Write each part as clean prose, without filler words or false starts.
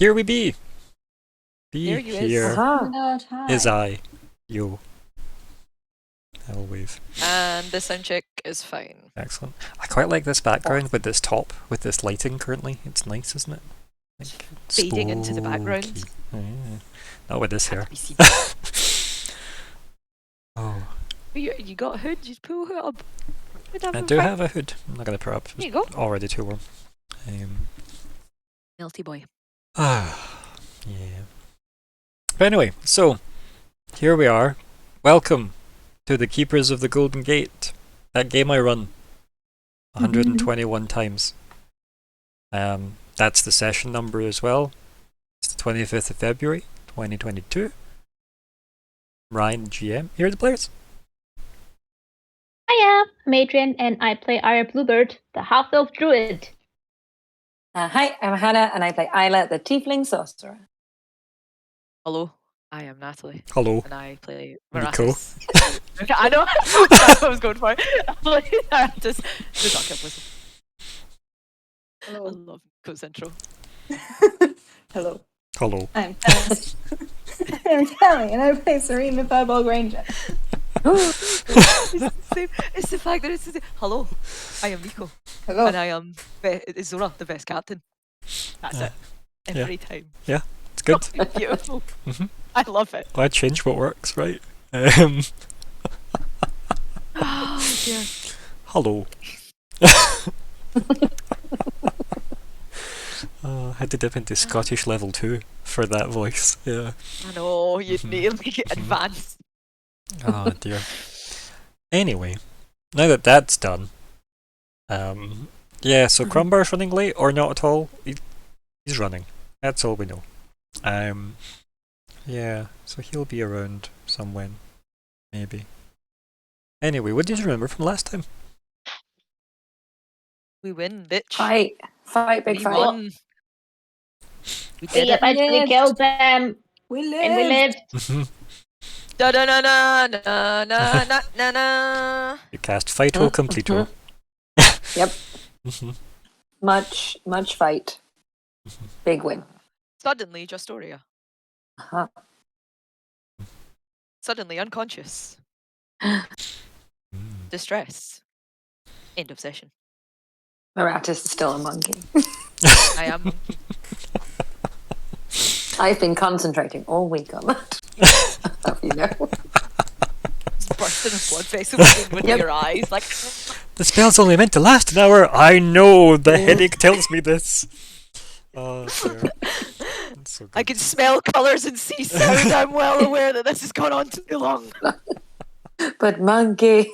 here we be. Here you is. Here Oh my god, hi. is I. Yo. I'll wave. And the sound check is fine. Excellent. I quite like this background with this top, with this lighting currently. It's nice, isn't it? Like, Fading into the background. spooky. Yeah. Not with this hair. We see- Oh, You got a hood? You pull a hood up. I do have a hood. I'm not going to put up. There you go. It's already too warm. Melty boy. Yeah. But anyway, so here we are. Welcome to the Keepers of the Golden Gate. That game I run 121 times. That's the session number as well. It's the 25th of February, 2022. Ryan, GM. Here are the players. Hiya, I'm Adrian, and I play Arya Bluebird, the half-elf druid. Hi, I'm Hannah, and I play Isla, the tiefling sorcerer. Hello, I am Natalie, Hello. and I play Nico. Marathis. I know. That's what I was going for. I play Marathis, the Dark Whistle. I Hello. love Nico's intro. Hello. Hello. I'm Kelly. I'm Kelly, and I play Serene, the Fireball Ranger. It's the same. It's the fact that it's the same. Hello, I am Nico, Hello. and I am Zora, the best captain. That's it. Yeah. Every time. It's good. Fucking beautiful. Mhm. I love it. I change what works, right? Oh dear. Hello. I had to dip into Scottish level 2 for that voice. Yeah. I know you Mhm. nearly advanced. Oh dear. Anyway, now that that's done, yeah. So Crumbar's running late or not at all? He's running. That's all we know. Yeah. So he'll be around somewhen, maybe. Anyway, what did you remember from last time? We win, bitch. Fight. Fight, big We fight. won. We did Yep, it. I actually lived. killed them, We live. and we lived. Da da na na na na na na na. You cast Phyto Completo. Yep. Mhm. Much fight. Big win. Suddenly, Justoria. Uh-huh. Suddenly unconscious. Distress. End of session. Maratis is still a monkey. I am. I've been concentrating all week on that. You know. Bursting of blood vessels with Yep. your eyes. Like, The spell's only meant to last an hour. I know. The headache tells me this. Oh dear. It's so I good. can smell colours and see sound. I'm well aware that this has gone on too long. But monkey.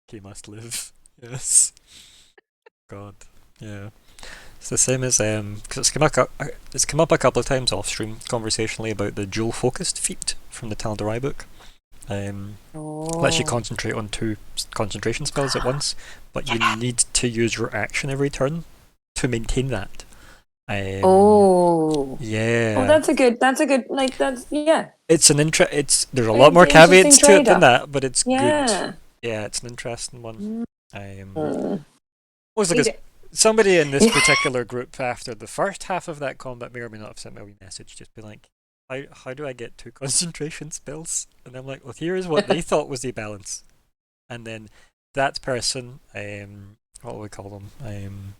He must live. Yes. God. Yeah. It's the same as because it's come up a couple of times off stream conversationally about the dual focused feat from the Tal'Darai book. Lets you concentrate on 2 concentration spells at once, but you need to use your action every turn to maintain that. Yeah. Yeah. Oh, that's a good. Yeah. It's an there's a Very lot more caveats interesting to it than trade-off. that, but it's Yeah. good. Yeah, it's an interesting one. Was like Need it. somebody in this particular group after the first half of that combat may or may not have sent me a wee message, just be like, how do I get 2 concentration spells? And I'm like, well, here is what they thought was the balance. And then that person, what do we call them?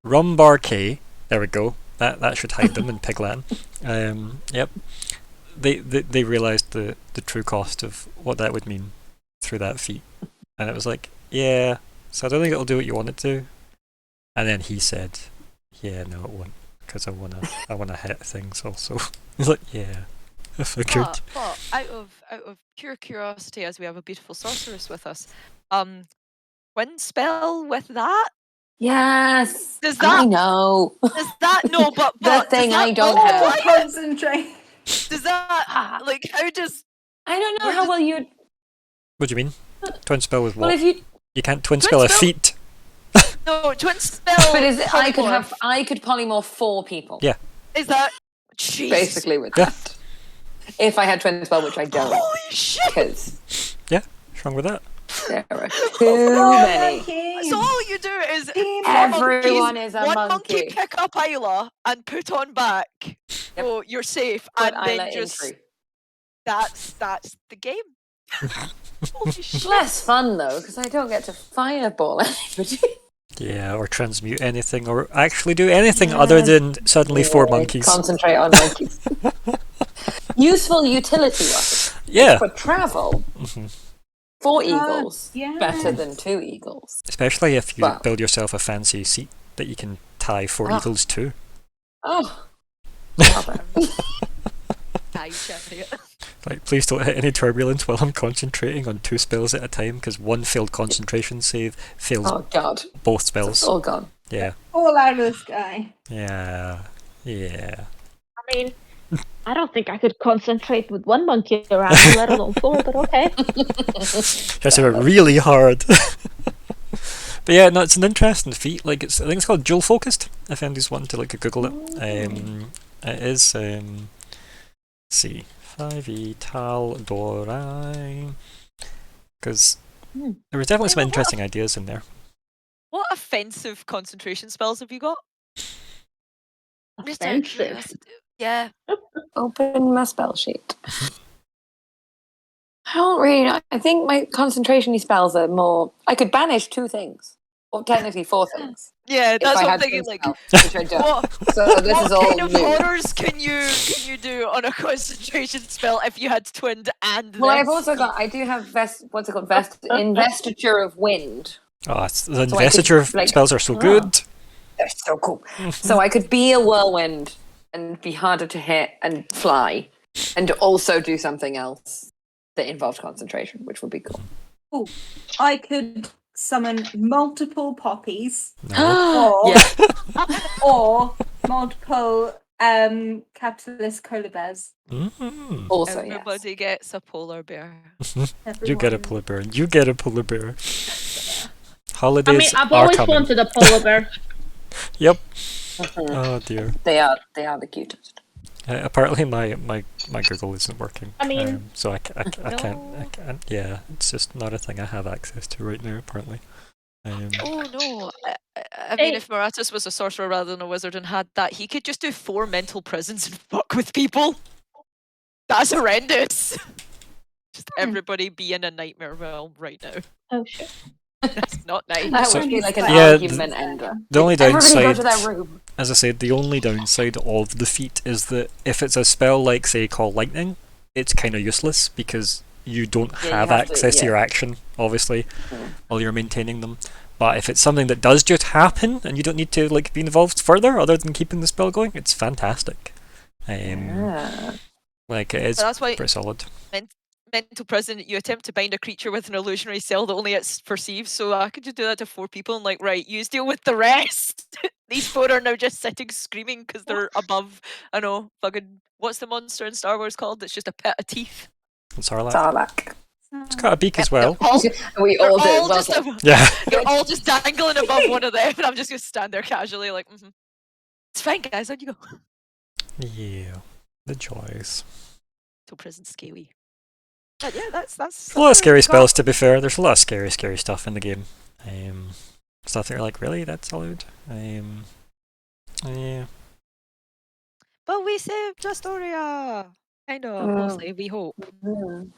Rumbar K. There we go. That should hide them in Pig Latin. Yep. They realised the true cost of what that would mean through that feat, and it was like, yeah. So I don't think it'll do what you want it to. And then he said, yeah, no, it won't, because I wanna hit things also. He's like, yeah, I figured. But out of pure curiosity, as we have a beautiful sorceress with us, twin spell with that? Yes. Does I that know. does that no? But The thing does that I don't have. multiply it? Concentrate. Does that like how does I don't know Where how does- well you'd. What do you mean? Twin spell with Well, what? if you. You can't twin Twin spell a spell- feat. no twin spell? But is it? I could polymorph. polymorph 4 people. Yeah. Is that Jesus? Basically with Yeah. that. If I had twin spell, which I don't, Holy shit! because What's wrong with that? There are too many. So all you do is Team four Everyone monkeys, is a one monkey. pick up Isla and put on back. Yep. So you're safe, Put and then Isla in just tree. that's the game. Holy shit. Less fun though, because I don't get to fireball anybody. Yeah, or transmute anything, or actually do anything other than suddenly 4 monkeys. Concentrate on monkeys. Useful utility wise. Yeah, For travel, 4 eagles yeah. better than 2 eagles. especially if you Wow. build yourself a fancy seat that you can tie 4 Ah. eagles to. Oh. Love it. Die, chariot. Like, please don't hit any turbulence while I'm concentrating on 2 spells at a time, because one failed concentration save fails Oh god. both It's spells. all gone. Yeah, All out of the sky. yeah. I mean, I don't think I could concentrate with one monkey around, let alone 4, but okay. Just really hard. But yeah, no, it's an interesting feat. Like, I think it's called dual focused. If anybody's wanting to like Google it, it is. Let's see, 5e Tal Dorai, because there was definitely some interesting ideas in there. What offensive concentration spells have you got? Just out of Offensive. curiosity. Yeah. Open my spell sheet. I don't really know. I think my concentration spells are more. I could banish 2 things. Or technically 4 things. Yeah, If that's I what I'm had thinking. spell, Like, which I don't. what, So this what is all kind of new. horrors can you do on a concentration spell if you had twinned and Well, I've this? also got. I do have what's it called? Investiture of Wind. Oh, the So I could, investiture like- spells are so Oh. good. They're so cool. So I could be a whirlwind and be harder to hit and fly, and also do something else that involved concentration, which would be cool. I could summon multiple poppies No. or Yeah. or multiple capitalist cola bears. Mhm. Also, yes. Everybody gets a polar bear. You get a Everyone. polar bear. You get a polar bear. I Holidays mean, I've are always coming. wanted a polar bear. Yep. Mhm. Oh dear. They are the cutest. Apparently my Google isn't working. I mean- so I can't. I No. can't. Yeah, it's just not a thing I have access to right now. Apparently. Oh no! I mean, Hey. if Maratus was a sorcerer rather than a wizard and had that, he could just do 4 mental prisons and fuck with people. That's horrendous. Just everybody be in a nightmare realm right now. Oh shit. That's not nice. That So- would be like an Yeah, argument ender. The only Everybody go to downside, that room. as I said, the only downside of the feat is that if it's a spell like, say, Call Lightning, it's kind of useless because you don't Yeah, you have have to- access to yeah. your action, obviously, Mm. while you're maintaining them. But if it's something that does just happen and you don't need to like be involved further other than keeping the spell going, it's fantastic. Yeah. Like it is But that's why pretty solid. mental prison, you attempt to bind a creature with an illusionary cell that only it perceives. So I could just do that to 4 people and like, right, you deal with the rest. These 4 are now just sitting screaming because they're above. I know, fucking. What's the monster in Star Wars called? That's just a pit of teeth. It's Sarlacc. Sarlacc. It's got a beak as They're well. all, We they're all did. all Well just done. ab- Yeah. they're all just dangling above one of them, and I'm just gonna stand there casually, like, it's fine, guys. On you go. Yeah. The joys. So prison scary. But yeah, that's A lot of scary got. spells, to be fair. There's a lot of scary stuff in the game. Stuff that you're like, really? That's allowed? Yeah. But we saved Astoria. Kind of, Mm. mostly. We hope. Mm.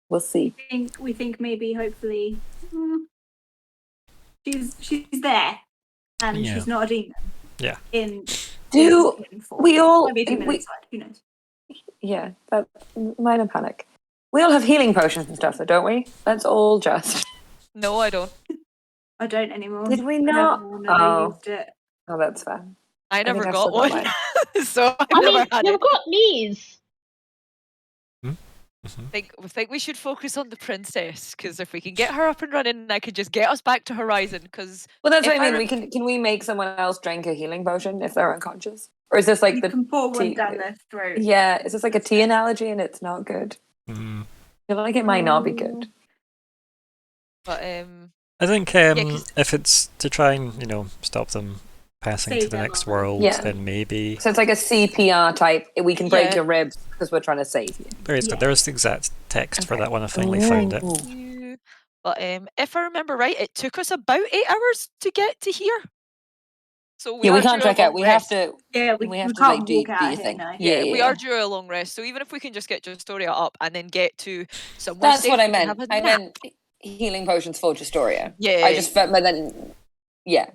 We'll see. We think maybe, hopefully, she's there, and Yeah. she's not a demon. Yeah. In Do in form. we all? Might be a demon We, inside. Who knows? yeah, that minor panic. We all have healing potions and stuff, though, don't we? Let's all just. No, I don't. I don't anymore. Did we I not? never, never Oh. used it. Oh, that's fair. I never think I've got still one, got so I've I never mean, had you've it. got knees. I think we should focus on the princess, because if we can get her up and running, I could just get us back to Horizon. Because Well, that's If what I I mean. Can we make someone else drink a healing potion if they're unconscious, or is this like You the can pour one tea- down their throat. yeah? Is this like a tea analogy and it's not good? Mm. I feel like it might not be good. but I think 'cause- if it's to try and stop them passing Save to the them next all. world, Yeah. then maybe So it's like a CPR type. We can break Yeah. your ribs because we're trying to save you. Yeah. there's the exact text for Okay. that one. I finally found it. You- But if I remember right, it took us about 8 hours to get to here. So we Yeah, we are can't due a trek out. long We have rest. to. Yeah, We have to can't like do walk out your of here thing. now. Yeah, We yeah. are due a long rest. So even if we can just get Justoria up and then get to somewhere That's safe, what I we can meant. have a I nap. meant healing potions for Justoria. Yeah. I just felt, but then, yeah,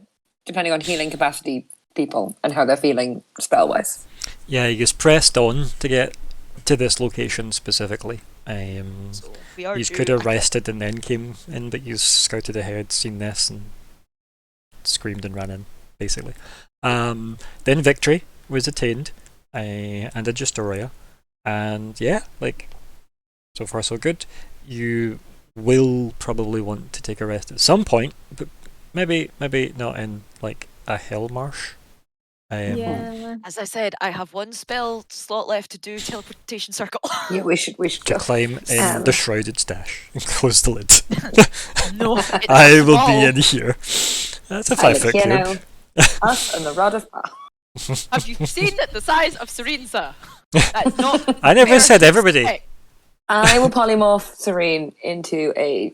depending on healing capacity, people and how they're feeling spell wise. Yeah, you just pressed on to get to this location specifically. So we are You due. could have rested and then came in, but you scouted ahead, seen this, and screamed and ran in, basically. Then victory was attained, and a Justoria, and yeah, like, so far so good. You will probably want to take a rest at some point, but maybe not in like a hill marsh. Yeah. As I said, I have one spell slot left to do teleportation circle. Yeah, we should To go. climb in the shrouded stash and close the lid. No, it's I will small. be in here. That's a I live 5-foot here cube. now. Us and the rod of power. Have you seen the size of Serenza? That's not. I never fair said to everybody. expect. I will polymorph Serene into a.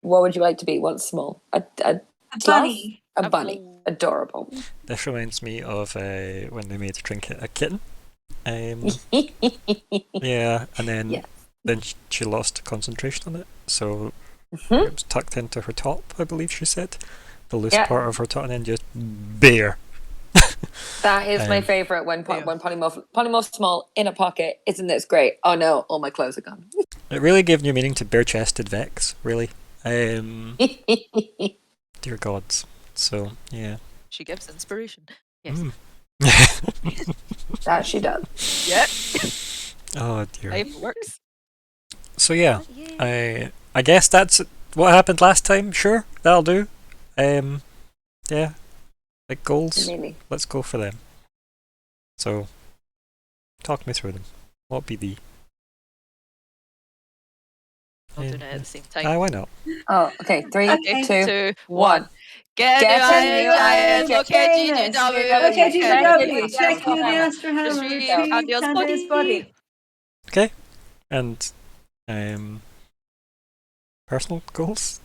What would you like to be? What's small? A A bunny. A bunny. Oh. Adorable. This reminds me of when they made Trinket a kitten. Yeah, and then Yeah. she lost concentration on it, so Mhm. it was tucked into her top, I believe she said, the loose Yeah. part of her top, and then just bare. That is my Um, favorite when Yeah. when polymorph small in a pocket. Isn't this great? Oh no, all my clothes are gone. It really gave new meaning to bare-chested Vex, really. Dear gods. So yeah. She gives inspiration. Yes. Mm. That she does. Yep. Oh dear. It works. So yeah, I guess that's what happened last time. Sure, that'll do. Yeah, like goals. Really. Let's go for them. So, talk me through them. What be the? All doing it at the same time. Ah, why not? Oh, okay. 3, Okay. 2, 1. Get Get a a new new IS, IS, okay, okay, GGW. Okay, GGW. Okay. Check you the Astra Hammer. Retrieve Retrieve Candia's Candia's body. body. And personal goals.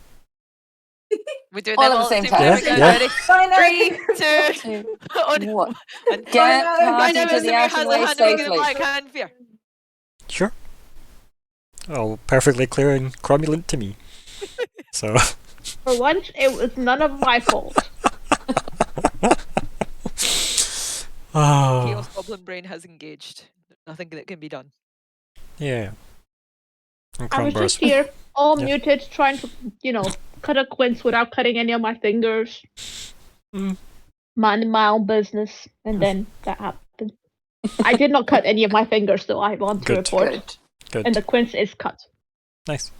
We're doing All them at the all same at the time. same time. Yeah. Ready? Find out. 3, 2, 1. 1. And Get Oh, no, Party no, to the Ashen Way safely. Black hand fear. Sure. Oh, perfectly clear and cromulent to me. So. For once, it was none of my fault. Oh. Chaos Goblin Brain has engaged. Nothing that can be done. Yeah. And I was Crombur's- just here, all Yeah. muted, trying to, cut a quince without cutting any of my fingers. Mm. Minding my own business, and then that happened. I did not cut any of my fingers, though. I want to Good. report, Good. Good. and the quince is cut. Nice.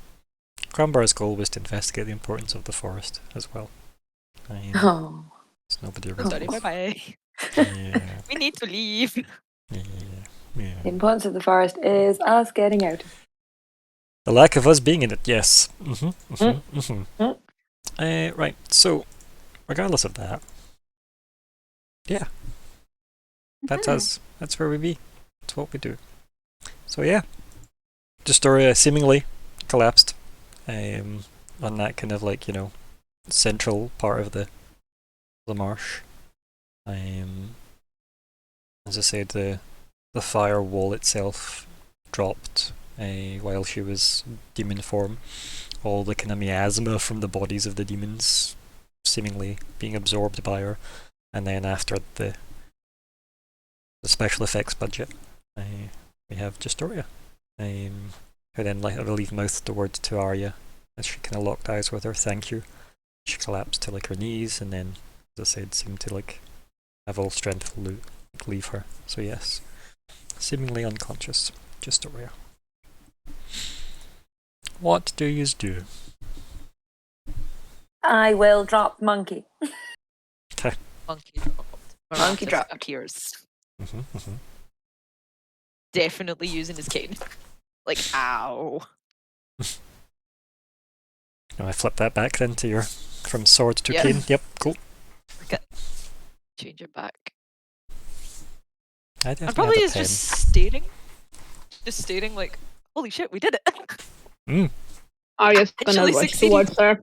Crombar's goal was to investigate the importance of the forest as well. Oh. It's nobody Sorry, really. bye bye. Yeah, We need to leave. yeah, yeah. The importance of the forest is us getting out. The lack of us being in it, yes. Mm-hmm. Mm. Right, so, regardless of that, yeah. That's us. That's where we be. That's what we do. So yeah. Justoria seemingly collapsed on that kind of like, central part of the marsh. As I said, the fire wall itself dropped while she was demon form. All the kind of miasma from the bodies of the demons seemingly being absorbed by her. And then after the special effects budget, we have Justoria, who then I believe mouthed the words to Arya as she kind of locked eyes with her. Thank you. She collapsed to like her knees, and then, as I said, seemed to like have all strength leave her. So yes, seemingly unconscious, Justoria. What do yous do? I will drop monkey. Monkey dropped. Monkey Miraculous dropped. appears. Mm-hmm. Definitely using his cane. Like, ow. I flip that back then to your from sword to Yeah. cane. Yep, cool. change it back. I And definitely probably have a is pen. just staring like, holy shit, we did it. Arya's gonna Actually rush succeeding. towards her.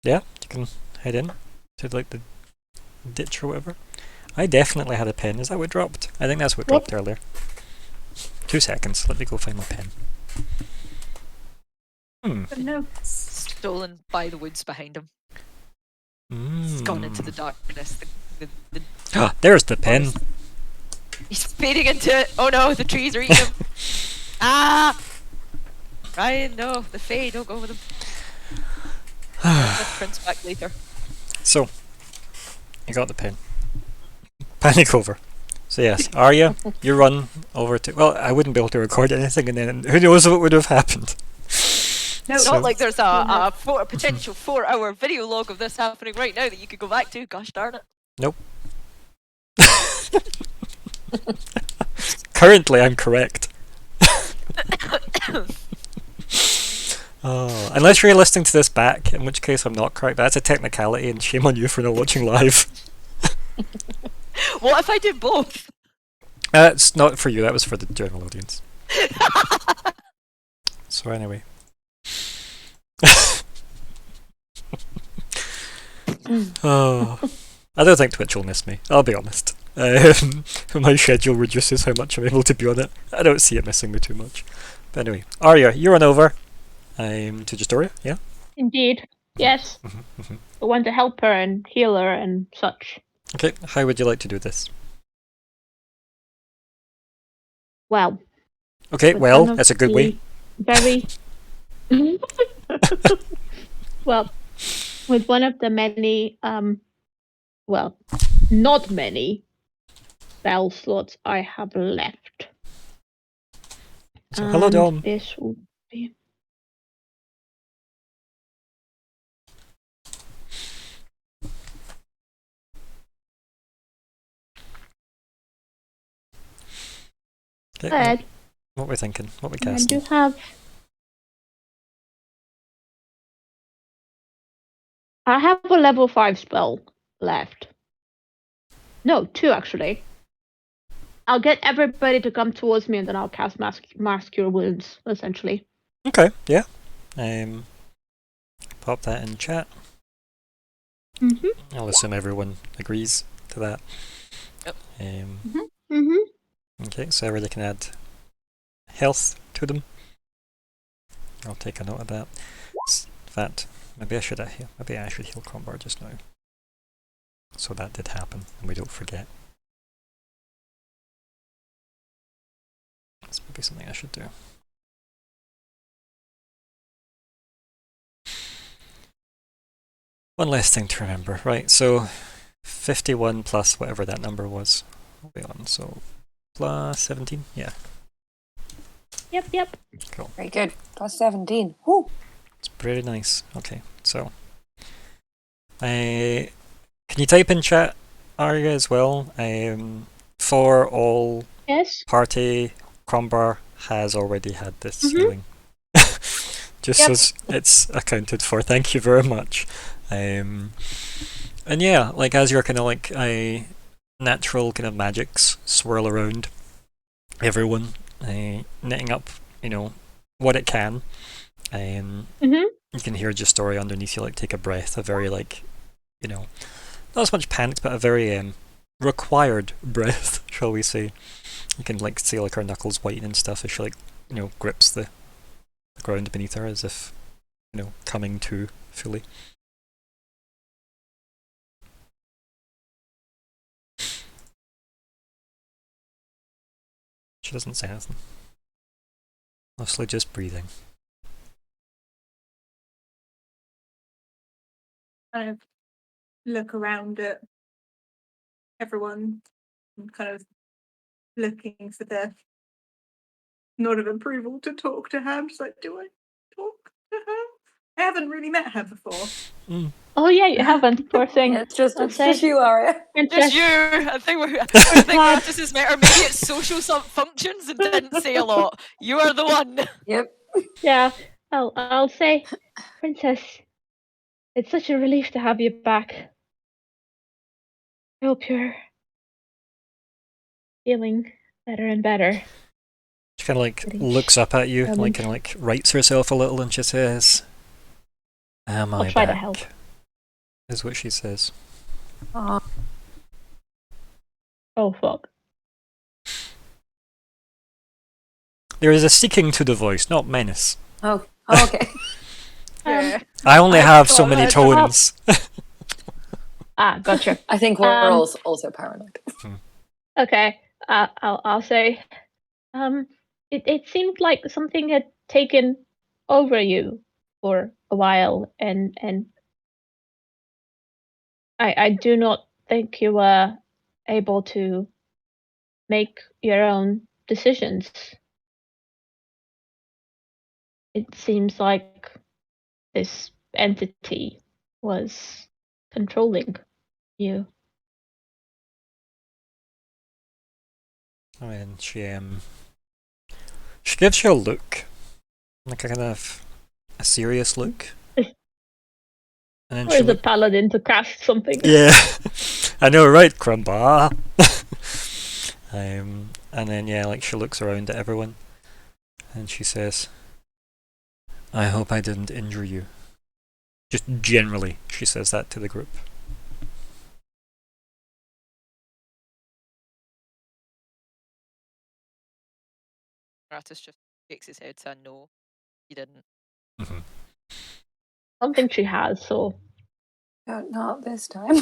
Yeah, you can head in to like the ditch or whatever. I definitely had a pen. Is that what dropped? I think that's what Yep. dropped earlier. 2 seconds. Let me go find my pen. No. Stolen by the woods behind him. He's gone into the darkness. There's the pen. He's fading into it. Oh no, the trees are eating him. Ah! Ryan, no, the Fae, don't go with him. I'll get Prince back later. So, you got the pen. Panic over. So yes, Arya, you run over to... Well, I wouldn't be able to record anything, and then who knows what would have happened. No, So- Not like there's a potential 4-hour video log of this happening right now that you could go back to. Gosh darn it. Currently, I'm correct. Oh, unless you're listening to this back, in which case I'm not correct. That's a technicality, and shame on you for not watching live. What if I did both? It's not for you, that was for the general audience. So anyway. Oh, I don't think Twitch will miss me, I'll be honest. My schedule reduces how much I'm able to be on it. I don't see it missing me too much. But anyway, Arya, you run over to Justoria, yeah? Indeed. Yes. Mhm. I want to help her and heal her and such. Okay, how would you like to do this? Well. Okay, with well, one of that's a good way. the Very. Well, with one of the many, well, not many spell slots I have left. So, hello, And Dom. This will be. Okay, Good. what we thinking? What we I do casting? have. I have a level 5 spell left. No, 2 actually. I'll get everybody to come towards me and then I'll cast Mask Cure Wounds, essentially. Okay, yeah. Pop that in chat. Mm-hmm. I'll assume everyone agrees to that. Yep. Mm-hmm. Okay, so everybody can add health to them. I'll take a note of that. In fact, maybe I should heal Crombar just now. So that did happen, and we don't forget. That's maybe something I should do. One less thing to remember, right? So 51 plus whatever that number was. We'll be on, so plus 17, yeah. Yep. Cool. Very good. Plus 17. Woo. It's pretty nice. Okay, so can you type in chat, Arya, as well? For all Yes. party, Crombar has already had this Mhm. healing. Just Yep. so it's accounted for. Thank you very much. And yeah, like as your kind of like natural kind of magics swirl around everyone, knitting up, what it can. Mhm. You can hear Justoria underneath you like take a breath, a very like, not as much panicked, but a very required breath, shall we say. You can like see like her knuckles whiten and stuff as she like, grips the ground beneath her as if, coming to fully. She doesn't say anything. Mostly just breathing. Kind of look around at everyone and kind of looking for the nod of approval to talk to her. I'm just like, do I talk to her? I haven't really met her before. Oh yeah, you haven't. Poor thing. Yeah, it's just Okay. you, Arya. Just you. I think Rattus has met her maybe at social functions and didn't say a lot. You are the one. Yep. Yeah. I'll say, Princess, it's such a relief to have you back. I hope you're feeling better and better. She kind of like Pretty looks up at you, stunning. like kind of like rights herself a little, and she says, "Am I'll I try to back?" help. Is what she says. Aw. Oh fuck. There is a seeking to the voice, not menace. Oh, okay. Yeah. I only I have so thought many I'd help. tones. Gotcha. I think we're Um, also paranoid. Okay. I'll say. It seemed like something had taken over you for a while, and I do not think you were able to make your own decisions. It seems like this entity was controlling you. I mean, she gives you a look, like a kind of a serious look, and then Or she is a paladin to cast something? yeah, I know, right, Crumba. And then yeah, like she looks around at everyone, and she says, "I hope I didn't injure you." Just generally, she says that to the group. Gratis just shakes his head saying no, you didn't. Mm-hmm. I don't think she has, so. Not this time.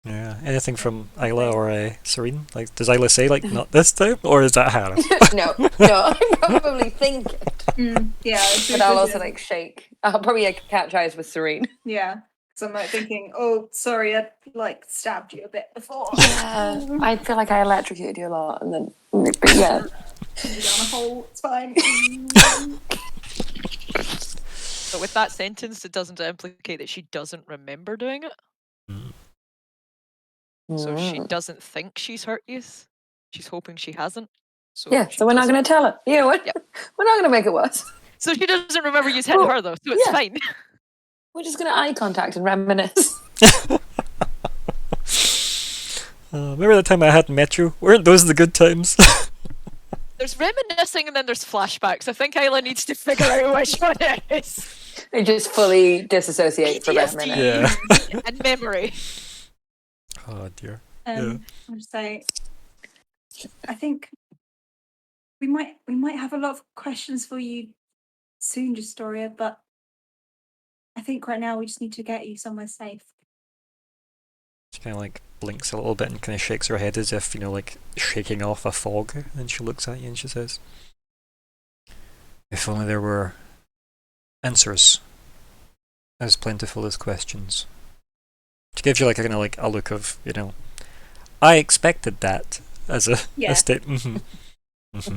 Yeah. Anything from Isla or Serene? Like, does Isla say like not this time, or is that Hannah? no, I probably think it. Yeah, But I'll also like shake. I'll probably like catch eyes with Serene. Yeah, because I'm like thinking, oh, sorry, I like stabbed you a bit before. Yeah, I feel like I electrocuted you a lot, and then but yeah. You down a hole, it's fine. But with that sentence, it doesn't implicate that she doesn't remember doing it. So she Mm. doesn't think she's hurt you. She's hoping she hasn't. So Yeah, she so we're not doesn't- going to tell her. Yeah, we're Yep. not going to make it worse. So she doesn't remember you hitting Well, her though, so it's yeah. fine. We're just going to eye contact and reminisce. Remember that time I had Metro? Weren't those the good times? There's reminiscing and then there's flashbacks. I think Isla needs to figure out which one it is. They just fully disassociate for about a minute. Yeah. And memory. Oh dear. I'll just say, I think we might have a lot of questions for you soon, Justoria, but I think right now we just need to get you somewhere safe. She kind of like blinks a little bit and kind of shakes her head as if, you know, like shaking off a fog. And she looks at you and she says, "If only there were answers as plentiful as questions." She gives you like a kind of like a look of, you know, I expected that as a statement. It's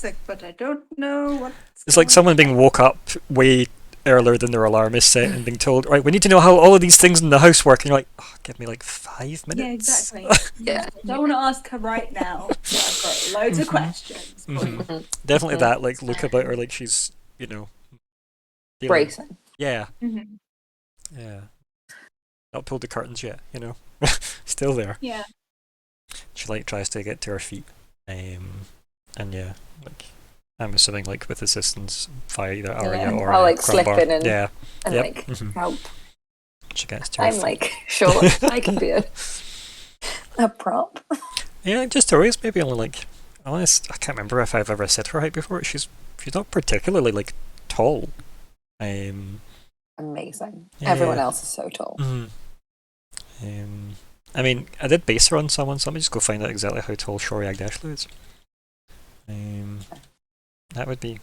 like, but I don't know what. It's like someone being woke up way earlier than their alarm is set and being told, right, we need to know how all of these things in the house work. And you're like, oh, give me like 5 minutes. Yeah, exactly. Yeah. I don't want to ask her right now. So I've got loads of questions. Mhm. Definitely that like look about her, like she's, you know, feeling- Bracing. Yeah, Mhm. yeah. Not pulled the curtains yet, you know. Still there. Yeah. She like tries to get to her feet, and yeah, like I'm assuming like with assistance via either Arya or I'll like slip Crumbar. in and, yeah, and yep. like Mhm. help. She gets to her I'm feet. like, sure, I can be a prop. Yeah, just always maybe only like honest. I can't remember if I've ever said her height before. She's not particularly like tall. Amazing. Yeah. Everyone else is so tall. Mhm. I mean, I did base her on someone, so let me just go find out exactly how tall Shoriag Dashlu is. That would be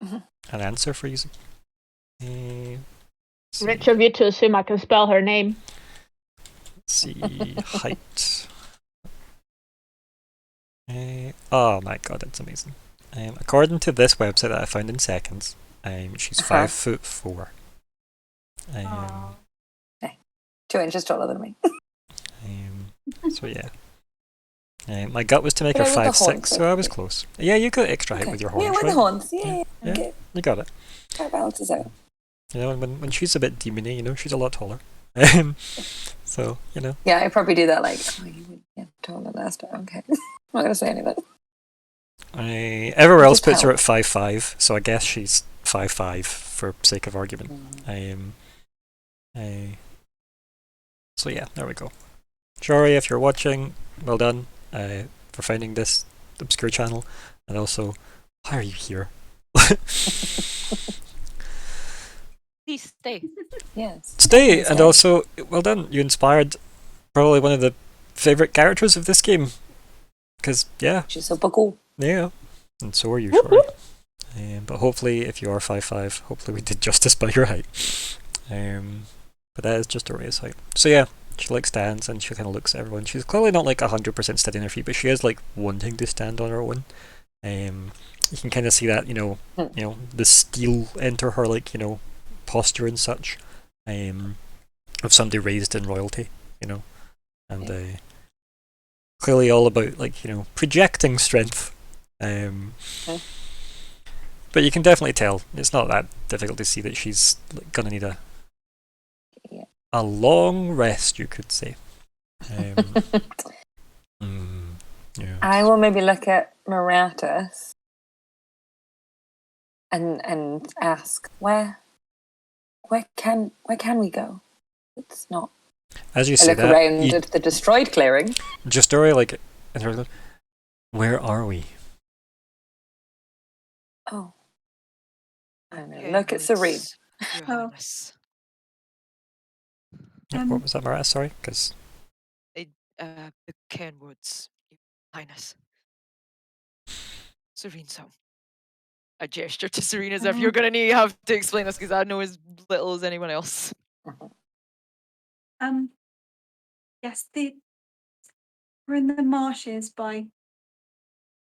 Mhm. an answer for you. Let's see. Rich of you to assume I can spell her name. Let's see, height. Oh my god, that's amazing. According to this website that I found in seconds, she's 5'4". Aw. 2 inches taller than me. So yeah. My gut was to make her But I got the 5'6", horns, so I was close. Yeah, you got extra height with your horns, Yeah, with right? the horns. Yeah, Yeah. okay. You got it. That balances out. You know, and when she's a bit demony, you know, she's a lot taller. So, you know. Yeah, I probably do that. Like, oh, you would get taller last time. Okay, I'm not gonna say anything. Everywhere else Just puts her help. at 5'5", so I guess she's 5'5" for sake of argument. So yeah, there we go. Jory, if you're watching, well done for finding this obscure channel, and also, why are you here? Please stay. Yes. Stay, and Stay. also, well done. You inspired probably one of the favorite characters of this game, because yeah, She's super cool. yeah, and so are you, Jory. But hopefully, if you are 5'5", hopefully we did justice by your height. But that is just Dorea's height. So yeah, she like stands and she kind of looks at everyone. She's clearly not like 100% steady on her feet, but she is like wanting to stand on her own. You can kind of see that, you know, the steel enter her like, you know, posture and such, of somebody raised in royalty, you know, and clearly all about like, you know, projecting strength. But you can definitely tell it's not that difficult to see that she's like, gonna need a long rest, you could say. Yeah. I will maybe look at Maratus and ask where can we go? It's not. As you I say look that, around you, at the destroyed clearing. Justoria, like, in her, where are we? Oh, I don't know. Yeah, Look at Serene. Your Oh. Highness. What was that, Marat? Sorry, because The Kenwoods, Your Highness. Serene Song. I gesture to Serene as if you're gonna have to explain this because I know as little as anyone else. Yes, we're in the marshes by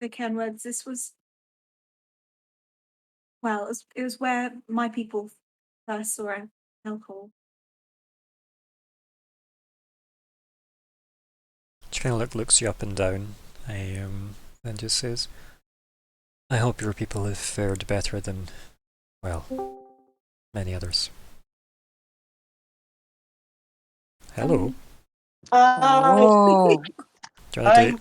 the Kenwoods. This was, well, it was where my people first saw alcohol. she kind of looks you up and down, and just says, I hope your people have fared better than, well, many others. Hello. Oh, Do you want to do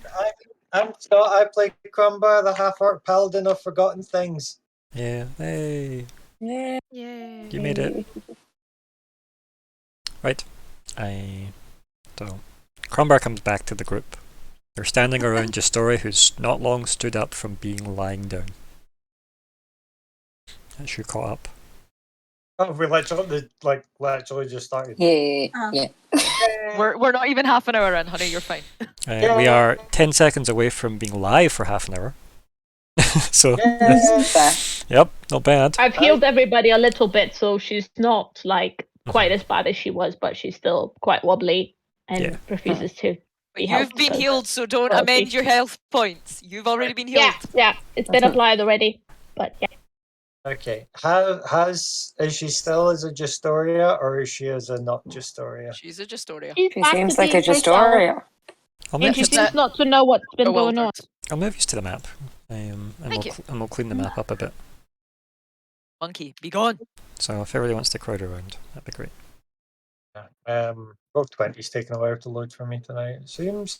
I'm Scott. I play Crumbar, the half-orc paladin of Forgotten Things. Yeah, hey, yeah. Yay. you made it. Right. So, Crumbar comes back to the group. They're standing around Justoria, who's not long stood up from being lying down. And she caught up. Oh, we literally just started. Yeah. Ah. Yeah. We're not even half an hour in, honey. You're fine. We are 10 seconds away from being live for half an hour. So, Fair. yep, not bad. I've healed everybody a little bit, so she's not like quite as bad as she was, but she's still quite wobbly and Yeah. refuses to. But Be you've helped been because- healed, so don't well, amend she- your health points. You've already been healed. Yeah, it's been applied already. But yeah, Okay. Is she still as a Justoria, or is she as a not Justoria? She's a Justoria. she's She back seems to like a being herself, Justoria. I'll and move, she you, Except seems not to know what's been going on. Bewildered. I'll move you to the map. And Thank you. we'll clean the map up a bit. Monkey, be gone. So if everybody wants to crowd around, that'd be great. Rogue 20's taking a while to load for me tonight, it seems.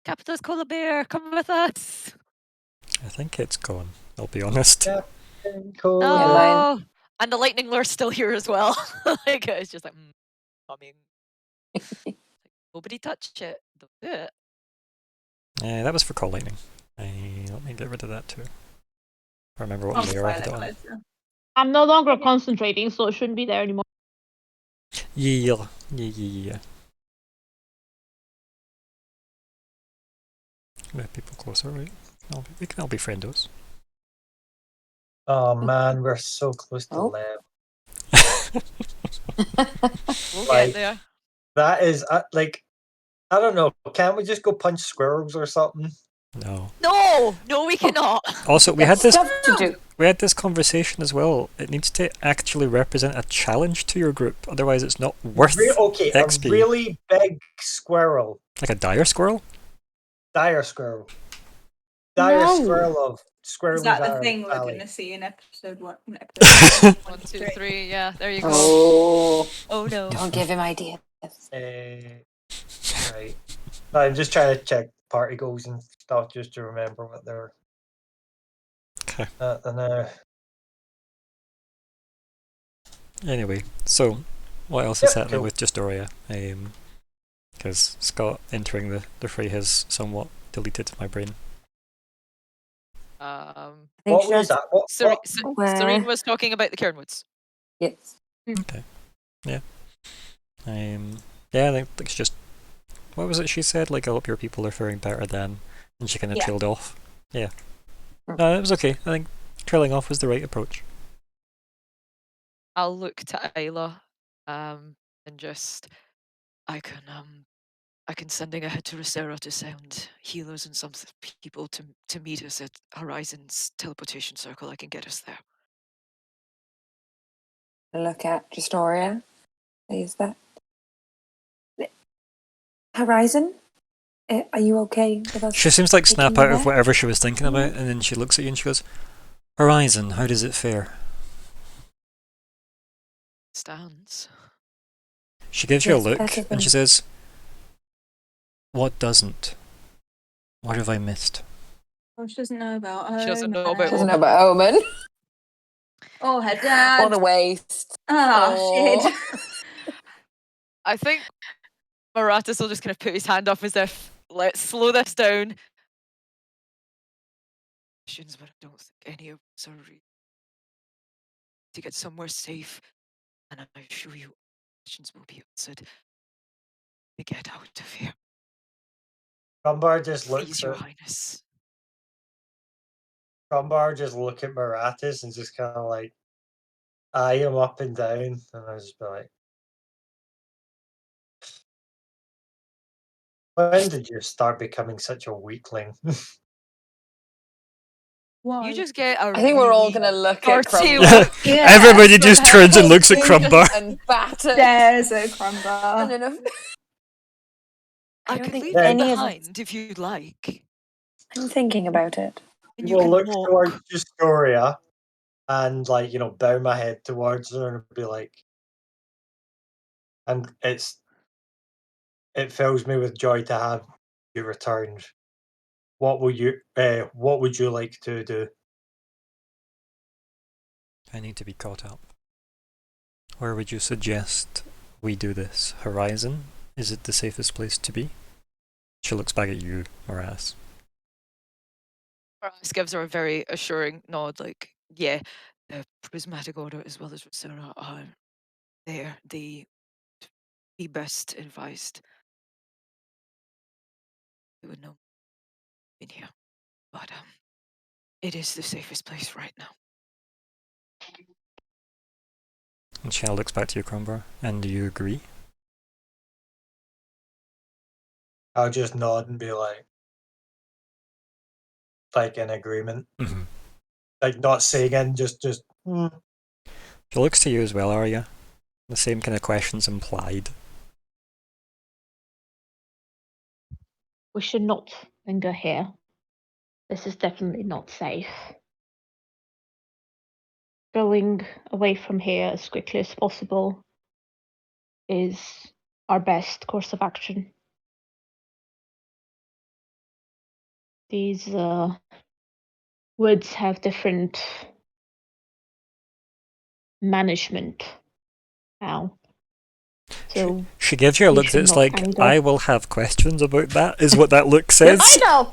Capital's Koala Bear, come with us. I think it's gone, I'll be honest. Yeah. Cool. No. mine. And the lightning lure's still here as well. Like it's just like, coming. Nobody touch it. Don't do it. That was for call lightning. Let me get rid of that too. I remember what I'll layer I had file it it on. closer. I'm no longer concentrating, so it shouldn't be there anymore. Yeah. Move people closer, right? We can all be friendos. Oh man, we're so close to Oh. level. We'll Like- get there. That is I don't know. Can't we just go punch squirrels or something? No. No, we cannot. Also, we had this Stuff to do. conversation as well. It needs to actually represent a challenge to your group, otherwise it's not worth Okay, XP. a really big squirrel, like a dire squirrel. dire squirrel. Dire No. Squirrel Is Squirrely that the thing we're Valley. going to see in episode 1? Episode 1, 2, 3. Yeah, there you go. Oh, Oh no. don't give him ideas. Right. I'm just trying to check party goals and stuff just to remember what they're. Okay. And Anyway, so what else is Yep, happening cool. with Justoria? Because Scott entering the fray has somewhat deleted my brain. I think what she was has- that? What? Serene was talking about the Cairnwoods. Yes. Yeah, I think it's just what was it she said? Like, I hope your people are faring better than, and she kind of Yeah. trailed off. Yeah, Hmm. no, it was okay. I think trailing off was the right approach. I'll look to Ayla, and just I can sending ahead to Rosera to sound healers and some people to meet us at Horizon's teleportation circle. I can get us there. Look at Justoria. Is that Horizon? Are you okay with us? She seems to, like, taking snap you out of there? whatever she was thinking about, and then she looks at you and she goes, "Horizon, how does it fare?" Stands. She gives you a Yes, look better and she than- says, "What doesn't? What have I missed?" Oh, she doesn't know about. She doesn't know about Doesn't know about Omen. Oh, her dad. Or the waste. Oh, shit. I think Maratus will just kind of put his hand up as if, let's slow this down. But I don't think any of us are ready to get somewhere safe, and I assure you, questions will be answered to get out of here. Crumbar just Please, looks Your at Highness. Crumbar just look at Maratus and just kind of like eye him up and down, and I just be like, "When did you start becoming such a weakling?" Why? You just get a I think we're all really gonna look or at two. Crumbar. Yeah, Everybody just turns and looks at Crumbar. And battered. There's a And Crumbar. then I don't can think leave it any of us- behind if you'd like. I'm thinking about it. And You you will can look walk. towards Justoria and, like, bow my head towards her and be like, and it fills me with joy to have you returned. What would you like to do? I need to be caught up. Where would you suggest we do this? Horizon? Is it the safest place to be? She looks back at you, Moraz. Maratus gives her a very assuring nod, like, yeah, the Prismatic Order as well as Rosera are there. They be best advised. You would know in here. But it is the safest place right now. And Shell looks back to you, Crumbar. And do you agree? I'll just nod and be like in agreement, Mm-hmm. like not saying in, just. She looks to you as well, Arya. The same kind of questions implied. We should not linger here. This is definitely not safe. Going away from here as quickly as possible is our best course of action. These woods have different management now. So She gives you a We look should that's not like, anger. I will have questions about that, is what that look says. I know.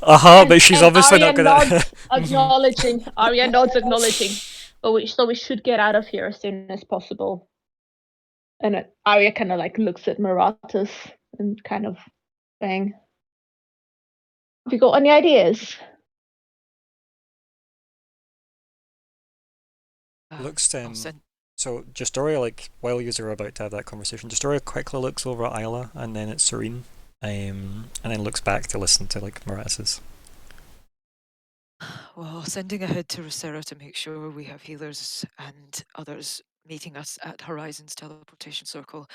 But she's and obviously Arya not gonna. nods, acknowledging. Arya nods, acknowledging. But we should get out of here as soon as possible. And Arya kind of like looks at Maratus and kind of saying, "Have you got any ideas?" Looks I'll send- So Justoria, like, while you are about to have that conversation, Justoria quickly looks over at Isla and then at Serene, and then looks back to listen to, like, Maratis's. Well, sending ahead to Rosera to make sure we have healers and others meeting us at Horizon's teleportation circle.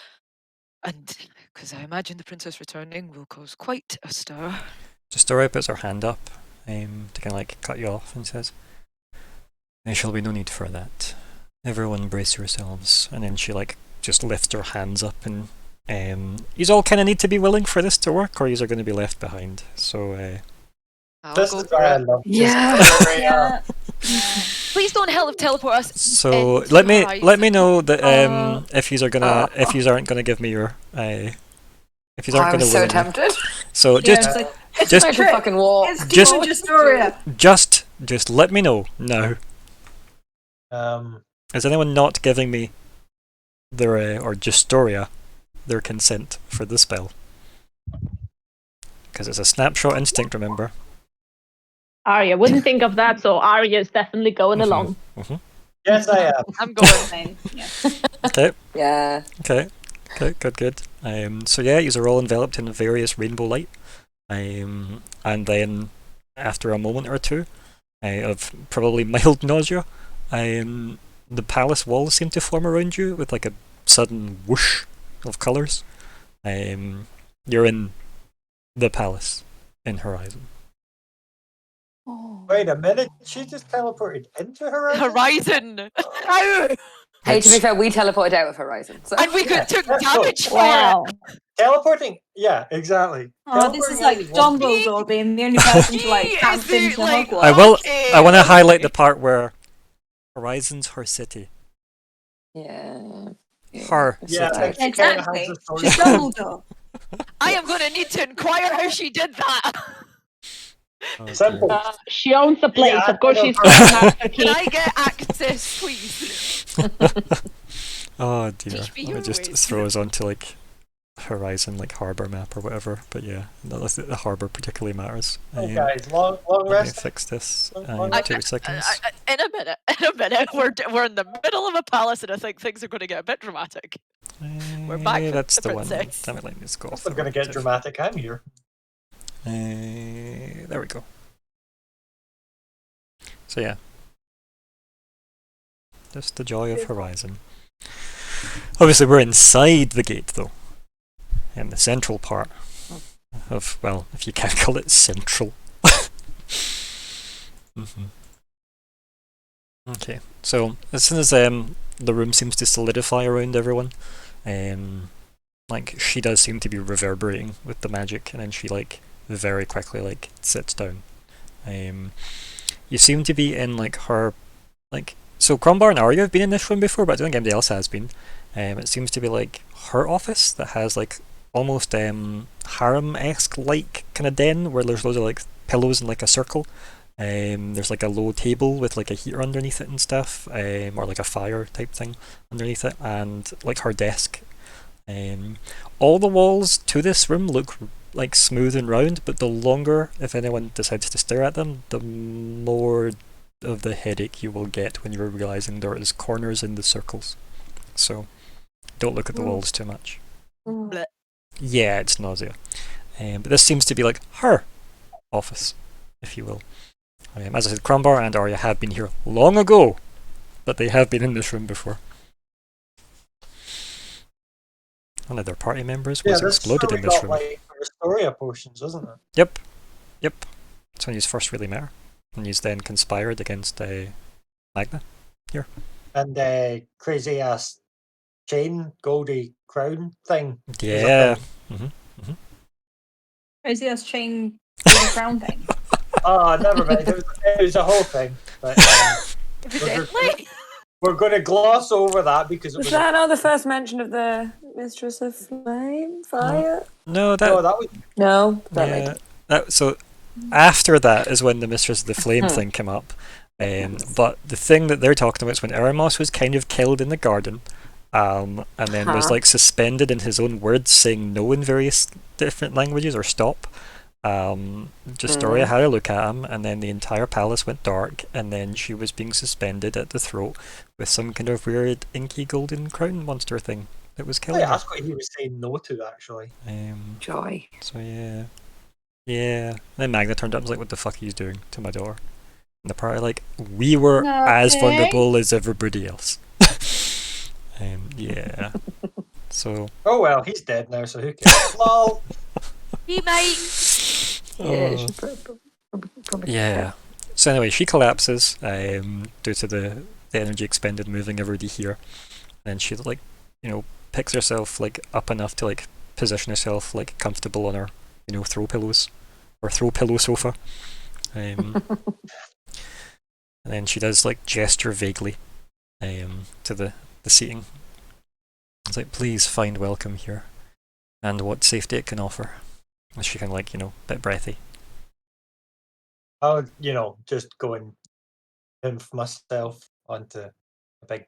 And because I imagine the princess returning will cause quite a stir. Justoria puts her hand up to kind of like cut you off, and says, "There shall be no need for that. Everyone brace yourselves." And then she like just lifts her hands up, and you all kind of need to be willing for this to work, or you are going to be left behind. So I'll This go is for why I it. love this Yeah. area. Yeah. Please don't help teleport us. so into let me Horizon. know that if you are gonna if you aren't gonna give me your if you aren't I gonna was so willing me. tempted. So Yeah, just it's like, it's just- my I could trick. fucking walk. It's Just- Demon Justoria. just let me know now. Is anyone not giving me their or Justoria their consent for the spell? Because it's a snapshot instinct, remember? Arya wouldn't think of that, so Arya is definitely going Mhm. along. Yes, I am. I'm going. Fine, yeah. Okay, Yeah. okay, good. So yeah, you're all enveloped in various rainbow light. And then after a moment or two of probably mild nausea, the palace walls seem to form around you with like a sudden whoosh of colours. You're in the palace in Horizon. Wait a minute, she just teleported into Horizon? Horizon. Ow! Hey, to be It's- fair, we teleported out of Horizon. So. And we Yeah. took Yeah, damage for it. Wow. Teleporting? Yeah, exactly. Oh, this is like Teleporting Dumbledore being the only person to like He camp is the, into like, Hogwarts. I will. Okay, I want to highlight okay. the part where Horizon's her city. Yeah. Her Yeah, I city. think she kinda has Exactly. the story. She's Dumbledore. I am going to need to inquire how she did that. Oh, Simple. dear. She owns the place. Yeah, of course, I know she's her. got the master Can key. I get access, please? Oh dear. Teach me Let me your just ways. throw us onto like Horizon, like harbour map or whatever. But yeah, the harbour particularly matters. Oh, guys, long Let me rest. fix this. I- 2 seconds. In a minute. We're in the middle of a palace, and I think things are going to get a bit dramatic. we're back with That's the the one. princess. Damn it, let me just go off. I'm going to get dramatic. I'm here. There we go. So yeah, just the joy of Horizon. Obviously, we're inside the gate though, in the central part of, well, if you can't call it central. Okay, so as soon as the room seems to solidify around everyone, like she does seem to be reverberating with the magic, and then she like very quickly like sits down. You seem to be in like her, like, so Crombar and Arya have been in this room before, but I don't think anybody else has been. It seems to be like her office that has like almost harem-esque like kind of den where there's loads of like pillows in like a circle. There's like a low table with like a heater underneath it and stuff, or like a fire type thing underneath it, and like her desk. All the walls to this room look like smooth and round, but the longer, if anyone decides to stare at them, the more of the headache you will get when you're realizing there is corners in the circles. So don't look at the walls too much. Blech. Yeah, it's nausea. But this seems to be like her office, if you will. As I said, Crombar and Arya have been here long ago, but they have been in this room before. One of their party members was this is exploded where in we this got, room. like, Restoria potions, isn't it? Yep. That's when you first really met her. And you then conspired against Magna. And crazy ass chain, Goldie crown thing. Yeah. Crazy ass chain with a crown thing. Oh, never mind. It was a whole thing. But Evidently. we're going to gloss over that because it Was was. that not the first mention of the Mistress of Flame? Fire? No, that. No, that was. No. That yeah. makes So after that is when the Mistress of the Flame thing came up. But the thing that they're talking about is when Eremos was kind of killed in the garden, and then was like suspended in his own words, saying no in various different languages or stop. Justoria had a look at him, and then the entire palace went dark, and then she was being suspended at the throat with some kind of weird inky golden crown monster thing that was killing her. That's what he was saying no to, actually. joy. So yeah. Yeah. Then Magna turned up and was like, what the fuck are you doing to my daughter? And the party like, we were as Nothing. vulnerable as everybody else. Yeah. So Oh well, he's dead now, so who cares? Lol. He might. Yeah, oh, she put Probably Yeah. So anyway, she collapses due to the energy expended moving everybody here. And she like, picks herself like up enough to like position herself like comfortable on her, throw pillows or throw pillow sofa. And then she does like gesture vaguely to the seating. It's like, please find welcome here and what safety it can offer. And she kind of like, bit breathy. I'll, just go and pimp myself onto a big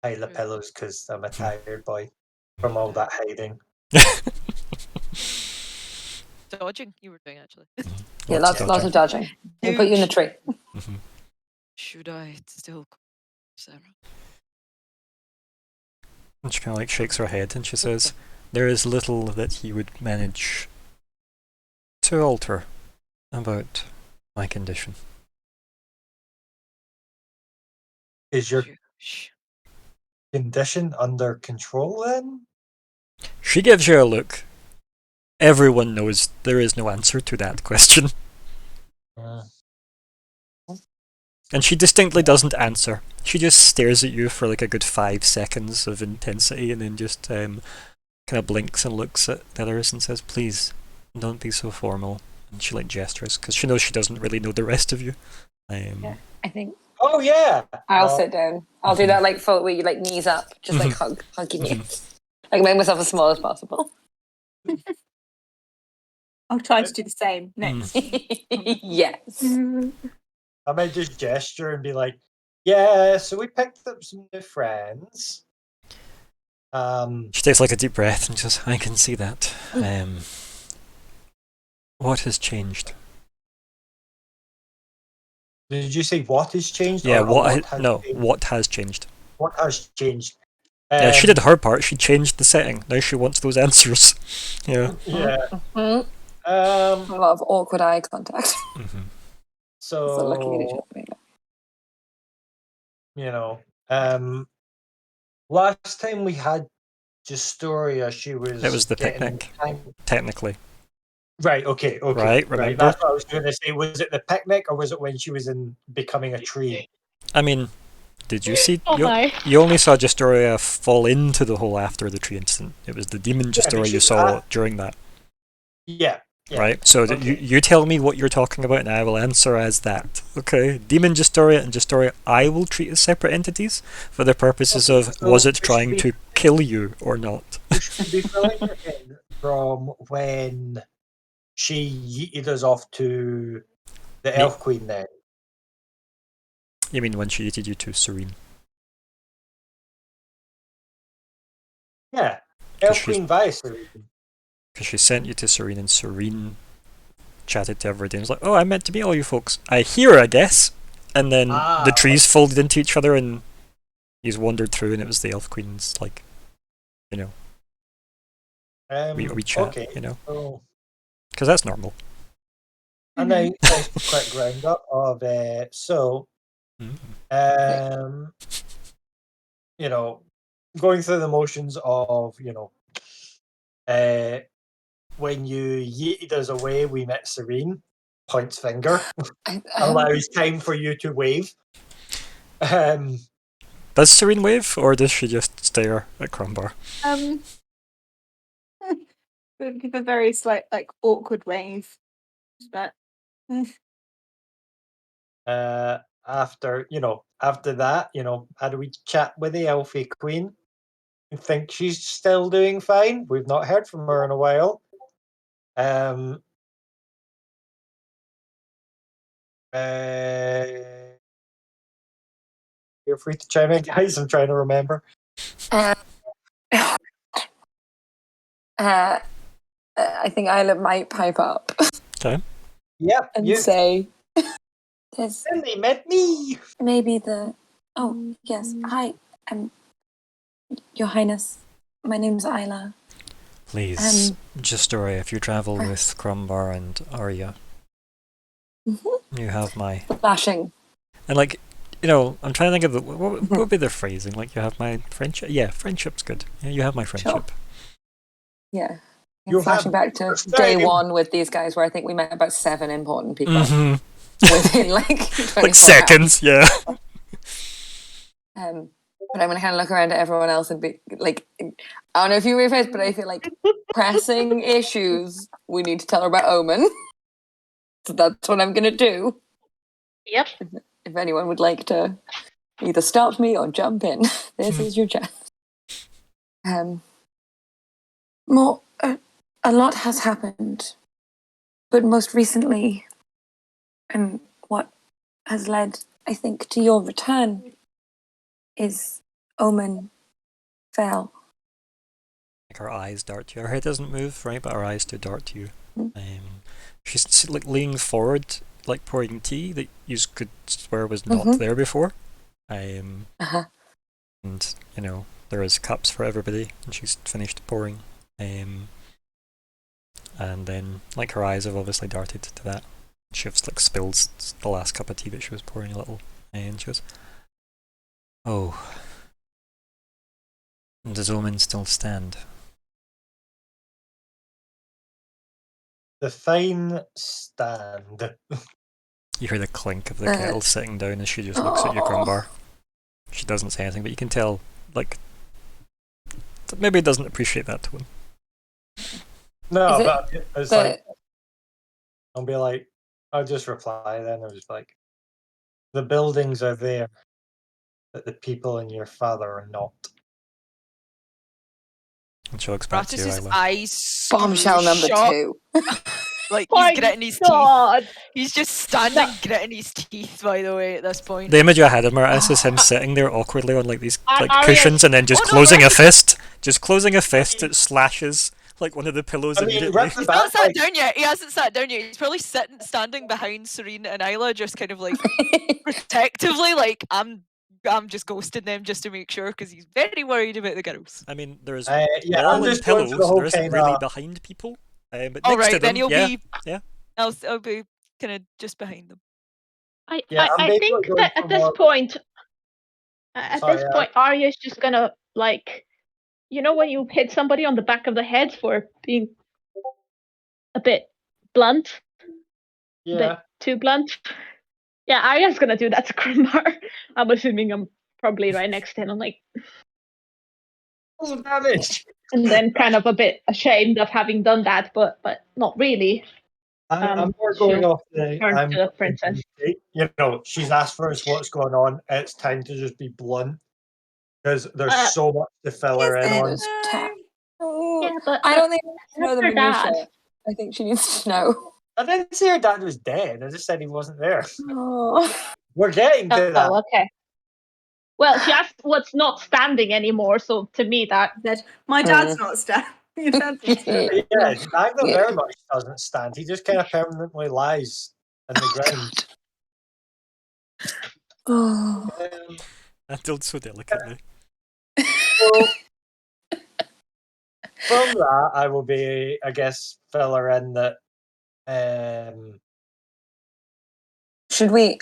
pile of pillows because I'm a tired boy from all that hiding. Dodging, you were doing actually. Yeah, lots of dodging. We'll put you in the tree. Mm-hmm. Should I still call Sarah? And she kind of like shakes her head and she says, there is little that he would manage to alter about my condition. Is your Shh. condition under control then? She gives you a look. Everyone knows there is no answer to that question. And she distinctly doesn't answer. She just stares at you for like a good 5 seconds of intensity and then just kind of blinks and looks at the others and says, please, don't be so formal. And she like gestures because she knows she doesn't really know the rest of you. Yeah, I think Oh yeah. I'll sit down. I'll do that like full, where you like knees up, just like hugging you, like make myself as small as possible. I'll try to do the same next. Yes. I might just gesture and be like, yeah, so we picked up some new friends. She takes like a deep breath and says, I can see that. What has changed? Did you say what has changed? Yeah, or what has no, changed? what has changed? What has changed? Yeah, she did her part, she changed the setting. Now she wants those answers. Yeah. Yeah. A lot of awkward eye contact. Mm-hmm. So looking at each other. Last time we had Justoria, she was. It was the getting picnic, technically. Right. Okay. Right, remember? That's what I was going to say. Was it the picnic, or was it when she was in becoming a tree? I mean, did you see? Oh my. You only saw Justoria fall into the hole after the tree incident. It was the demon Justoria you saw during that. Yeah. Right? So you tell me what you're talking about and I will answer as that. Okay? Demon Justoria and Justoria I will treat as separate entities for the purposes of so was it trying to kill you or not? You should be filling her in from when she yeeted us off to the Elf Queen then. You mean when she yeeted you to Serene? Yeah. Elf Queen via Serene. Because she sent you to Serene and Serene chatted to everybody and was like, oh, I meant to meet all you folks. I guess. And then the trees folded into each other and he's wandered through and it was the Elf Queen's, like, we chat, okay. Because that's normal. A nice quick roundup of going through the motions of when you yeeted us away, we met Serene. Points finger. Allows time for you to wave. Does Serene wave, or does she just stare at Crumbar? Give a very slight, like, awkward wave. But after that, how do we chat with the Elfie Queen? I think she's still doing fine. We've not heard from her in a while. Feel free to chime in, guys. I'm trying to remember. I think Isla might pipe up. Okay. Yep. And say, "There's and they met me. Maybe the. Oh yes, hi, Your Highness. My name's Isla. Please, Justoria, if you travel with Crumbar and Arya, you have my flashing. And like, I'm trying to think of what would be the phrasing? Like, you have my friendship. Yeah, friendship's good. Yeah, you have my friendship. Sure. Yeah. You're flashing back to day one with these guys, where I think we met about 7 important people. Mm-hmm. within like 24 Like hours. seconds, yeah. But I'm gonna kind of look around at everyone else and be like, I don't know if you realize, but I feel like pressing issues. We need to tell her about Omen. So that's what I'm gonna do. Yep. If anyone would like to either stop me or jump in, this is your chance. More, a lot has happened, but most recently, and what has led, I think, to your return, is Omen fell. Like her eyes dart to you. Her head doesn't move, right? But her eyes do dart to you. Mm. She's like leaning forward, like pouring tea that you could swear was not there before. Uh-huh. And you know there is cups for everybody, and she's finished pouring. And then like her eyes have obviously darted to that. She just like spills the last cup of tea that she was pouring a little, and she goes, "Oh, does Omen still stand?" The fine stand. You hear the clink of the Uh, kettle sitting down as she just looks at you, Grumbar. She doesn't say anything, but you can tell, like, maybe doesn't appreciate that tone. No, Is it but it's the- like I'll be like, I'll just reply then. I'll just be like, the buildings are there, but the people and your father are not. And she looks back to you, Ratus's Isla. eyes Bombshell number shut, 2. like My he's gritting his teeth. God. He's just standing gritting his teeth, by the way, at this point. The image I had of Martis is him sitting there awkwardly on like these like Arya- cushions and then just Oh, no, closing a Arya- fist. Just closing a fist that slashes like one of the pillows I mean, immediately. right He's back, not sat like- down yet. He hasn't sat down yet. He's probably standing behind Serene and Isla, just kind of like protectively, like I'm just ghosting them just to make sure because he's very worried about the girls. I mean, there's Yeah, wall I'm and just going pillows. for the whole There isn't kind really of. behind people. But All next to right, them, then he'll yeah, be. yeah. I'll be kind of just behind them. Yeah, I'm I basically think going that for at this more- point, Sorry, this point, Arya's just gonna like, you know, when you hit somebody on the back of the head for being a bit blunt, a Yeah, bit too blunt. Yeah, Arya's gonna do that to Krumbar. I'm assuming I'm probably right next to him. I'm like, full damage. and then kind of a bit ashamed of having done that, but not really. I'm more going she'll off the. turn I'm to the princess. You know, she's asked for us what's going on. It's time to just be blunt because there's so much to fill her in on. Yeah, but I don't think she needs to know the her dad. minutia. I think she needs to know. I didn't say her dad was dead. I just said he wasn't there. Oh. We're getting to that. Oh, okay. Well, she asked what's not standing anymore, so to me that That my dad's not standing. Your dad's not standing. Yeah, Magna Yeah. very much doesn't stand. He just kind of permanently lies in the ground. Oh. Handled so delicately. So, from that, I will be, I guess, fill her in that. Should we?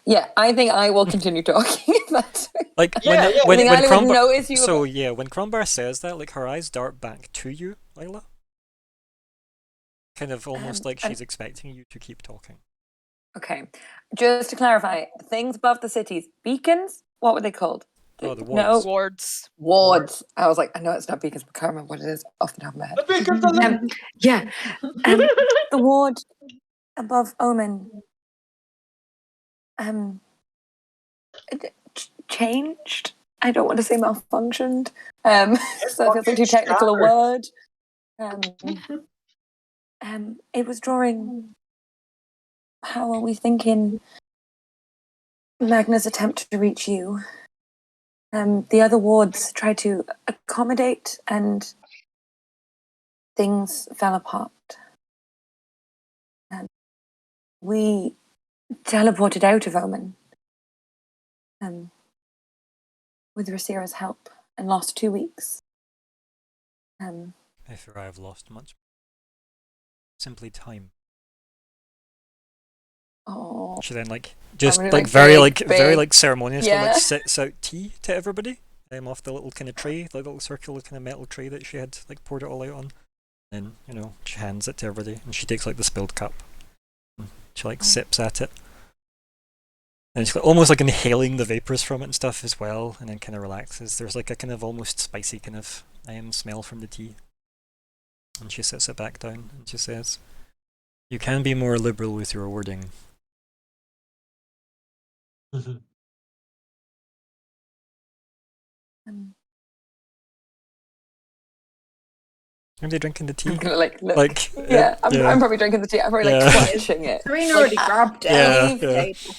Yeah, I think I will continue talking. That's Like Yeah, yeah. when I think Isla would Crumbar, notice you. so yeah, when Crumbar says that, like her eyes dart back to you, Isla. Kind of almost like and- she's expecting you to keep talking. Okay, just to clarify, the things above the cities, beacons. What were they called? Oh, the No, wards. Wards. wards. I was like, I know it's not beacons, but I can't remember what it is off the top of my head. The beacons are lit. Yeah, the ward above Omen. It changed. I don't want to say malfunctioned. So if it's a too technical a word. It was drawing. How are we thinking? Magna's attempt to reach you. The other wards tried to accommodate, and things fell apart. We teleported out of Omen with Rasira's help and lost 2 weeks. I fear I have lost much. Simply time. Oh, She then like just really like like very big, very big- like ceremoniously yeah. like sits out tea to everybody. Off the little kind of tray, the little circular kind of metal tray that she had like poured it all out on. And you know she hands it to everybody, and she takes like the spilled cup, She like sips at it. And she's almost like inhaling the vapors from it and stuff as well, and then kind of relaxes. There's like a kind of almost spicy kind of smell from the tea. And she sets it back down and she says, "You can be more liberal with your wording." Are they drinking the I'm tea? gonna like look. Like, Yeah, I'm probably drinking the tea. I'm probably like Yeah. clutching it. Serena Like, already grabbed it. Yeah, off the yeah. table.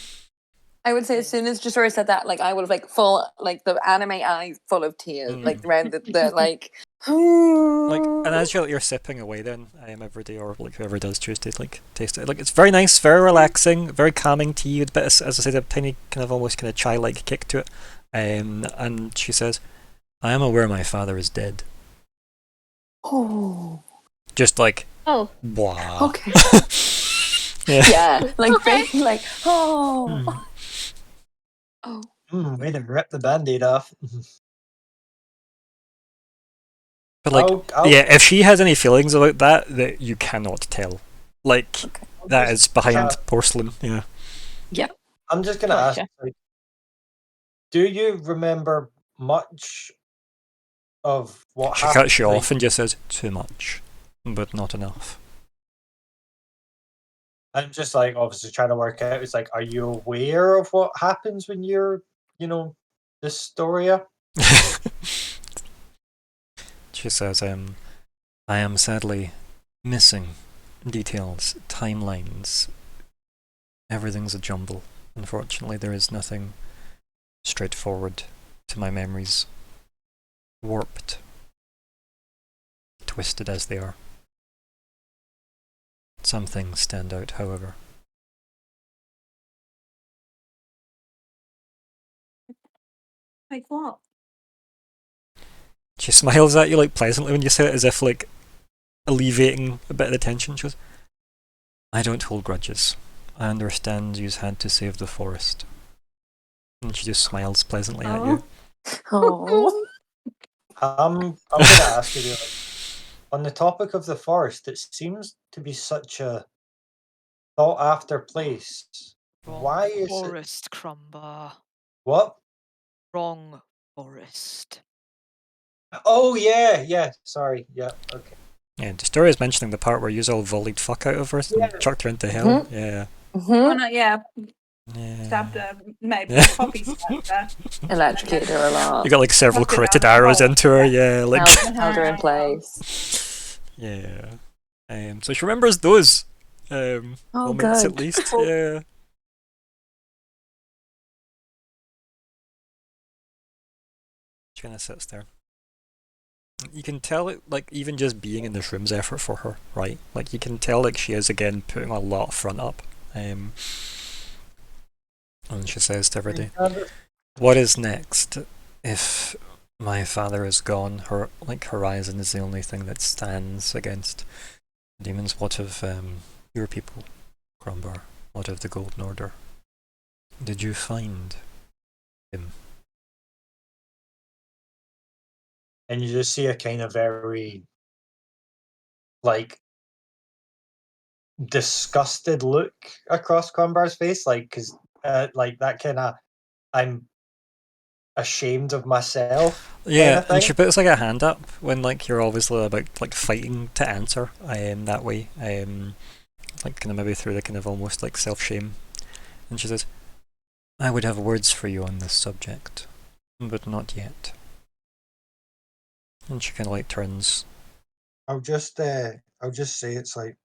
I would say as soon as Jasura said that, like I would have like full like the anime eyes full of tears, like around the like. Like, and as you're sipping away, then every day, or like whoever does choose to like taste it, like it's very nice, very relaxing, very calming tea with a bit of, as I said, a tiny kind of almost kind of chai-like kick to it. And she says, "I am aware my father is dead." Oh, Just like, Oh, wow. okay. Yeah. Yeah, like Okay. being like oh, oh. Way to rip the band-aid off. But like, I'll yeah, if she has any feelings about that you cannot tell. Like, Okay. that is behind Uh, porcelain. Yeah. I'm just gonna Gotcha. ask, like, do you remember much of what She happened? cuts you like, off and just says, "Too much, but not enough." I'm just like obviously trying to work out. It's like, are you aware of what happens when you're, Dystoria? She says, "I am sadly missing details, timelines. Everything's a jumble. Unfortunately, there is nothing straightforward to my memories. Warped, twisted as they are. Some things stand out, however." Like what? She smiles at you like pleasantly when you say it, as if like alleviating a bit of the tension. She goes, "I don't hold grudges. I understand you've had to save the forest." And she just smiles pleasantly at you. Oh. I'm gonna ask you, like, on the topic of the forest, it seems to be such a sought after place. Wrong Why is it forest, Crumba. what? Wrong forest. Oh yeah. Sorry, yeah, okay. Yeah, the story is mentioning the part where you all volleyed fuck out of her and Yeah. chucked her into hell. Yeah. Oh Mhm. no, yeah, Yeah. stabbed her. Maybe Yeah. Poppy stabbed her. Electrocuted her a lot. You got like several Knocked her critted down the arrows hole. into her, yeah, like Held her in place. yeah. So she remembers those Oh, moments at good. least. Yeah. She kind of sits there. You can tell it, like, even just being in this room's effort for her, right? Like, you can tell, like, she is again putting a lot of front up. And she says to everybody, "What is next? If my father is gone, her horizon is the only thing that stands against demons. What of your people, Crumbar? What of the Golden Order? Did you find him?" And you just see a kind of very like disgusted look across Crumbar's face, like because like that kind of I'm ashamed of myself. Yeah, kinda and she thing. puts like a hand up when like you're obviously about like fighting to answer that way, like kind of maybe through the kind of almost like self-shame. And she says, "I would have words for you on this subject, but not yet." And she kind of like turns. I'll just say it's like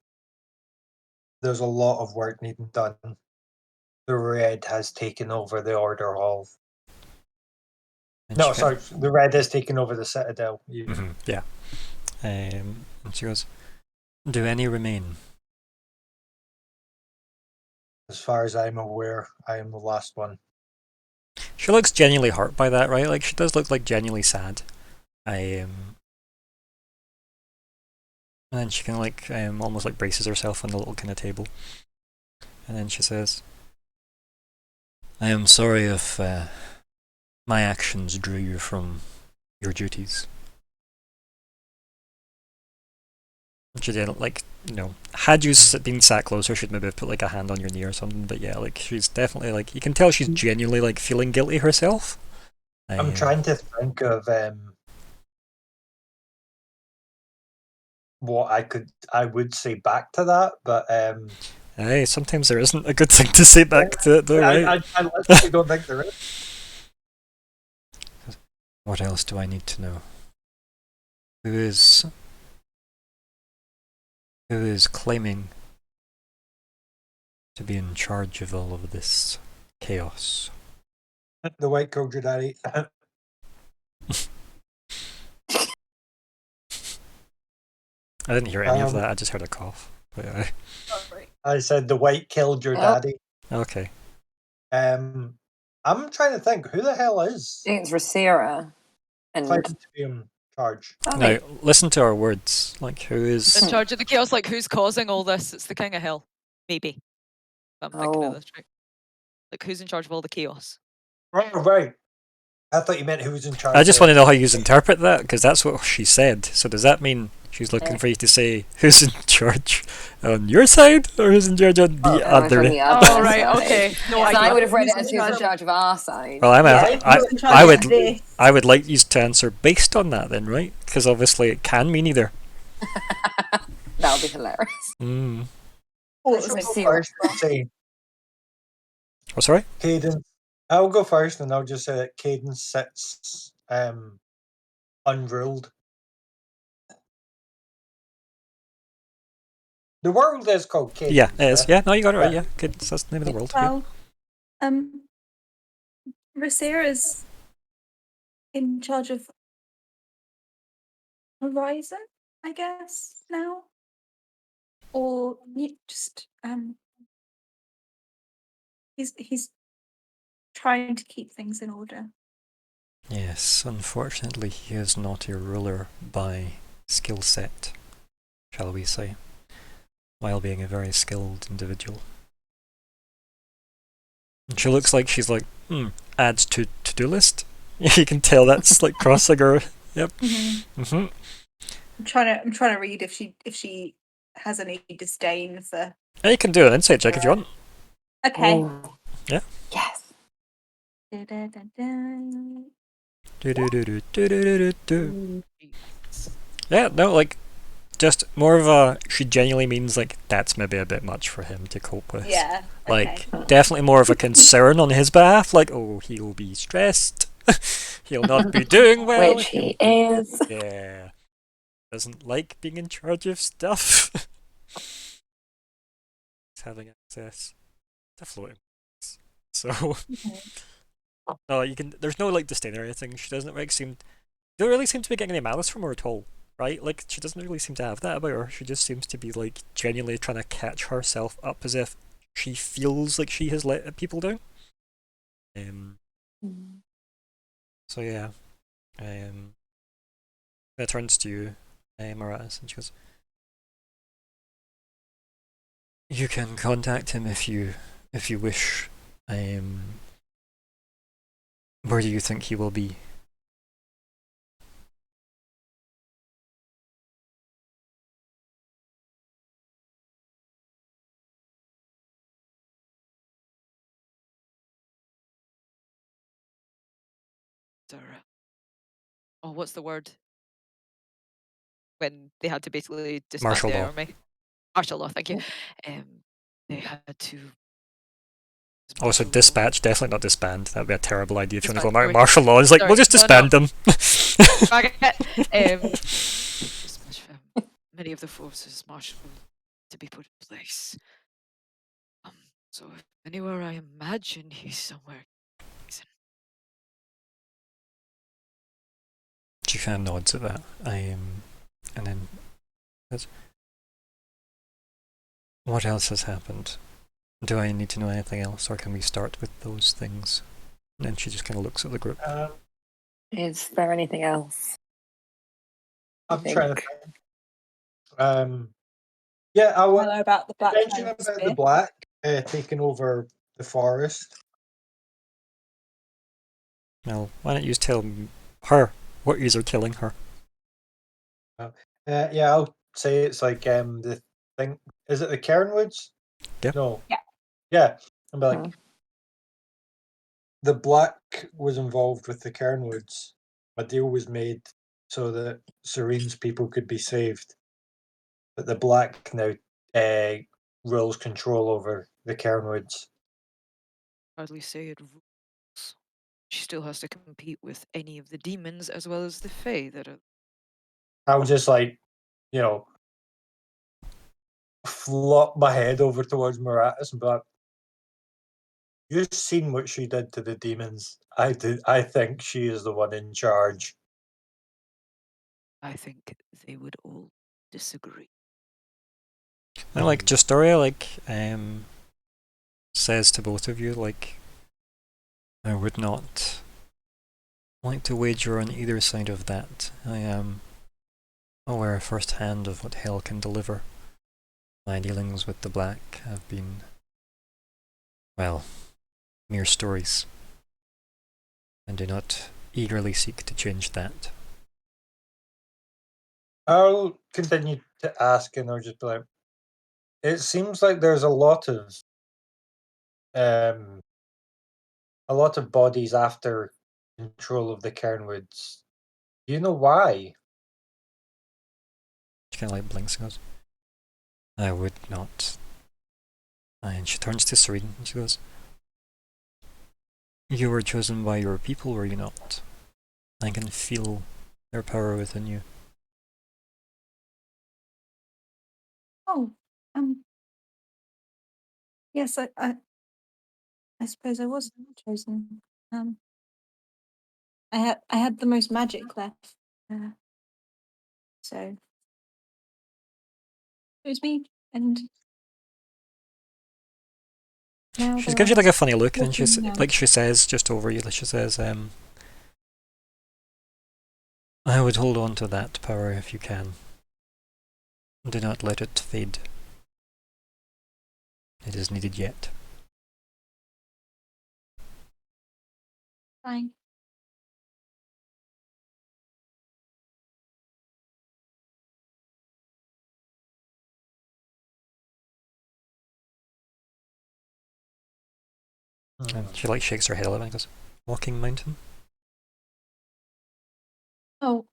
there's a lot of work needing done. The Red has taken over the Order Hall. And No, she sorry, the Red has taken over the Citadel. Yeah. And she goes, "Do any remain?" As far as I'm aware, I am the last one. She looks genuinely hurt by that, right? Like she does look like genuinely sad. And then she kind of like almost like braces herself on the little kind of table, and then she says, "I am sorry if my actions drew you from your duties." She didn't like, you know, had you been sat closer, she'd maybe have put like a hand on your knee or something. But yeah, like she's definitely like, you can tell she's genuinely like feeling guilty herself. I'm trying to think of what I would say back to that, but Hey, sometimes there isn't a good thing to say back to it, though, right? I literally don't think there is. What else do I need to know? Who is claiming to be in charge of all of this chaos? The White Cauldron Daddy. I didn't hear any of Um, that. I just heard a cough. But, I said the White killed your Oh. daddy. okay. I'm trying to think who the hell is I think it's Rosira. And claiming to be in charge. Now, listen to our words. Like, who is... In charge of the chaos, like who's causing all this? It's the King of Hell, maybe. If I'm thinking of Oh. this right. Like who's in charge of all the chaos? Right. I thought you meant who was in charge. I just want to know how you interpret that, because that's what she said. So does that mean she's looking for you to say who's in charge on your side, or who's in charge on the other? Oh, right, okay. No I idea. would have read it Who's as in who's in charge? charge of our side. Well, Who's in charge I of would this? I would like you to answer based on that then, right? Because obviously it can mean either. That would be hilarious. Mm. What was I'll it? go first and say Oh, sorry. Cadence. I'll go first, and I'll just say that Cadence sits unruled. The world is called Cadence. Yeah, it is. Yeah, no, you got it right. Yeah, good. That's the name of the world. Yeah. Well, Rosira's in charge of Horizon, I guess, now. Or you just he's trying to keep things in order. Yes, unfortunately, he is not a ruler by skill set, shall we say, while being a very skilled individual. And she looks like she's like, add to-do list. You can tell that's like crossing her. Yep. Mm-hmm. I'm trying to read if she has any disdain for. Yeah, you can do an insight check if you want. Okay. Oh. Yeah. Yes. Da-da-da-da. Do-do-do-do-do-do-do-do. Yeah, no, like, just more of a, she genuinely means, like, that's maybe a bit much for him to cope with. Yeah. Like, definitely more of a concern on his behalf, like, oh, he'll be stressed, he'll not be doing well. Which he is. Yeah. Doesn't like being in charge of stuff. He's having access to floating. So, no, you can, there's no, like, disdain or anything. She doesn't, like, don't really seem to be getting any malice from her at all. Right? Like, she doesn't really seem to have that about her. She just seems to be, like, genuinely trying to catch herself up as if she feels like she has let people down. So, yeah. It turns to you, Maratis, and she goes, you can contact him if you wish. Where do you think he will be? Oh, what's the word? When they had to basically disband Martial the law. army. Martial law, thank you. They had to. Oh, so dispatch, definitely not disband. That would be a terrible idea if you want to go Disband, sorry. martial law. It's like, we'll just Sorry, no, disband them. Dispatch many of the forces marshaled to be put in place. So if anywhere, I imagine he's somewhere. She kind of nods at that. And then says, what else has happened? Do I need to know anything else, or can we start with those things? And then she just kind of looks at the group. Is there anything else? I'm I trying to think. think. Yeah, I want Hello about the black mention about the black taking over the forest. Well, why don't you tell her what yous are killing her? Yeah, say it's like the thing. Is it the Cairnwoods? Yeah. No. Yeah. Yeah. And be like, Hmm. the Black was involved with the Cairnwoods. A deal was made so that Serene's people could be saved. But the Black now rules control over the Cairnwoods. Hardly say it rules. She still has to compete with any of the demons as well as the Fae that are. I'll just flop my head over towards Moratis and be like, "You've seen what she did to the demons. I think she is the one in charge." I think they would all disagree. And like Justoria says to both of you, like, I would not like to wager on either side of that. I am aware firsthand of what hell can deliver. My dealings with the Black have been, well, mere stories, and do not eagerly seek to change that. I'll continue to ask, and I'll just be like, "It seems like there's a lot of bodies after control of the Cairnwoods. Do you know why?" She kind of like blinks and goes, I would not. And she turns to Serene and she goes, You were chosen by your people, were you not? I can feel their power within you. Oh, yes, I suppose I was chosen. I had the most magic left, so it was me. And now She there gives you are like a funny look, and she looking, like she says just over you, she says, I would hold on to that power if you can. Do not let it fade. It is needed yet. fine. And she like shakes her head a little and goes, Walking Mountain? Oh,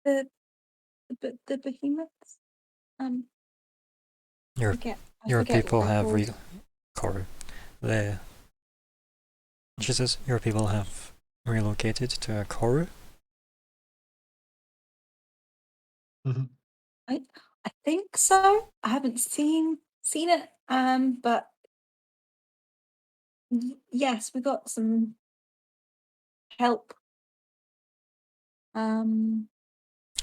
the the behemoths. Your I your forget people what they're have called. She says, your people have relocated to Koru? I think so. I haven't seen it. But yes, we got some help.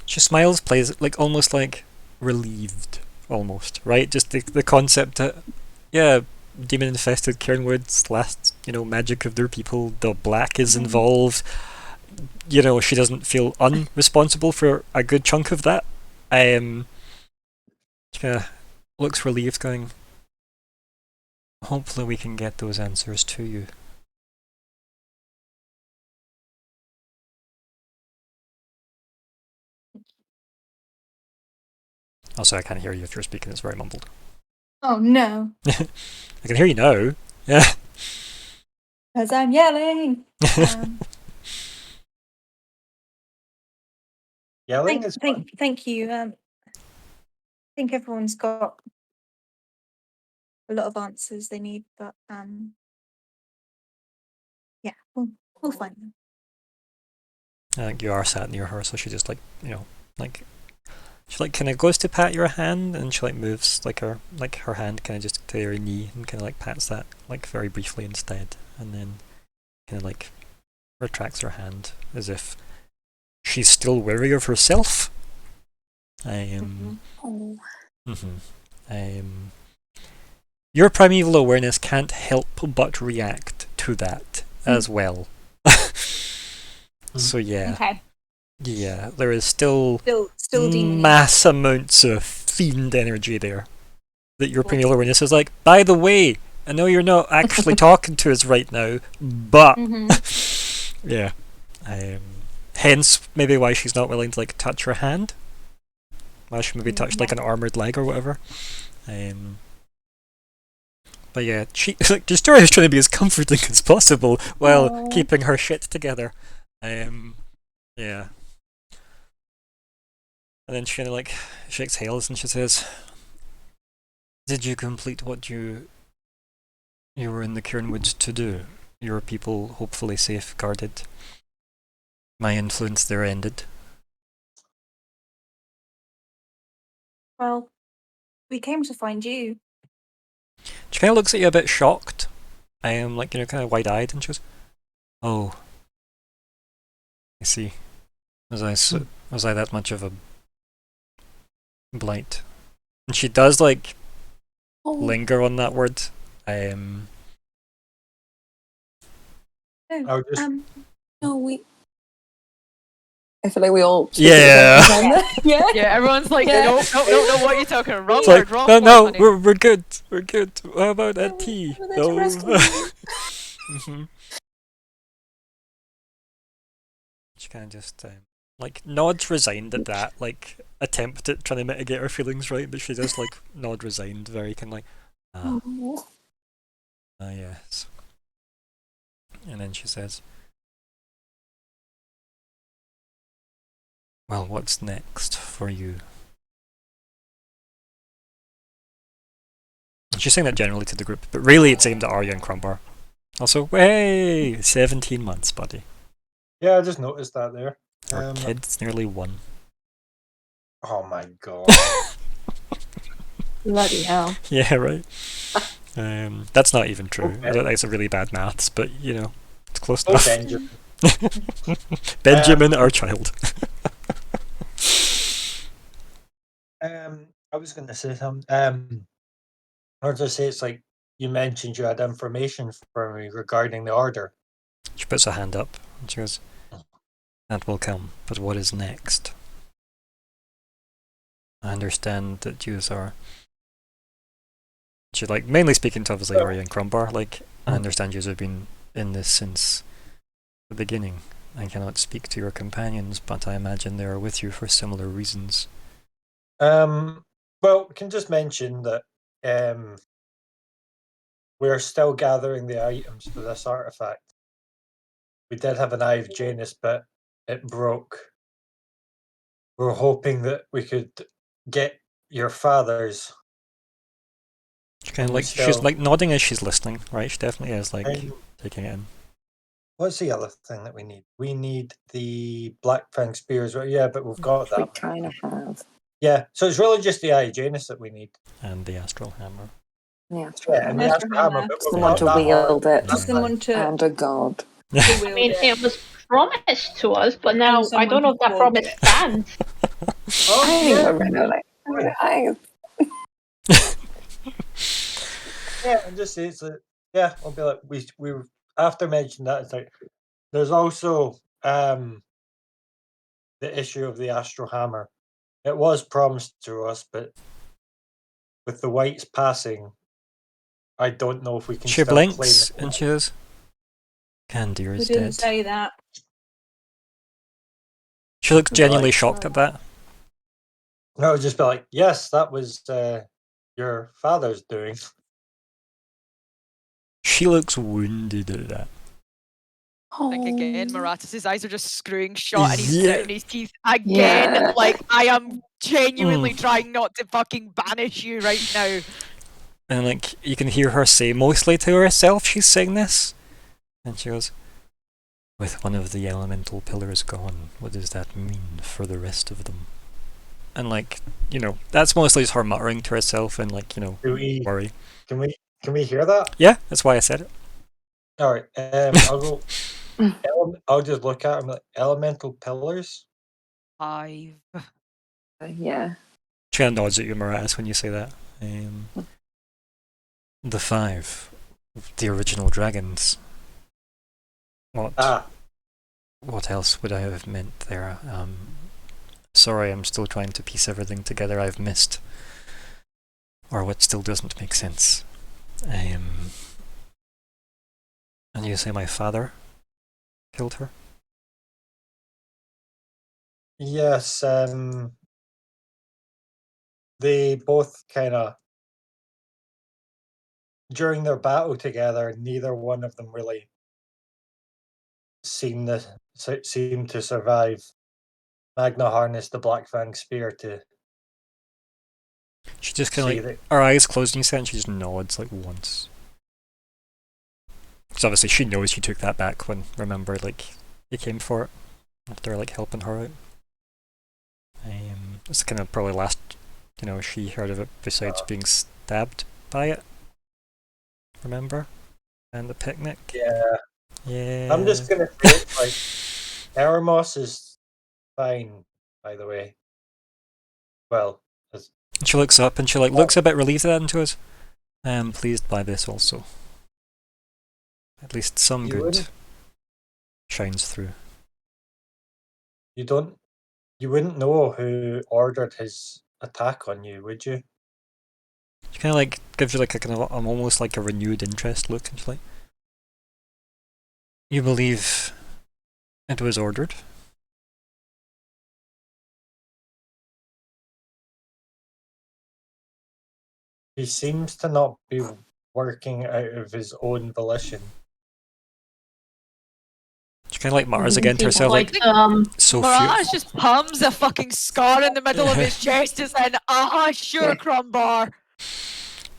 She smiles, plays like almost like relieved, almost, right? Just the concept that, yeah, demon infested Cairnwoods, last, magic of their people, the Black is Mhm. involved. She doesn't feel unresponsible for a good chunk of that. She kind of looks relieved, going, hopefully we can get those answers to you. Also, I can't hear you if you're speaking, it's very mumbled. Oh no, I can hear you now. Yeah. because I'm yelling. Yelling is fun. Thank you. I think everyone's got a lot of answers they need, but yeah, we'll find them. I think you are sat near her, so she just she kind of goes to pat your hand, and she moves her hand kind of just to your knee and kind of pats that very briefly instead, and then kind of retracts her hand as if she's still wary of herself. Your primeval awareness can't help but react to that as well. So yeah. Okay. Yeah, there is still demon. mass amounts of fiend energy there. That your primeval awareness is like, by the way, I know you're not actually talking to us right now, but Mm-hmm. yeah. hence maybe why she's not willing to like touch her hand. Why she maybe touched like Yeah. an armored leg or whatever. But yeah, she like Justoria is trying to be as comforting as possible while Aw. keeping her shit together. Yeah. And then she kind of like shakes Hales and she says, "Did you complete what you were in the Kernwoods to do? Your people hopefully safeguarded. My influence there ended." Well, we came to find you. She kind of looks at you a bit shocked. Like, kind of wide-eyed, and she goes, "Oh, I see. Was I that much of a blight?" And she does like Oh, linger on that word. No, I'll just no, we. I feel like we all. speak Yeah. at the same time there. Yeah. Yeah, everyone's like, Yeah. no, what are you talking about? Wrong It's word, like, wrong no, word, no, honey." we're good. We're good. How about that No, tea? we're there to rescue No. you. Mhm. She kind of just like nods resigned at that, like attempt at trying to mitigate her feelings, right? But she just like nod resigned, very kind of like, ah, Oh. yes. And then she says, "Well, what's next for you?" And she's saying that generally to the group, but really it's aimed at Arya and Crumbar. Also, way 17 months, buddy. yeah, I just noticed that there. Our kid's nearly 1. Oh my god. Bloody hell. Yeah, right. That's not even true. I Okay. don't think it's a really bad maths, but it's close Oh, enough. Benjamin. Benjamin, our child. I was going to say something. I was going to say it's like you mentioned you had information for me regarding the order. She puts her hand up and she goes, "That will come, but what is next? I understand that you are..." She's like mainly speaking to obviously Arya and Crumbar. Like, I understand you have been in this since the beginning. I cannot speak to your companions, but I imagine they are with you for similar reasons. Well, we can just mention that we're still gathering the items for this artifact. We did have an Eye of Janus, but it broke. We're hoping that we could get your father's. She kind of We like she's still- like nodding as she's listening, right? She definitely is like And taking it in. what's the other thing that we need? We need the Blackfang spears, right? Yeah, but we've got We that. kind of have. Yeah, so it's really just the Eye of Janus that we need. And the astral hammer. Yeah, Yeah, and the Astral Astral Hammer, Hammer. but we've someone got to that wield it. Yeah. Someone to And a god. I wield mean, it. it was promised to us, but now I someone don't know who if that forged promise it. stands. Oh, I think yeah. we're gonna Yeah, and just say it's like, yeah, I'll be like, we were, after mentioning that, it's like, there's also the issue of the Astral Hammer. It was promised to us, but with the Whites passing, I don't know if we can She still blinks claim it. and she goes, "Candir We is didn't dead." say that. She looks genuinely Right. shocked at that. No, I'll just be like, yes, that was your father's doing. She looks wounded at that. Like again, Oh. Maratus' eyes are just screwing shut and he's Yeah. gritting his teeth again. Yeah. Like, I am genuinely Mm. trying not to fucking banish you right now. And like you can hear her say mostly to herself she's saying this. And she goes, "With one of the elemental pillars gone, what does that mean for the rest of them?" And like, that's mostly just her muttering to herself and like, Do we, worry. can we hear that? Yeah, that's why I said it. All right, I'll go. I'll just look at him like elemental pillars. 5. Yeah. She kind of nods at you, Maratus, when you say that. The 5. The original dragons. What else would I have meant there? Sorry, I'm still trying to piece everything together I've missed. Or what still doesn't make sense. And you say my father killed her? Yes, they both kind of, during their battle together, neither one of them really seemed to survive. Magna harnessed the Black Fang spear to She just kind see of like, that. her eyes closed and you said, and she just nods like once. Because obviously she knows she took that back when, remember, like, he came for it. After, like, helping her out. It's kind of probably last, she heard of it besides being stabbed by it. Remember? And the picnic? Yeah, Yeah. I'm just gonna say it, like, Eremos is fine, by the way. Well, as She looks up and she like looks a bit relieved at that to us. I am pleased by this also. At least some You good wouldn't- shines through. you wouldn't know who ordered his attack on you, would you? She kind of like gives you like a kind of almost like a renewed interest look, and she's like, "You believe it was ordered?" He seems to not be working out of his own volition. She kind of like mutters Doesn't again to seem herself, like, quite, "So Mirage few." just hums a fucking scar in the middle of his chest and saying, sure, Crumbar.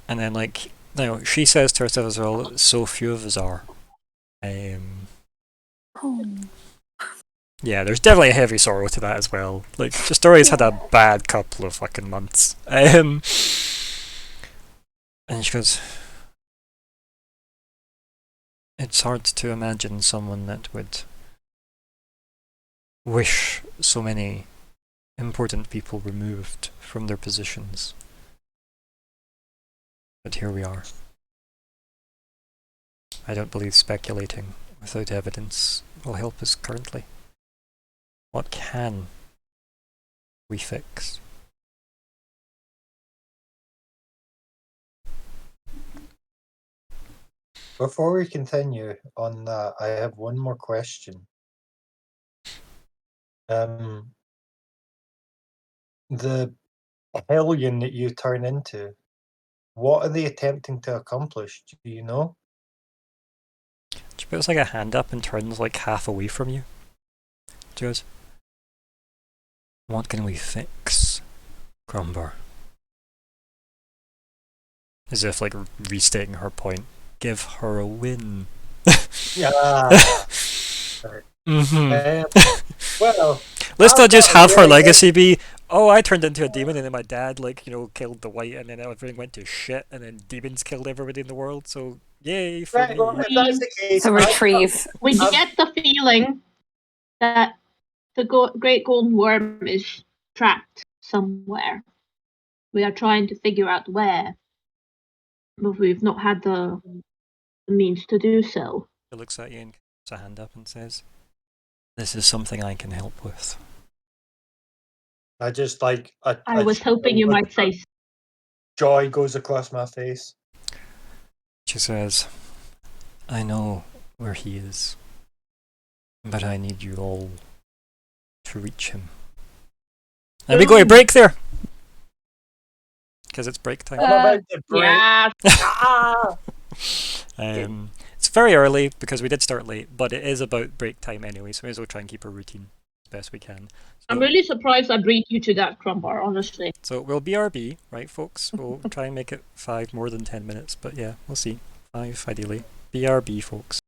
And then like, she says to herself as well, "So few of us are." Yeah, there's definitely a heavy sorrow to that as well. Like, the story's had a bad couple of fucking months. And she goes, "It's hard to imagine someone that would wish so many important people removed from their positions. But here we are. I don't believe speculating without evidence will help us currently. What can we fix?" Before we continue on that, I have one more question. The hellion that you turn into, what are they attempting to accomplish? Do you know? She puts like a hand up and turns like half away from you. She goes, "What can we fix, Crumbar?" As if like restating her point. Give her a win. Yeah. Well, Let's I've not just got a have her really legacy be, "Oh, I turned into a demon and then my dad, like, killed the white and then everything went to shit and then demons killed everybody in the world, so yay for right, me." well, if that's the case, So retrieve. we I've- get the feeling that the great golden worm is trapped somewhere. We are trying to figure out where, but we've not had the means to do so. She looks at you and puts a hand up and says, "This is something I can help with." I just like I was hoping you might say joy goes across my face. She says, "I know where he is, but I need you all to reach him." And we go to break there! Because it's break time. I'm about to break. yeah. Ah! It's very early because we did start late, but it is about break time anyway, so we may as well try and keep our routine as best we can. I'm really surprised I beat you to that, Crumbar, honestly. So we'll BRB, right, folks? We'll try and make it 5 more than 10 minutes, but yeah, we'll see. 5 ideally. BRB, folks.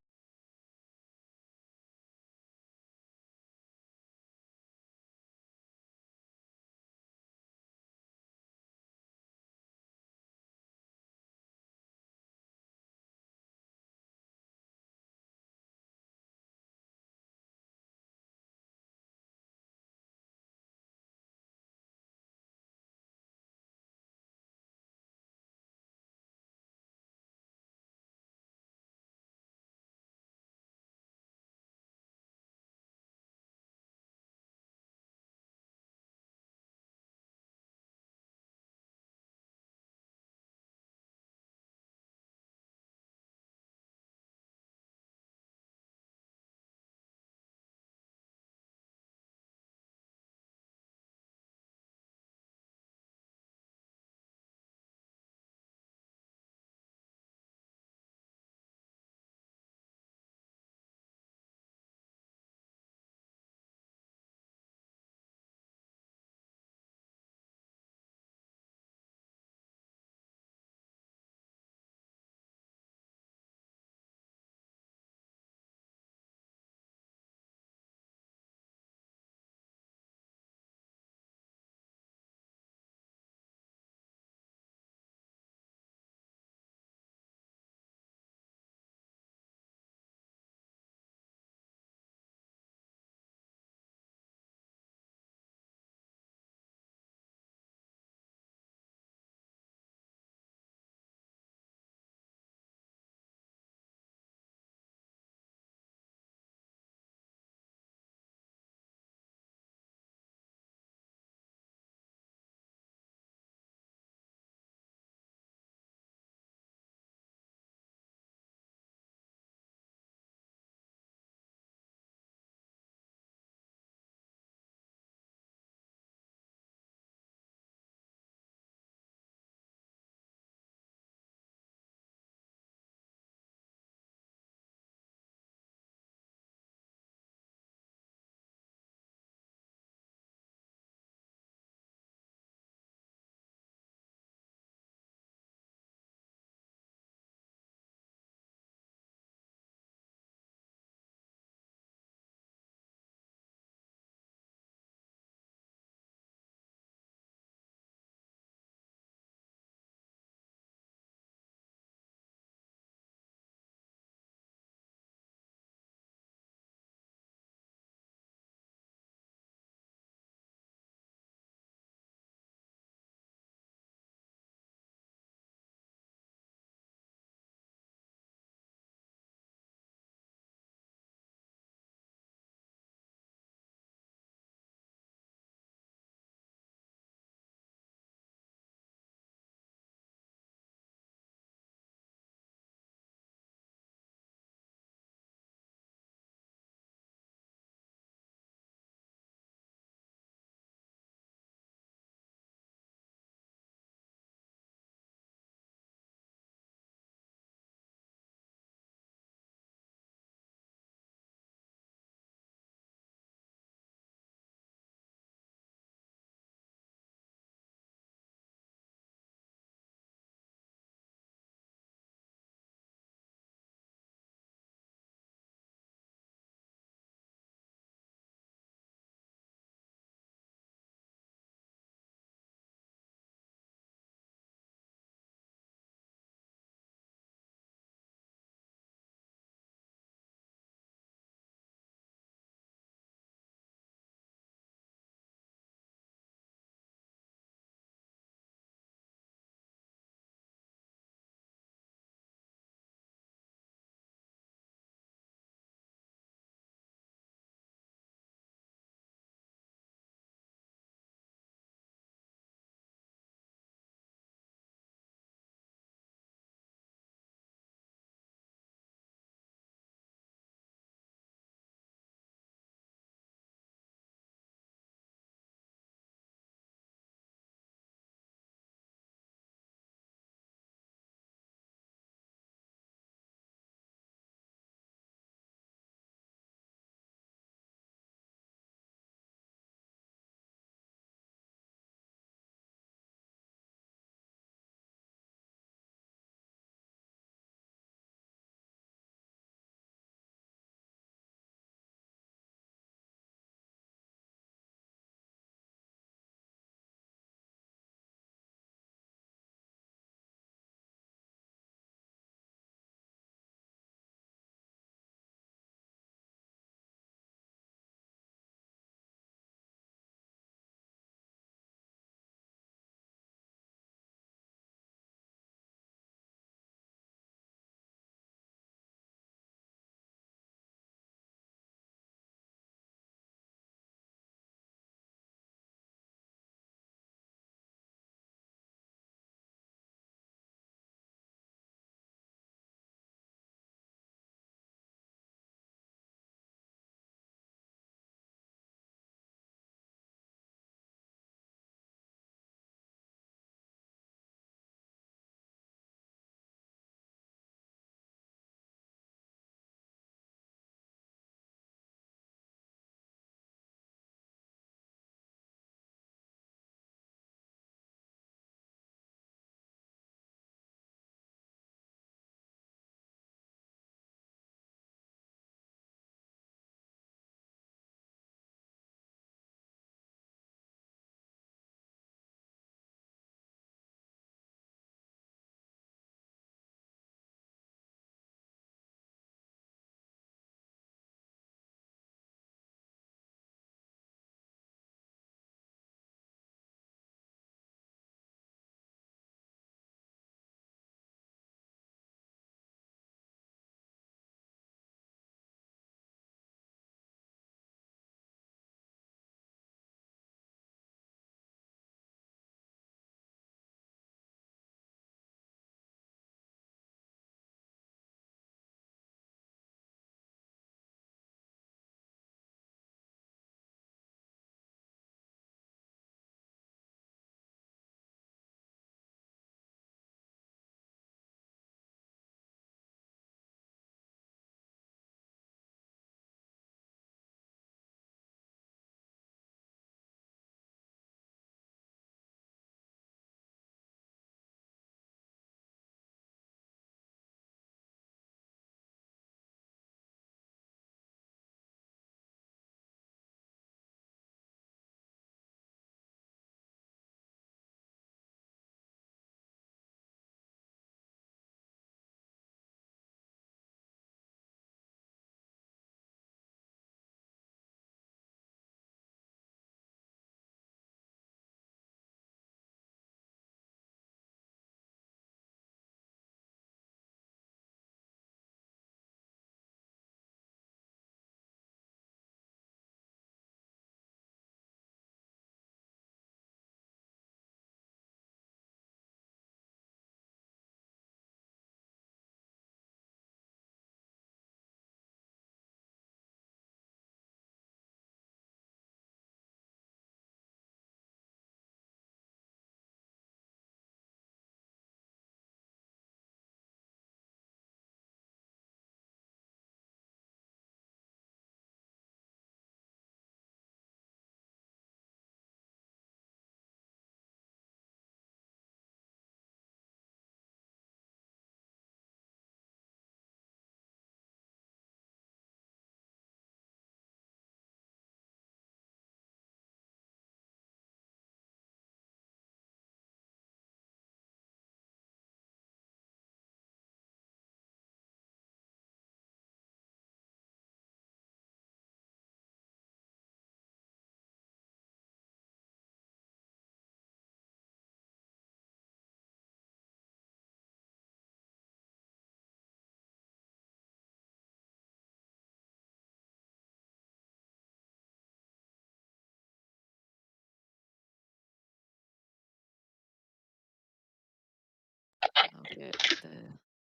get the...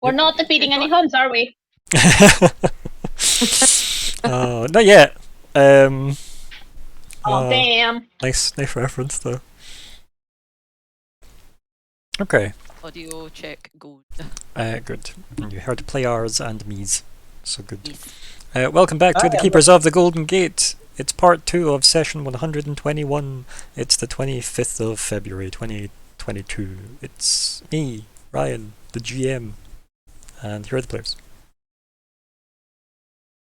We're not defeating any Huns, are we? Oh, not yet. Oh, uh, damn. nice reference though. Okay, Audio check gold. good. You heard players and me's, so good. Yes. Welcome back to Ah, the yeah, Keepers of the Golden Gate. It's part 2 of session 121. It's the 25th of February 2022. It's me, Ryan, the GM, and here are the players.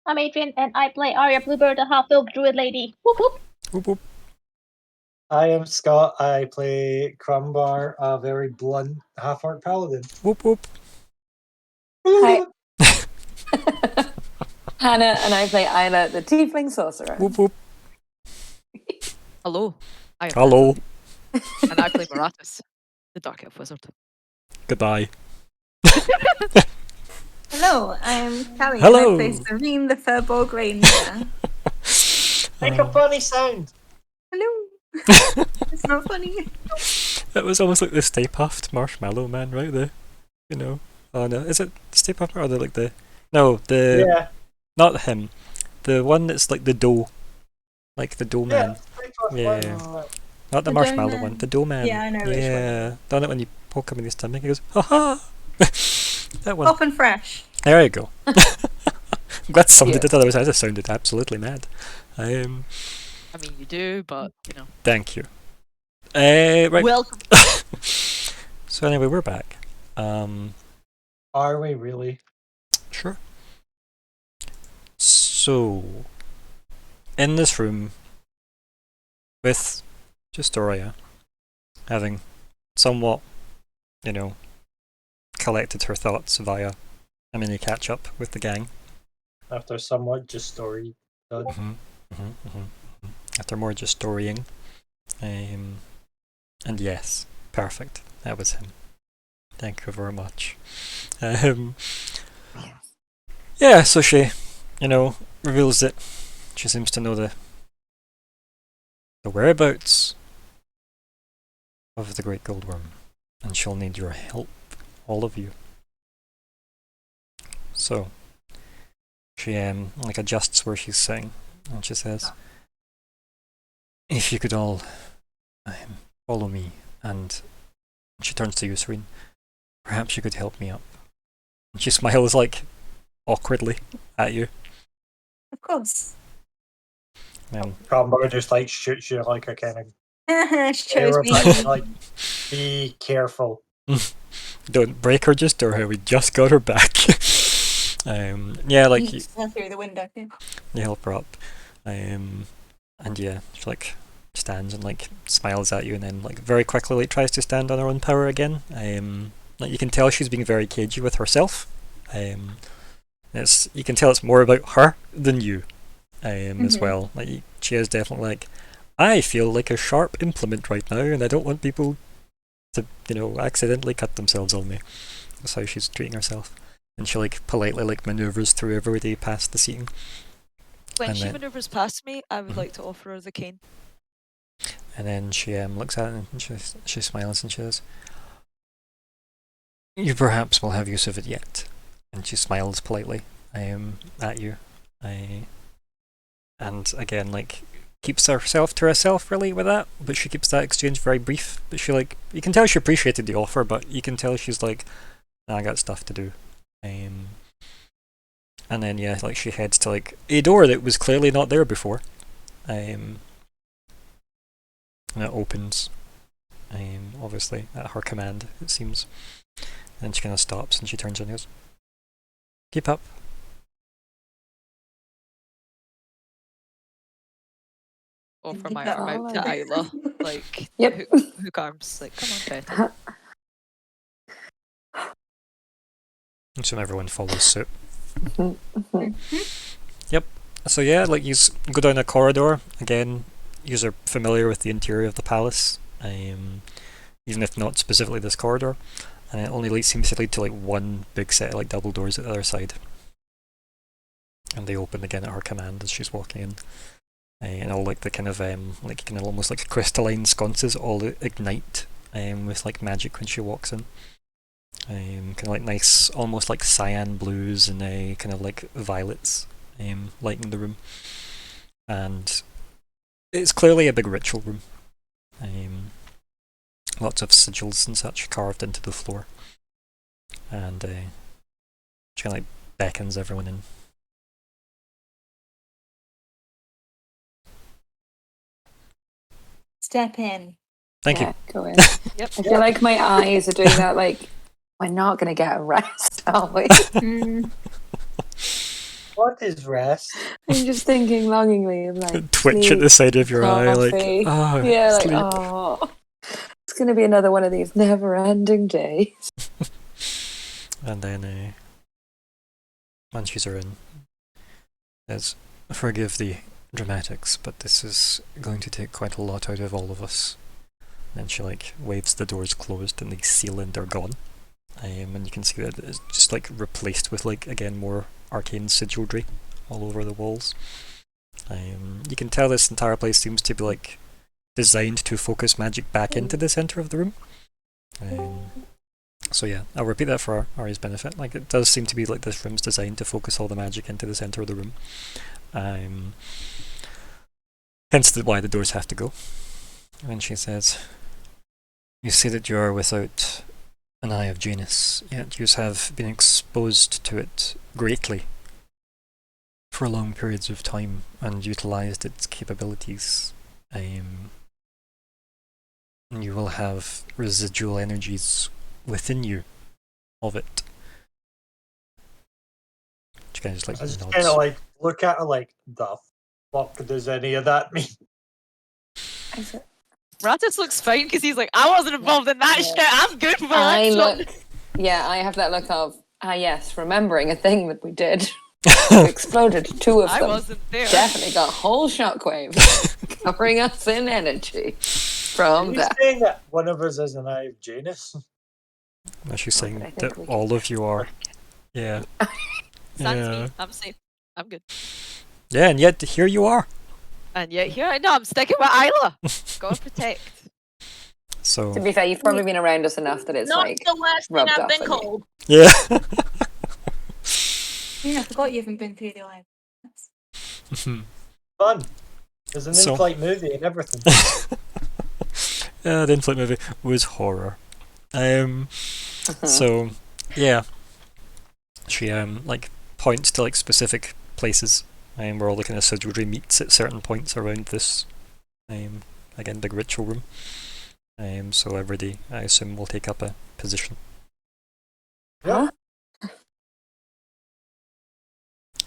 I'm Adrian, and I play Arya Bluebird, a half-elf druid lady. Whoop whoop. Whoop whoop. I am Scott. I play Crumbar, a very blunt half-orc paladin. Whoop whoop. Hi. Hannah and I play Isla, the tiefling sorcerer. Whoop whoop. Hello. I am Hello. and I play Marathis, the Dark Elf Wizard. Goodbye. Hello, I'm Callie. Hello. And I play Serene the Furbolg Ranger. Make a funny sound. Hello. It's not funny. That was almost like the Stay Puft Marshmallow Man right there. You know. Oh no, is it Stay Puft or the like the... No, the... Yeah. Not him. The one that's like the dough. Like the dough man. Yeah. Yeah. Not the The marshmallow dough one, man. the dough man. Yeah, I know which one. Yeah. Done it when you poke him in the stomach, he goes, ha ha! That one. Pop and fresh. There you go. I'm glad somebody Yeah. did, otherwise I just sounded absolutely mad. I mean, you do, but, you know. Thank you. Right. Welcome. So anyway, we're back. Are we really? Sure. So, in this room, with Justoria, having somewhat, you know, collected her thoughts via a mini catch-up with the gang. After somewhat just story done. After more just storying. And yes, perfect. That was him. Thank you very much. Yeah, so she, you know, reveals that she seems to know the whereabouts of the Great Gold Worm, and she'll need your help, all of you. So she like adjusts where she's sitting, and she says, "If you could all follow me," and she turns to you, Serene. "Perhaps you could help me up." And she smiles like awkwardly at you. Of course. And Crumbar just like shoots you like a kind of She chose arrow me. back, like, be careful. don't break her, just or her. We just got her back. Yeah, like you, Through the window. Yeah. you help her up, and yeah, she like stands and like smiles at you, and then like very quickly like tries to stand on her own power again. Like you can tell she's being very cagey with herself. You can tell it's more about her than you, as well. Like she is definitely like, I feel like a sharp implement right now, and I don't want people to, you know, accidentally cut themselves on me. That's how she's treating herself. And she like politely like maneuvers through everybody past the seating. When And she then- maneuvers past me, I would like to offer her the cane. And then she looks at it and she smiles and she says, "You perhaps will have use of it yet." And she smiles politely at you. And again, like, keeps herself to herself really with that, but she keeps that exchange very brief. But she like, you can tell she appreciated the offer, but you can tell she's like, "Nah, I got stuff to do." And then yeah, like she heads to like a door that was clearly not there before. And it opens, obviously at her command, it seems. And she kind of stops and she turns and goes, "Keep up." Offer my That arm out to all Isla. Like, Yep. hook arms. Like, come on, Betty. And so everyone follows suit. Mhm. Yep. So yeah, like you go down a corridor. Again, you are familiar with the interior of the palace, even if not specifically this corridor. And it only seems to lead to like one big set of like double doors at the other side. And they open again at her command as she's walking in. And all like the kind of almost like crystalline sconces all ignite with like magic when she walks in. kind of like nice, almost like cyan blues and kind of like violets lighting the room. And it's clearly a big ritual room. Lots of sigils and such carved into the floor. And she kind of like beckons everyone in. Step in. Thank Yeah, you. go in. Yep. I feel like my eyes are doing that. Like, we're not going to get a rest, are we? Mm, What is rest? I'm just thinking longingly of like Twitch at sleep, the side of your eye, like, coffee. oh, Yeah, like, sleep. oh, it's going to be another one of these never-ending days. And then munchies are in. Says, forgive the dramatics, but this is going to take quite a lot out of all of us. And she like waves the doors closed and they seal and they're gone. And you can see that it's just like replaced with like again more arcane sigildry all over the walls. You can tell this entire place seems to be like designed to focus magic back into the center of the room. So yeah, I'll repeat that for Ari's benefit. Like it does seem to be like this room's designed to focus all the magic into the center of the room. Hence why the doors have to go. And she says, "You say that you are without an eye of Janus, yet you have been exposed to it greatly for long periods of time and utilized its capabilities. And you will have residual energies within you of it." She kind of just like I just nods. kind of like look at her like, the fuck does any of that mean? Ratus looks fine because he's like, I wasn't involved in that Yeah. shit. I'm good for I that. look, yeah, I have that look of, yes, remembering a thing that we did. We exploded two of I them. wasn't there. Definitely got whole shockwaves covering us in energy from Are you that. saying that one of us is an eye of Janus? Now she's Oh, saying but I think that we all can- of you are. Yeah. Sans Yeah. me. I'm safe. I'm good. Yeah, and yet here you are. And yet here I know I'm sticking with Isla. Gotta protect. So To be fair, you've probably been around us enough that it's Not like, the worst thing rubbed I've off been on you. called. yeah. Yeah, I forgot you haven't been through the eye. Fun. There's an So- in-flight movie and everything. The in-flight movie was horror. So yeah, she like points to like specific places, where all the kind of sigildry meets at certain points around this, again big ritual room. So everybody, I assume, will take up a position. Huh?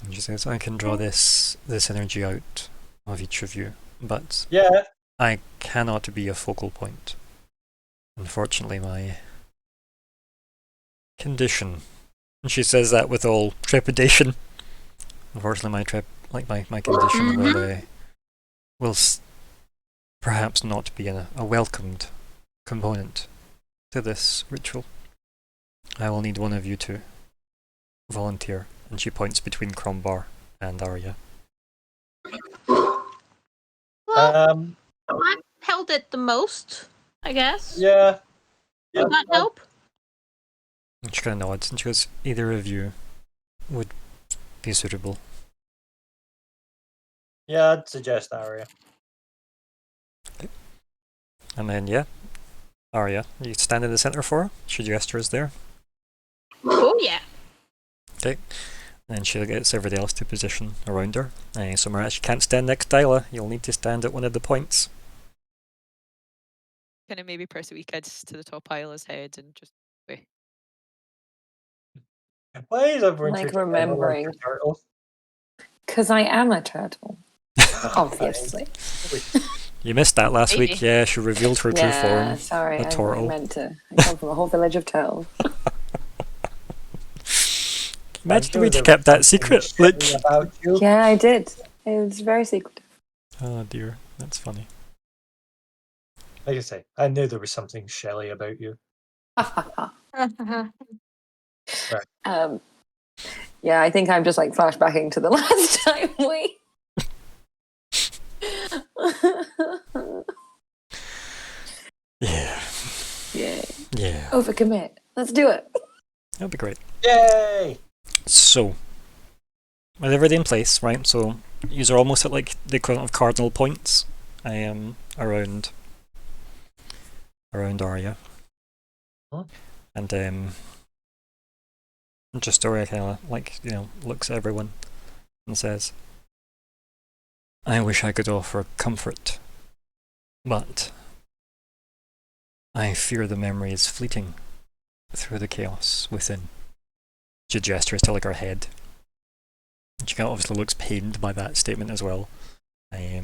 And she says, "I can draw this energy out of each of you, but Yeah, I cannot be a focal point. Unfortunately, my condition." And she says that with all trepidation. Unfortunately, my condition will perhaps not be a welcomed component to this ritual. I will need one of you to volunteer. And she points between Crombar and Arya. Well, I held it the most, I guess. yeah. Yeah, Would that help? And she kind of nods and she goes, "Either of you would be suitable." yeah, I'd suggest Aria. And then, yeah, Arya, you stand in the centre for her. She gestures there. Oh yeah. And then she gets everybody else to position around her. So Marash, you can't stand next to Isla. You'll need to stand at one of the points. Kind of maybe press a wee kids to the top of Isla's head and just wait. Why is everyone Like treating Emma like a remembering. turtle? Because I am a turtle. Obviously. You missed that last week. Maybe. Yeah, she revealed her true Yeah, form. sorry, a I turtle. meant to. I come from a whole village of turtles. Imagine sure we'd there kept was that something secret. Like, shitty about you. Yeah, I did. It was very secretive. oh dear, that's funny. Like I say, I knew there was something shelly about you. Yeah, I think I'm just like flashbacking to the last time we. Yeah, Yeah, yeah. overcommit. Let's do it. That would be great. Yay! So, with everything in place, right? So, these are almost at like the equivalent of cardinal points. I am around Arya. Huh? And just Arya kind of like, you know, looks at everyone and says, I wish I could offer comfort, but I fear the memory is fleeting through the chaos within. She gestures to like her head. She kind of obviously looks pained by that statement as well. I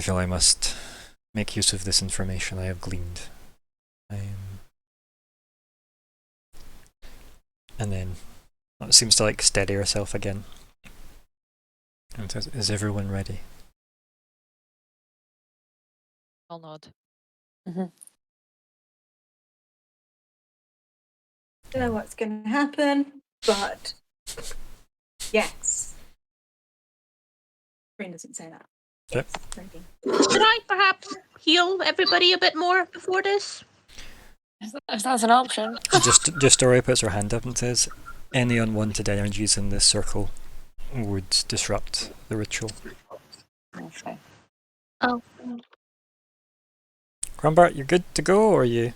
feel I must make use of this information I have gleaned. And then it seems to like steady herself again. And says, is everyone ready? I'll nod. Don't know what's going to happen, but yes. Green doesn't say that. Yep. Yes, ready. Should I perhaps heal everybody a bit more before this? If that's an option. So just Arya puts her hand up and says, any unwanted energies in this circle would disrupt the ritual. Okay. Oh. Grumbart, you're good to go, or are you?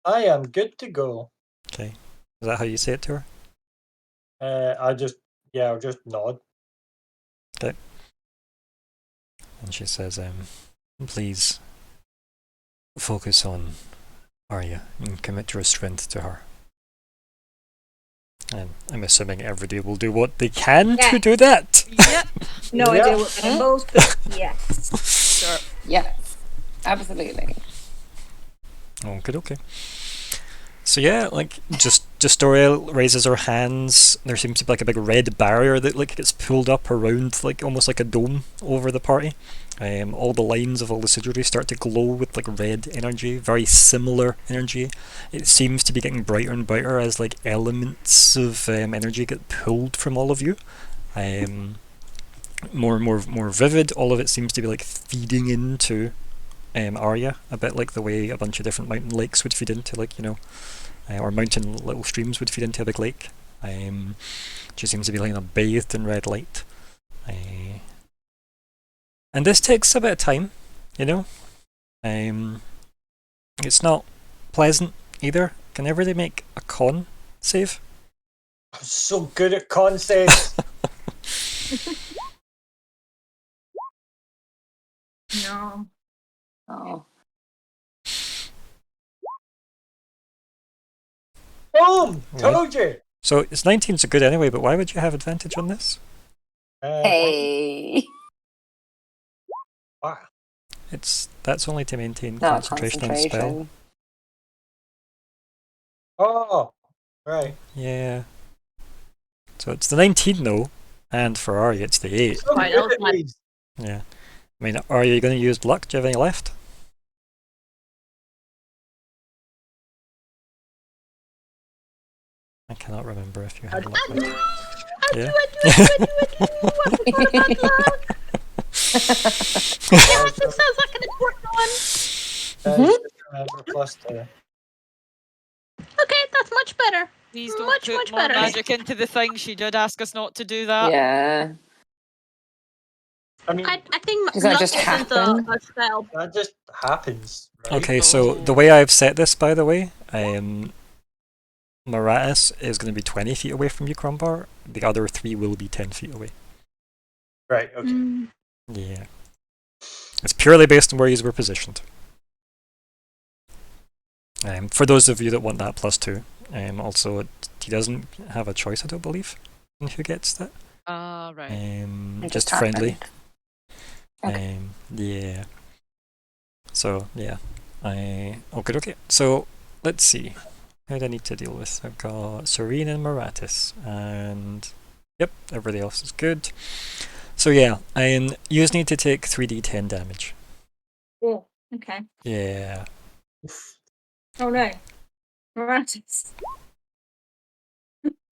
I am good to go. Okay. Is that how you say it to her? I'll just nod. Okay. And she says, please focus on Arya and commit your strength to her. And I'm assuming everybody will do what they can to Yeah. do that. Yep. No Yeah. idea what that involves, but yes. Sure. Yes. Absolutely. Okay. So yeah, like just Arya raises her hands. There seems to be like a big red barrier that like gets pulled up around, like almost like a dome over the party. All the lines of all the sigilry start to glow with like red energy, very similar energy. It seems to be getting brighter and brighter as like elements of energy get pulled from all of you. More and more vivid. All of it seems to be like feeding into Arya, a bit like the way a bunch of different mountain lakes would feed into, like, you know, or mountain little streams would feed into a big lake. She seems to be like bathed in red light. And this takes a bit of time, you know. It's not pleasant either. Can everybody make a con save? I'm so good at con saves. No. Oh. Boom! Right. Told you. So it's 19, so good anyway, but why would you have advantage on this? Hey. Wow. That's only to maintain Not concentration on spell. concentration. Oh, right. Yeah. So it's the 19 though, and for Arya it's the 8. So Right, good that was at my- these. Yeah. I mean, are you going to use luck? Do you have any left? I cannot remember if you had luck left. Yeah. Yes, it sounds like an important one. Just remember +2. Okay, that's much better. Please don't Much, put much more better. magic into the thing. She did ask us not to do that. Yeah. I mean, I think Does that luck just isn't happen? a spell. that just happens, right? Okay, so the way I've set this, by the way, Maratis is going to be 20 feet away from you, Crumbar. The other 3 will be 10 feet away. Right, okay. Mm. Yeah. It's purely based on where you were positioned. For those of you that want that +2, also he doesn't have a choice, I don't believe, in who gets that. Right. It Just happened. friendly. Okay. Yeah. So yeah, okay. So let's see. Who do I need to deal with? I've got Serene and Maratis, and yep, everybody else is good. So yeah, you just need to take 3d10 damage. Oh, okay. Yeah. Oh no. Maratis.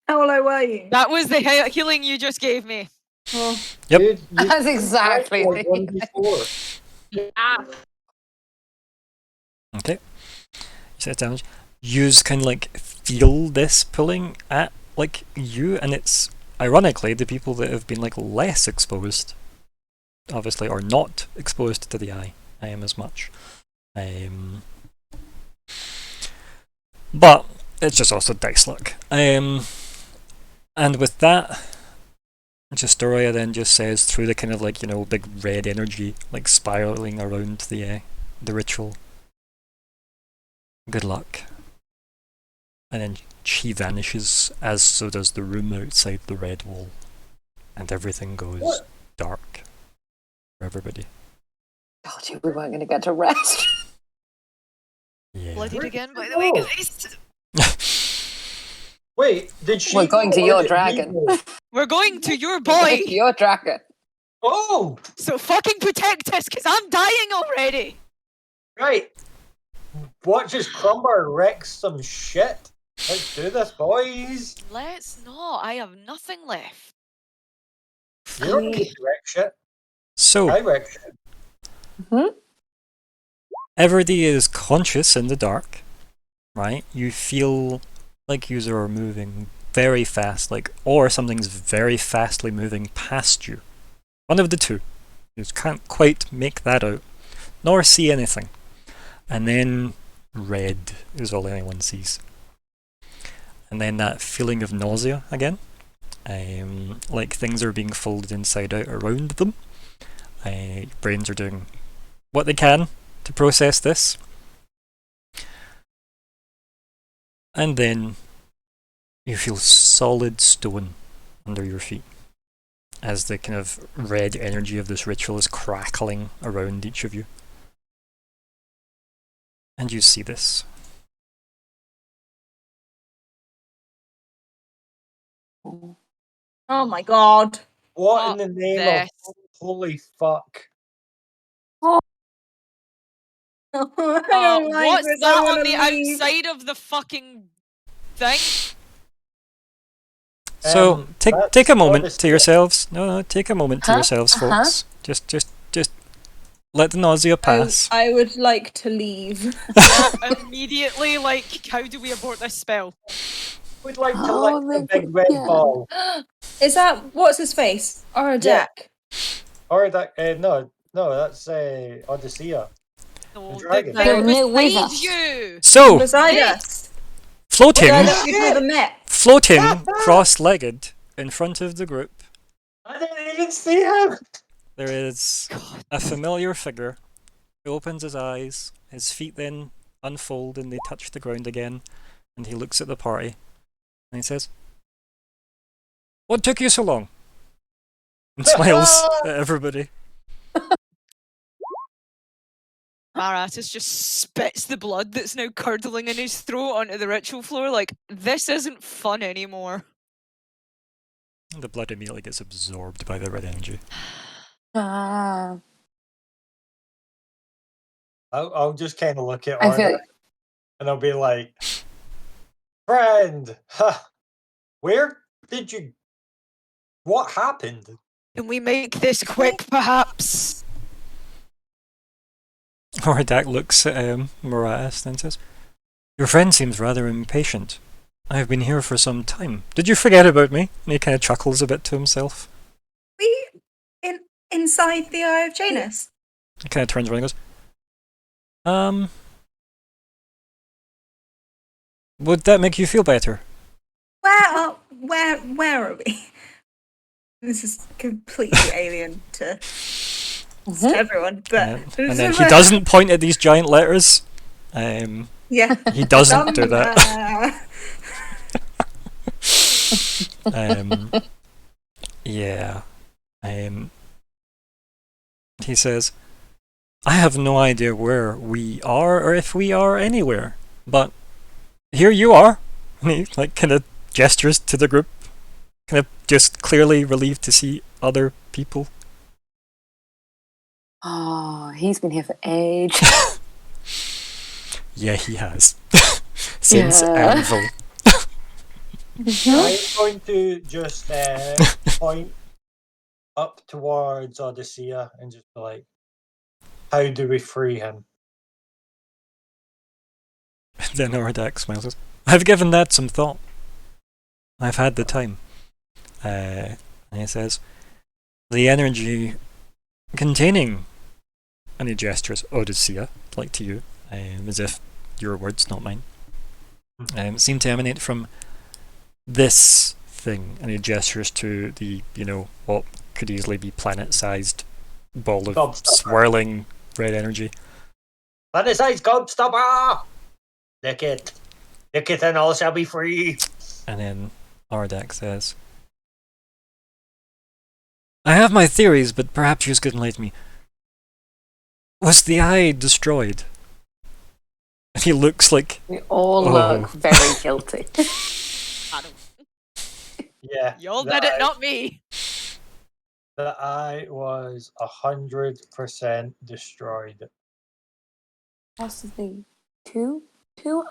How low were you? That was the healing you just gave me. Oh, Yep. Dude, you That's exactly tried the- for 1d4. Ah, Okay. You set damage. yous can like feel this pulling at like you, and it's ironically the people that have been like less exposed, obviously, or not exposed to the eye as much. But it's just also dice luck. And with that, Justoria then just says, through the kind of like, you know, big red energy like spiraling around the ritual, good luck. And then she vanishes, as so does the room outside the red wall, and everything goes dark for everybody. God, we weren't going to get to rest. Yeah. Bloodied again, by the way, go? guys. Wait, did she? We're going go to or your did we dragon. go? We're going to your boy. Your dragon. Oh, So fucking protect us, because I'm dying already. right. Watch as Crumber wrecks some shit. Let's do this, boys. Let's not. I have nothing left. You don't need to wreck shit. So I wreck shit. Everybody is conscious in the dark, right? You feel like you are moving very fast, like, or something's very fastly moving past you. One of the two. You just can't quite make that out, nor see anything. And then red is all anyone sees. And then that feeling of nausea again, like things are being folded inside out around them. Brains are doing what they can to process this. And then you feel solid stone under your feet as the kind of red energy of this ritual is crackling around each of you. And you see this. Oh my god. What in the name this. of holy fuck? I don't like What's this. I that on wanna the leave. outside of the fucking thing? So take a moment honestly- to yourselves. No, take a moment to Huh? yourselves, Uh-huh. folks. Just let the nausea pass. I would like to leave. Immediately, like, how do we abort this spell? Would like to Oh, lick the big red yeah. ball. Is that what's his face? Or a Yeah. Jack? Or that? No, that's Odyssea. No, dragon. the They're thing new with beside us. you. So Beside Yes. us. floating, I looked before the met. floating cross-legged in front of the group, I didn't even see him. there is a familiar figure. He opens his eyes, his feet then unfold and they touch the ground again, and he looks at the party and he says, "What took you so long?" And smiles at everybody. Maratus just spits the blood that's now curdling in his throat onto the ritual floor. Like, this isn't fun anymore. The blood immediately gets absorbed by the red energy. Ah. I'll just kind of look at I feel Arda and I'll be like, "Friend, where did you? What happened?" Can we make this quick, perhaps? Hordak looks at Maratus and says, "Your friend seems rather impatient. I have been here for some time. Did you forget about me?" And he kind of chuckles a bit to himself. We inside the Eye of Janus. He kind of turns around and goes, would that make you feel better?" Where are we? This is completely alien to everyone, but And then he doesn't point at these giant letters. Yeah. He doesn't do that. Yeah. He says, "I have no idea where we are or if we are anywhere, but here you are." And he like kind of gestures to the group, kind of just clearly relieved to see other people. Oh, he's been here for age. Yeah, he has. Since Yeah. Anvil. I'm going to just point up towards Odyssea and just be like, "How do we free him?" Then Ordak smiles. I've given that some thought. I've had the time. And he says, the energy containing, and he gestures Odysseia, like to you, as if your words, not mine, seem to emanate from this thing, and he gestures to the, what could easily be planet-sized ball of Gobstopper. swirling red energy. Planet-sized Gobstopper! Lick it and all shall be free. And then Ordak says, I have my theories, but perhaps you could enlighten me. Was the eye destroyed? And he looks like... We all Oh. look very guilty. I don't. Yeah. Y'all the did it, eye- not me. The eye was 100% destroyed. Possibly two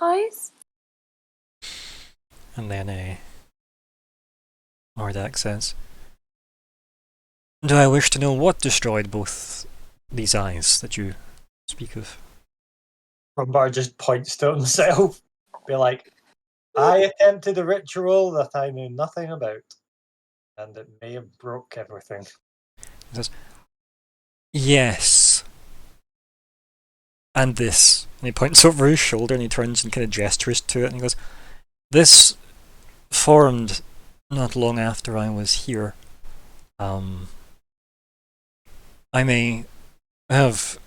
eyes? And then Ordak says, do I wish to know what destroyed both these eyes that you speak of? Rumbar just points to himself. Be like, I attempted a ritual that I knew nothing about. And it may have broke everything. He says, yes. And this. And he points over his shoulder and he turns and kind of gestures to it and he goes, this formed not long after I was here. I may have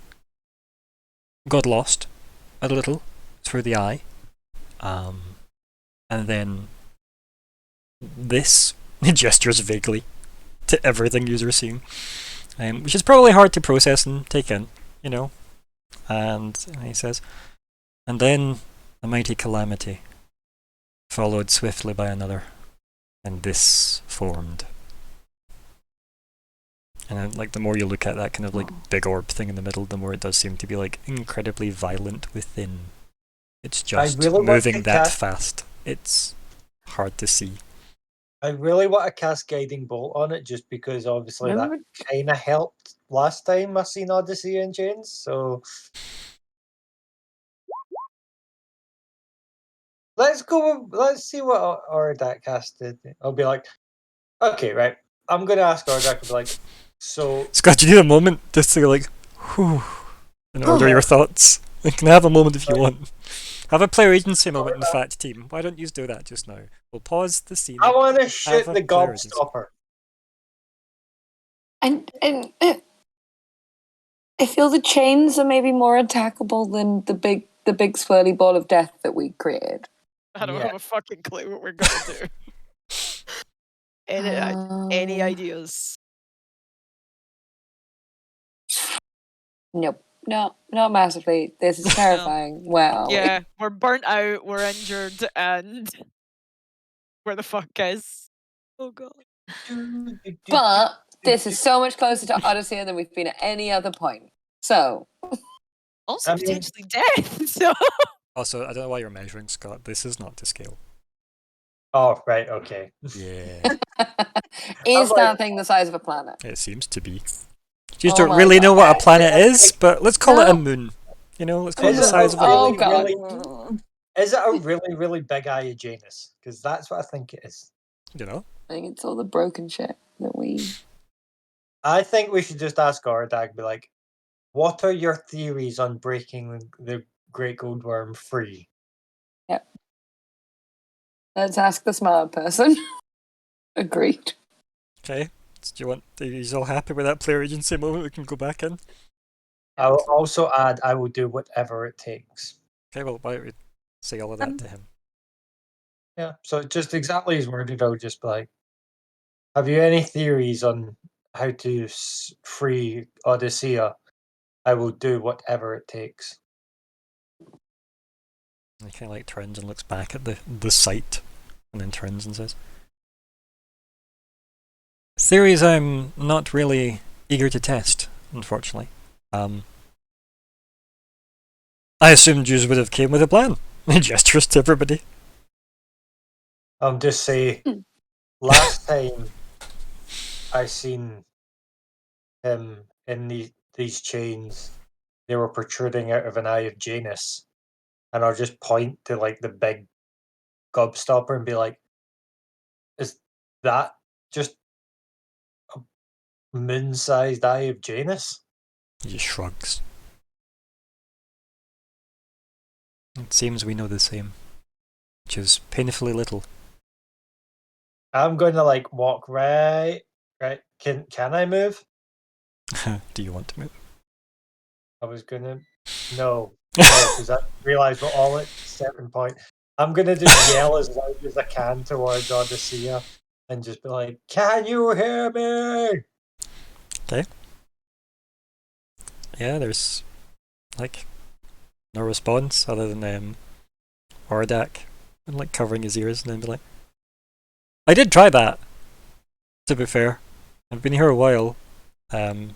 got lost a little through the eye. And then this, he gestures vaguely to everything you're seeing, which is probably hard to process and take in, And he says, and then a mighty calamity, followed swiftly by another, and this formed. And then, the more you look at that kind of big orb thing in the middle, the more it does seem to be incredibly violent within. It's just really want moving to that cast- fast. It's hard to see. I really want to cast Guiding Bolt on it just because obviously that Remember- kind of helped last time I seen Odyssey and Chains, so... Let's see what Ordak casted. I'll be like, okay, right. I'm going to ask Ordak to be like, so... Scott, you need a moment just to whew, and order your thoughts. You can have a moment if you want. Have a player agency moment, in fact, team. Why don't you do that just now? We'll pause the scene. I want to shoot a the player agency. Gobstopper. And I feel the chains are maybe more attackable than the big swirly ball of death that we created. I don't Yeah. have a fucking clue what we're gonna do. Any ideas? Nope. No, not massively. This is terrifying. Wow. Yeah, we're burnt out, we're injured, and where the fuck is? Oh god. But this is so much closer to Odyssey than we've been at any other point. So, Also I mean- potentially death. So Also, I don't know why you're measuring, Scott. This is not to scale. Oh, right, okay. Yeah, is like- that thing the size of a planet? it seems to be. You just Oh don't my really know what a God. planet is, but let's call it a No. moon. Let's call it Is the it? size of a Oh, moon. God. Really? Is it a really, really big eye of Janus? Because that's what I think it is. I think it's all the broken shit that we. I think we should just ask Ordak, be like, what are your theories on breaking the Great Gold Worm free? Let's ask the smart person. Agreed. Okay. Do you want? Are you all happy with that player agency moment? We can go back in. I will also add, I will do whatever it takes. Okay. Well, why don't we say all of that to him? Yeah, so just exactly as worded, I would just be like, have you any theories on how to free Odysseia? I will do whatever it takes. And he kind of turns and looks back at the site, and then turns and says, "Theories I'm not really eager to test, unfortunately. I assumed you would have came with a plan." He gestures to everybody. I'll just say, last time I seen him in these chains, they were protruding out of an eye of Janus. and I'll just point to like the big gobstopper and be like, "Is that just a moon-sized eye of Janus?" He just shrugs. It seems we know the same, which is painfully little. I'm going to like walk right. Can I move? Do you want to move? I was gonna no, because I realised we're all at a certain point. I'm gonna just yell as loud as I can towards Odysseia and just be like, "Can you hear me?" Yeah, there's like no response other than Ordak and like covering his ears and then be like, I did try that. To be fair, I've been here a while. What I'm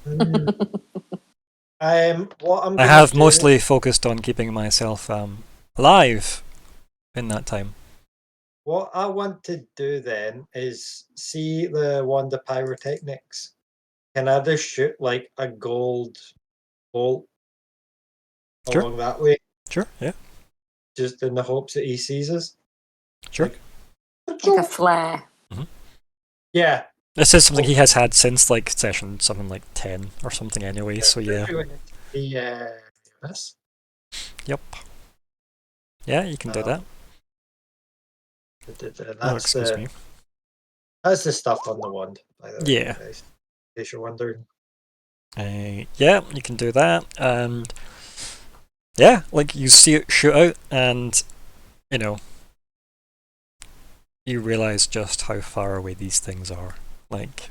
I gonna have do- mostly focused on keeping myself alive in that time. What I want to do then is see the wand of pyrotechnics. Can I just shoot like a gold bolt Sure. along that way, Sure, yeah, just in the hopes that he sees us? sure. Like, Like a flare. yeah. This is something he has had since like session something like 10 or something anyway, so yeah. Yes. Yep. Yeah, you can do that. Oh, That's excuse me. That's the stuff on the wand, by the way. Yeah. Guys, in case you're wondering. Yeah, you can do that, and yeah, like you see it shoot out, and you know, you realize just how far away these things are. Like,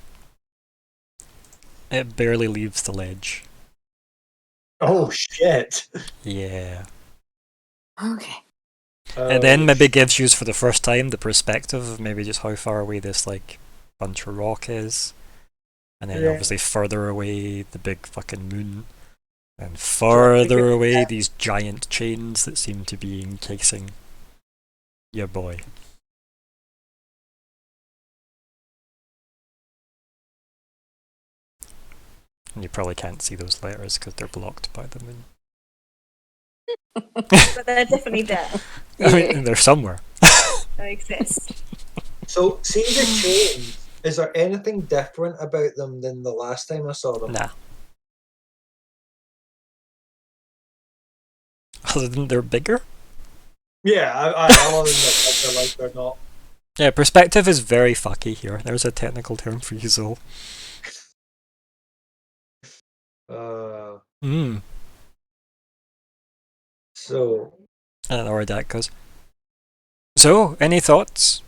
it barely leaves the ledge. Oh shit! Yeah. Okay. And then maybe gives you for the first time the perspective of maybe just how far away this like bunch of rock is. And then Yeah. obviously further away the big fucking moon. And further away these giant chains that seem to be encasing your boy. And you probably can't see those letters because they're blocked by the moon. But they're definitely there. I mean, they're somewhere. They exist. So, see the chains. Is there anything different about them than the last time I saw them? Nah. Other than they're bigger? Yeah, I know that they're like they're not. Yeah, perspective is very fucky here. There's a technical term for you, Zol. Hmm. So, I don't know where that goes. So, any thoughts?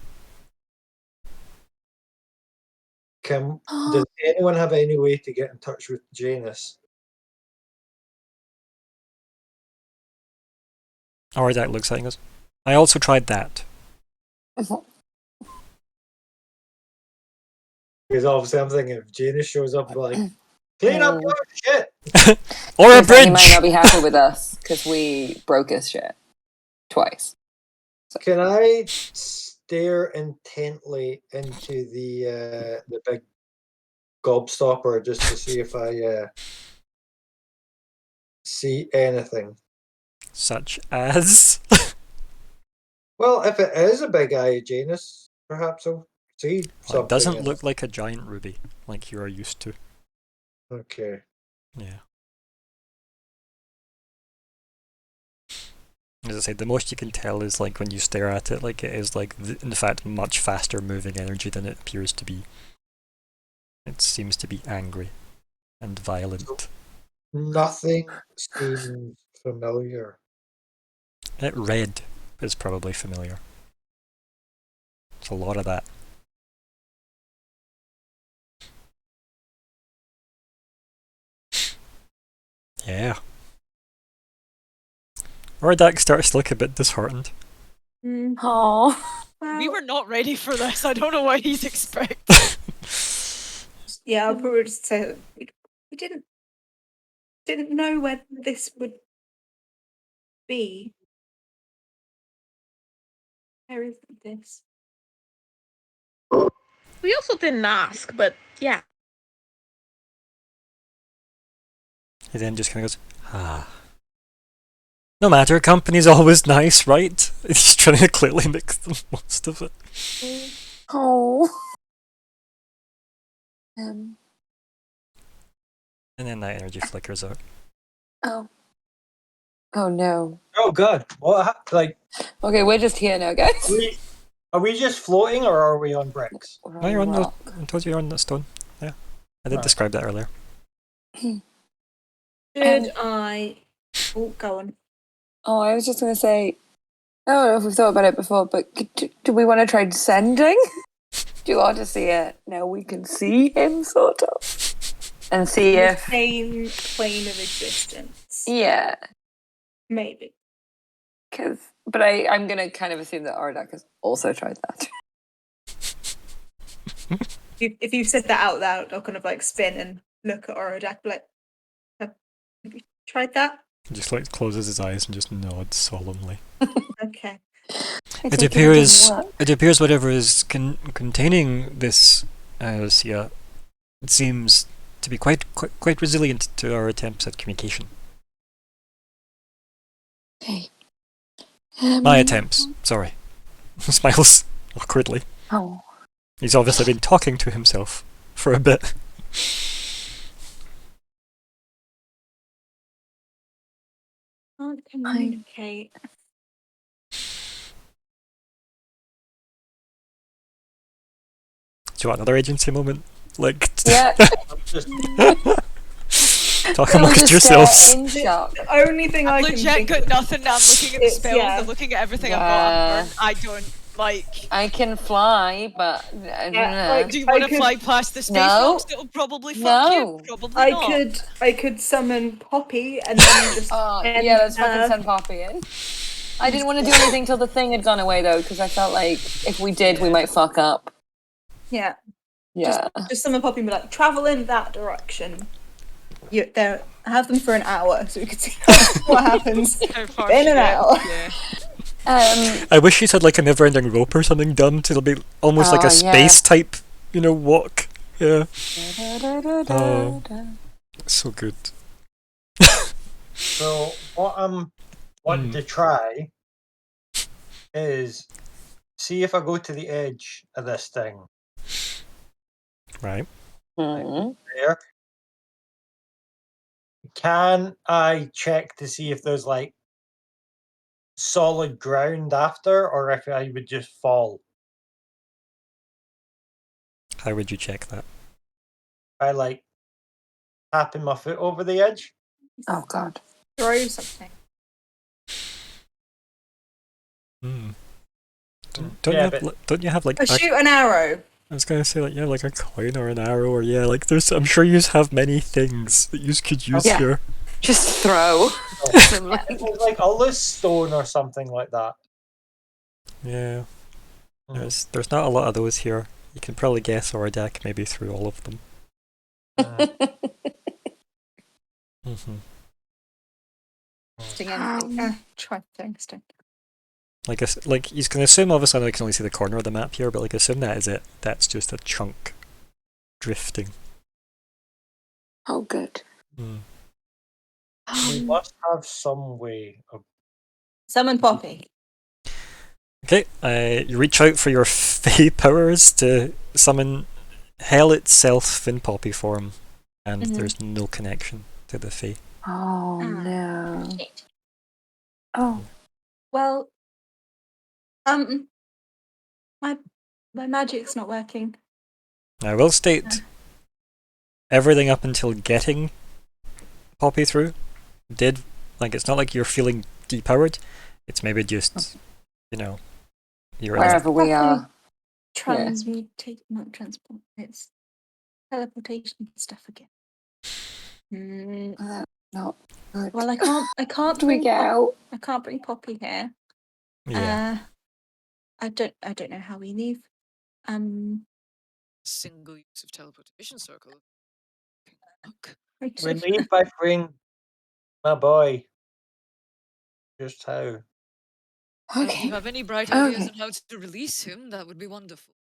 does anyone have any way to get in touch with Janus? Or that looks like us. I also tried that. Because obviously I'm thinking if Janus shows up, like, clean up your shit. Or a In fact, he might bridge! not be happy with us because we broke his shit twice. Can I stare intently into the big gobstopper just to see if I see anything? Such as. Well, if it is a big eye Janus, perhaps I'll see something. Well, it doesn't in look like a giant ruby, like you are used to. Okay. Yeah. As I said, the most you can tell is like when you stare at it, like it is like, in fact, much faster moving energy than it appears to be. It seems to be angry and violent. Nothing seems familiar. Red is probably familiar. It's a lot of that. Yeah. Ordak starts to look a bit disheartened. Oh. We were not ready for this. I don't know what he's expecting. Yeah, I'll probably just say that we didn't know where this would be. Where is this? We also didn't ask, but yeah. He then just kind of goes, ah. No matter, company's always nice, right? He's trying to clearly make the most of it. Oh. And then that energy flickers out. Oh. Oh no. Oh god, what? Like, Okay, we're just here now, guys. are we just floating or are we on bricks? We're No, you're on the. rock. I told you you're on the stone. Yeah. I did Right. describe that earlier. Should And- I? Oh, go on. Oh, I was just going to say, I don't know if we've thought about it before, but do we want to try descending? Do you want to see it? Now we can see him, sort of. And see The if. same plane of existence. Yeah. Maybe. But I'm going to kind of assume that Aradak has also tried that. If you said that out loud, I'll kind of like spin and look at Orodak, like, have you tried that? He just like closes his eyes and just nods solemnly. Okay. It appears whatever is containing this Sia, it seems to be quite resilient to our attempts at communication. Okay. My attempts, sorry. Smiles awkwardly. Oh. He's obviously been talking to himself for a bit. Can't communicate. Do you want another agency moment? Like, Yeah. I'm just talk amongst yourselves. In shock. The only thing I I've can legit think got of, nothing. I'm looking at the It's- spells. yeah. I'm looking at everything Yeah. I've got. I don't like. I can fly, but I don't Yeah, know. like- Do you I want to could- fly past the space No. rocks? It'll probably fuck No. you. Probably not. I could summon Poppy and then just end Yeah, let's fucking her. send Poppy in. I didn't want to do anything till the thing had gone away, though, because I felt like if we did, we might fuck up. Yeah, Yeah. just summon Poppy and be like, travel in that direction. You there, have them for an hour so we can see what happens. How far In she and gets, out. Yeah. I wish she'd had like a never-ending rope or something done to be almost like Oh, a yeah. space type, walk. Yeah, Da-da-da-da-da. so good. so what I'm wanting to try is see if I go to the edge of this thing Right. Mhm. there. Can I check to see if there's like solid ground after, or if I would just fall? How would you check that? By like tapping my foot over the edge. Oh, God. Throw something. Hmm. Don't Yeah, you have but- don't you have like Shoot an arrow. I was gonna say like like a coin or an arrow or like there's I'm sure you have many things that you could use Yeah. here. Just throw. If there's like a loose stone or something like that. Yeah. Mhm. There's not a lot of those here. You can probably guess Oradak maybe through all of them. Mm-hmm. Try things. Like he's gonna assume obviously I know he can only see the corner of the map here, but like assume that is it. That's just a chunk drifting. Oh, good. Hmm. We must have some way of. Summon Poppy. Okay, you reach out for your Fey powers to summon Hell itself in Poppy form, and Mhm. there's no connection to the Fey. Oh, no. Shit. Oh. Well, my magic's not working. I will state everything up until getting Poppy through did it's not like you're feeling depowered. It's maybe just you're in a- Wherever we are. Transmutate, not transport. It's teleportation stuff again. Not good. Well, I can't. I can't. Do we bring get Pop- out? I can't bring Poppy here. yeah. I don't know how we leave. Single use of teleportation circle. Look. We leave by bring my boy. Just how? If Okay. you have any bright ideas Okay. on how to release him, that would be wonderful.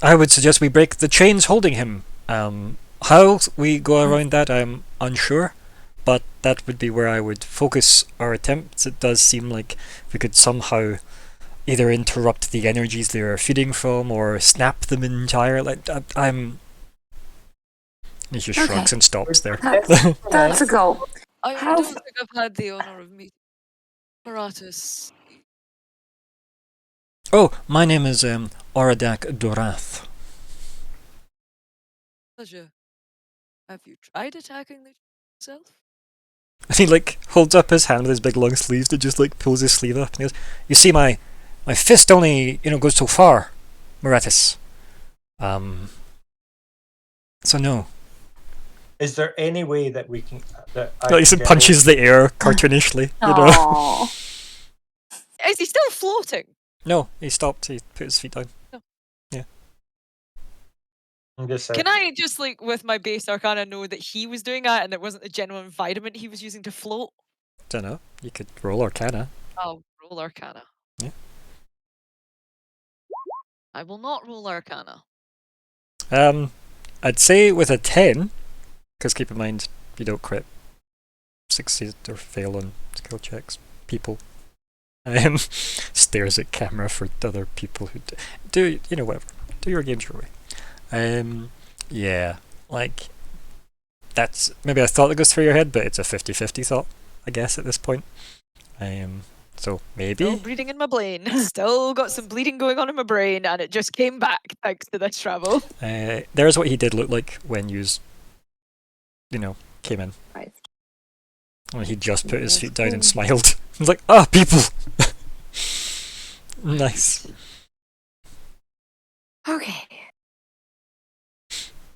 I would suggest we break the chains holding him. How we go around that, I'm unsure. but that would be where I would focus our attempts. It does seem like we could somehow either interrupt the energies they are feeding from or snap them entirely. I'm. He just Okay. shrugs and stops there. That's a goal. I How don't f- think I've had the honour of meeting Paratus. Oh, my name is Oradak Dorath. Pleasure. Have you tried attacking the yourself? And he like holds up his hand with his big long sleeves and just like pulls his sleeve up and he goes, "You see, my fist only goes so far, Moratis. So no." Is there any way that we can that I Like, can he get punches the air cartoonishly. Aw. Is he still floating? No, he stopped. He put his feet down. I'm just saying. Can I just, like, with my base arcana, know that he was doing that and it wasn't the general environment he was using to float? Don't know. You could roll Arcana. I'll roll arcana. Yeah. I will not roll arcana. I'd say with a 10, because keep in mind you don't crit, succeed or fail on skill checks. People. Stares at camera for other people who do whatever. Do your games your way. Yeah, like that's maybe a thought that goes through your head, but it's a 50-50 thought, I guess, at this point. So maybe. Still bleeding in my brain. Still got some bleeding going on in my brain, and it just came back thanks to this travel. There's what he did look like when you came in. Right. When he just put his feet down and smiled. He's like, "Ah, people!" Nice. Okay.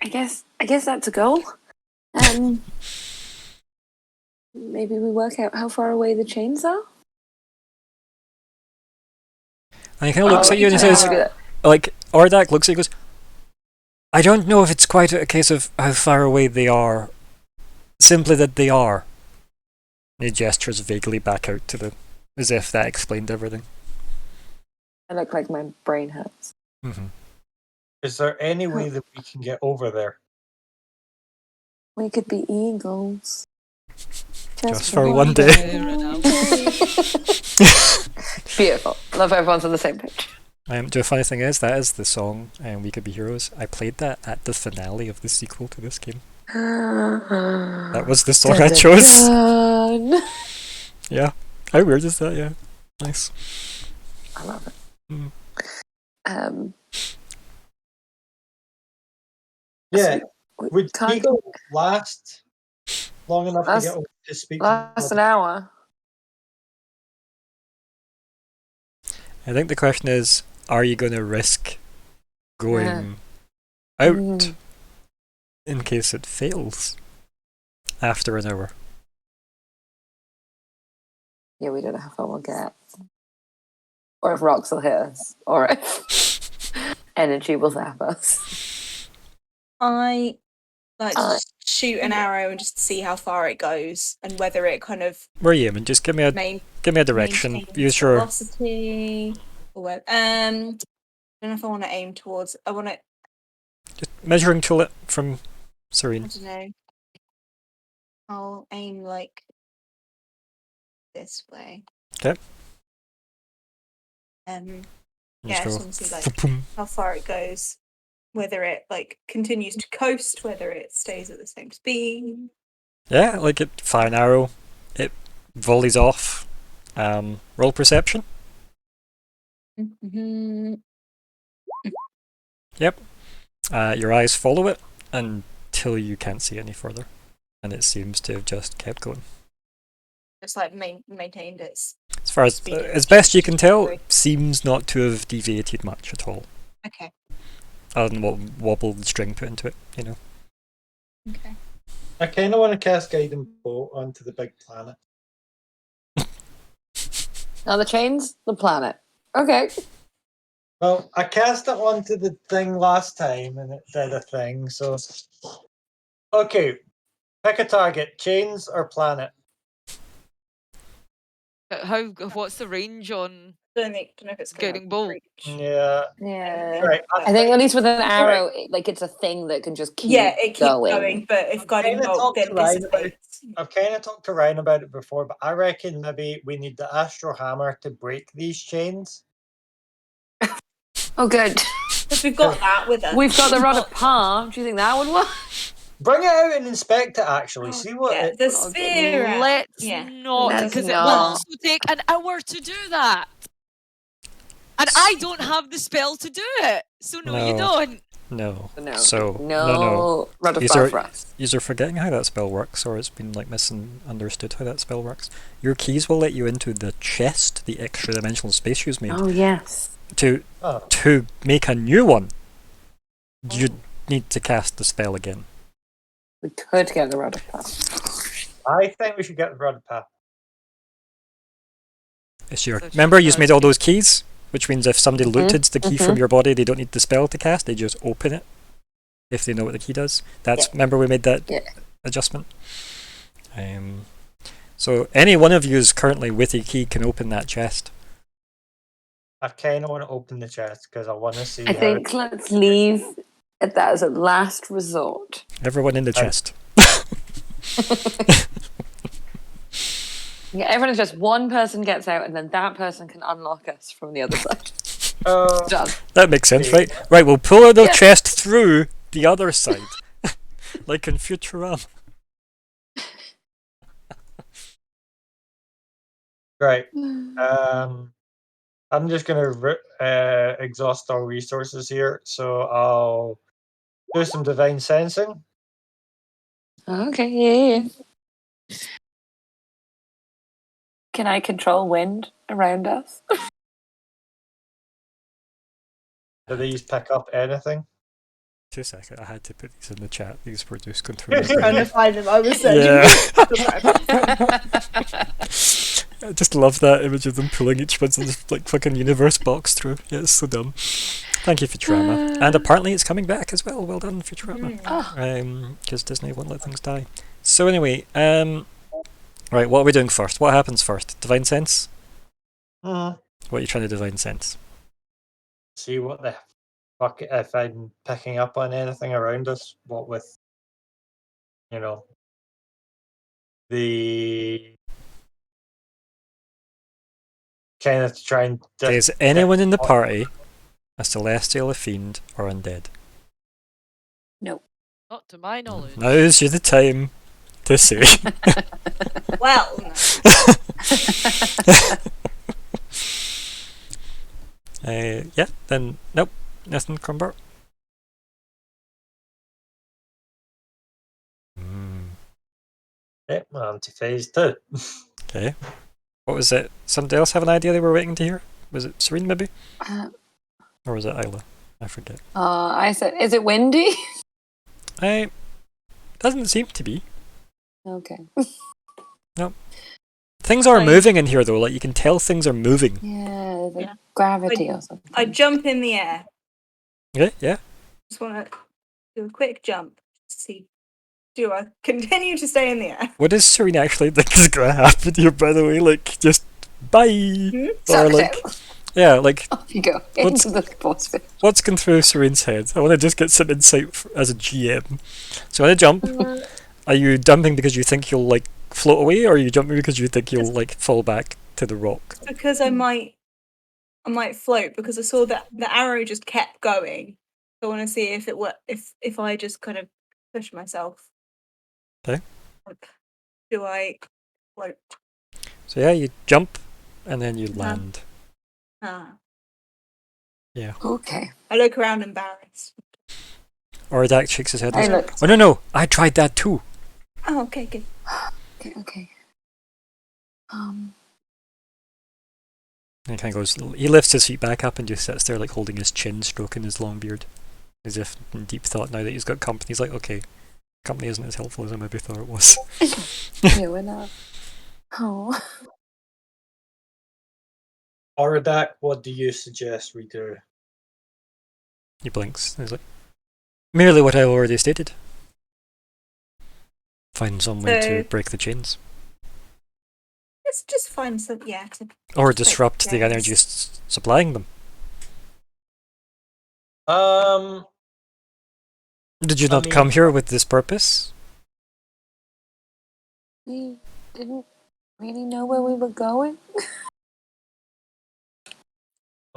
I guess that's a goal. Maybe we work out how far away the chains are. And he kind of looks at you and he says, Yeah. like, Ordak looks at you and goes, "I don't know if it's quite a case of how far away they are, simply that they are." And he gestures vaguely back out to as if that explained everything. I look like my brain hurts. Mm-hmm. Is there any way that we can get over there? We could be eagles. Just for one day. Beautiful. Love everyone's on the same page. The funny thing is, that is the song, We Could Be Heroes. I played that at the finale of the sequel to this game. That was the song I chose. Dun. Yeah. How weird is that? Yeah. Nice. I love it. Mm. Yeah. So Would can't Eagle last long enough to get over to speak to last an hour. I think the question is, are you going to risk going out in case it fails after an hour? Yeah, we don't know how far we'll get. Or if rocks will hit us. Or if energy will zap us. I like to just shoot an arrow and just see how far it goes and whether it kind of Where are you aiming? Just give me a direction. maintains Use your velocity or whatever. I don't know if I want to aim towards. I want to. just measuring tool it from I Serene. don't know. I'll aim like this way. Okay. Yeah, Just I go just want to see like fa-poom. how far it goes, whether it like continues to coast, whether it stays at the same speed. Yeah, like it. Fire an arrow. It volleys off. Roll perception. Mm-hmm. Yep. Your eyes follow it until you can't see any further, and it seems to have just kept going. Just like maintained its. As far as Speed as best you can tell, Sorry. it seems not to have deviated much at all, Okay. other than what wobble the string put into it. Okay. I kind of want to cast Guiding Bolt onto the big planet. Now the chains, the planet. Okay. Well, I cast it onto the thing last time and it did a thing, so. Okay. Pick a target, chains or planet. What's the range on Don't know if it's gonna Guiding bolt. reach. Yeah. Yeah. Right. I think at least with an arrow, like it's a thing that can just keep Yeah, it keeps going. going, but if guiding kinda bolt talked then to Ryan about it. dissipates. I've kind of talked to Ryan about it before, but I reckon maybe we need the Astro Hammer to break these chains. Oh, good. Because we've got that with us. We've got the rod of palm. Do you think that would work? Bring it out and inspect it. Actually, see what Yeah, it. the Oh, sphere. out. Let's Yeah. not, Let's because it will not. also take an hour to do that. And I don't have the spell to do it. So no, you No. don't. No. No. So No. Rod of These palm are- for us. You're forgetting how that spell works, or it's been like misunderstood how that spell works. Your keys will let you into the chest, the extra dimensional space you've made. Oh, yes. To Oh, make a new one, you need to cast the spell again. We could get the rod of palm. I think we should get the Rod of Path. It's your. So she Remember, you've does made all need- those keys, which means if somebody looted the key from your body, they don't need the spell to cast. They just open it if they know what the key does. That's remember we made that Yeah. adjustment. So any one of you is currently with a key can open that chest. I kind of want to open the chest because I want to see. I how think let's leave it that as a last resort. Everyone in the Right. chest. Yeah, everyone is just one person gets out, and then that person can unlock us from the other side. Done. That makes sense, Yeah. right? Right, we'll pull the Yeah. chest through the other side, like in Futurama. Right. I'm just gonna exhaust our resources here, so I'll do some divine sensing. Okay, yeah. Can I control wind around us? Do these pick up anything? 2 seconds, I had to put these in the chat. These were just going through my Trying to brain. find them. I was searching. Yeah. I just love that image of them pulling each one's like fucking universe box through. Yeah, it's so dumb. Thank you, Futurama. And apparently it's coming back as well. Well done, Futurama. Because Disney won't let things die. So anyway, right, what are we doing first? What happens first? Divine Sense? Mm-hmm. What are you trying to Divine Sense? See what the fuck if I'm picking up on anything around us. What with, the kind of to try and. Is anyone in the party a celestial, a fiend, or undead? Not to my knowledge. Now's the time to say. Well, no. Yeah, then nope, nothing, Crumber. Yeah, well, anti-phase too. Okay. What was it? Somebody else have an idea they were waiting to hear? Was it Serene maybe? Or was it Isla? I forget. I said, is it windy? Doesn't seem to be. Okay. Things are Fine. moving in here though, like you can tell things are moving. Yeah, there's Yeah. gravity or something. I jump in the air. Yeah, yeah. Just want to do a quick jump. See, do I continue to stay in the air? What does Serene actually think is gonna happen here, by the way? Like, just bye! Or Sucked like, out. yeah, like, Off you go. What's- Into the atmosphere. what's going through Serene's head? I want to just get some insight as a GM. So when I jump, are you jumping because you think you'll, like, float away, or are you jumping because you think you'll, like, fall back to the rock? Because I might float because I saw that the arrow just kept going. So I want to see if it were if I just kind of push myself. 'Kay. Like, do I float? So yeah, you jump, and then you Uh-huh. land. Okay. I look around embarrassed. Or Dak shakes his head. I and look. goes, oh no, I tried that too. Oh, okay, good. Okay. And he kind of goes, he lifts his feet back up and just sits there, like holding his chin, stroking his long beard, as if in deep thought. Now that he's got company, he's like, okay, company isn't as helpful as I maybe thought it was. Yeah, we're not. Oh. Oradak, what do you suggest we do? He blinks. And he's like, merely what I already stated. Find some way to So- break the chains. Let's just find some. Yeah. Or Just like disrupt the gems. energy supplying them. Did you I not mean- come here with this purpose? We didn't really know where we were going.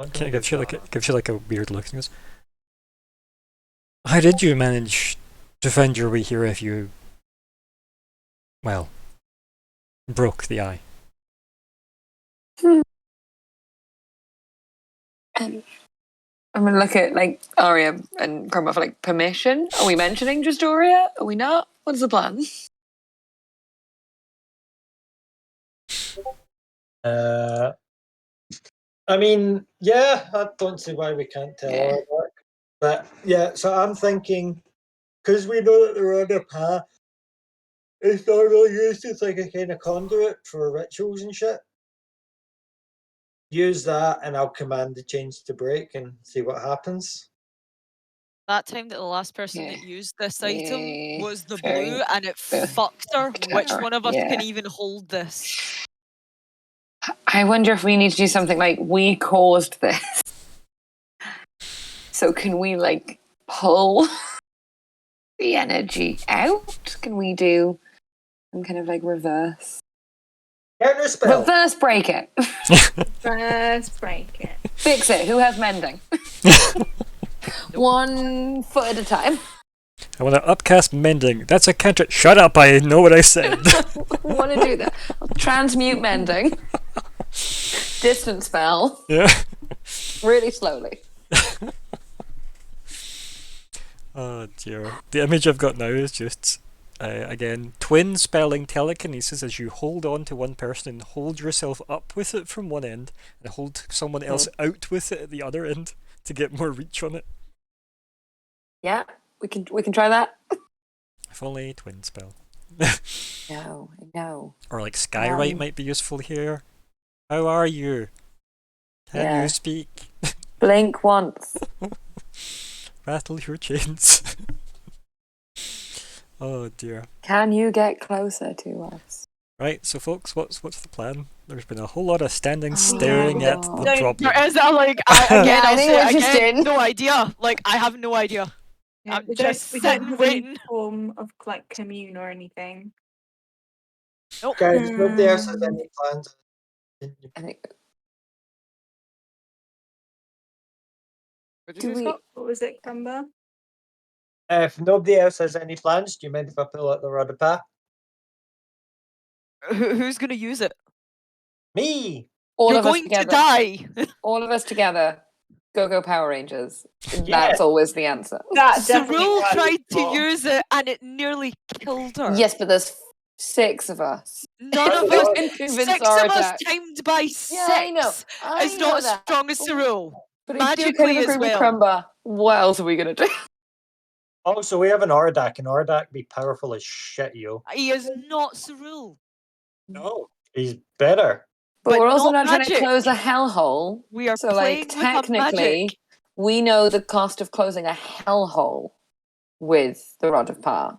Okay, it gives you like a weird look. He goes, how did you manage to find your way here if you, well, broke the eye? And I'm gonna look at like Arya and Cromwell for like permission. Are we mentioning just Arya? Are we not? What's the plan? I mean, yeah, I don't see why we can't tell Yeah. her that. But yeah, so I'm thinking, because we know that the Rhoda path is normally used as like a kind of conduit for rituals and shit. Use that, and I'll command the chains to break and see what happens. That time that the last person Yeah. that used this item Yeah, was the very blue, and it good. fucked her. Which one of us can Yeah. even hold this? I wonder if we need to do something like we caused this. So can we like pull the energy out? Can we do some kind of like reverse Counter spell. break it? First break it. Fix it. Who has mending? 1 foot at a time. I want to upcast mending. That's a cantrip. Shut up! I know what I said. Want to do that? I'll transmute mending. Distance spell. Yeah. Really slowly. Oh dear. The image I've got now is just, again, twin spelling telekinesis as you hold on to one person and hold yourself up with it from one end and hold someone else out with it at the other end to get more reach on it. Yeah, we can try that. If only twin spell. No. Or like Skywrite might be useful here. How are you? Can Yeah. you speak? Blink once. Rattle your chains. Oh dear. Can you get closer to us? Right, so folks, what's the plan? There's been a whole lot of standing Oh, staring at no. the Don't- problem. There is that, like, again, Yeah, I I'll think say we're it just again, in. no idea. Like, I have no idea. Yeah, I'm we just don't sitting, have any waiting. form of like commune or anything. Nope. Guys, nobody else has any plans. I think. What did Do you say, we? Scott? What was it, Crumber? If nobody else has any plans, do you mind if I pull out the Rhoda path? Who's gonna use it? Me! All You're of us going to together. die. All of us together. Go Power Rangers. Yeah. That's always the answer. That definitely Cyril works tried to more. use it and it nearly killed her. Yes, but there's 6 of us. None of We us. can convince 6 our of us attack. timed by 6 Yeah, I know. I is know not as that. strong as Cyril. But I do Magically kind of as agree with well. Crumba. What else are we gonna do? Also, we have an Ordak, and Ordak be powerful as shit, yo. He is not Cyril. No, he's better. But, But we're also not not trying to magic. close a hellhole. We are So, playing like, with a magic. technically, we know the cost of closing a hellhole with the Rod of Power.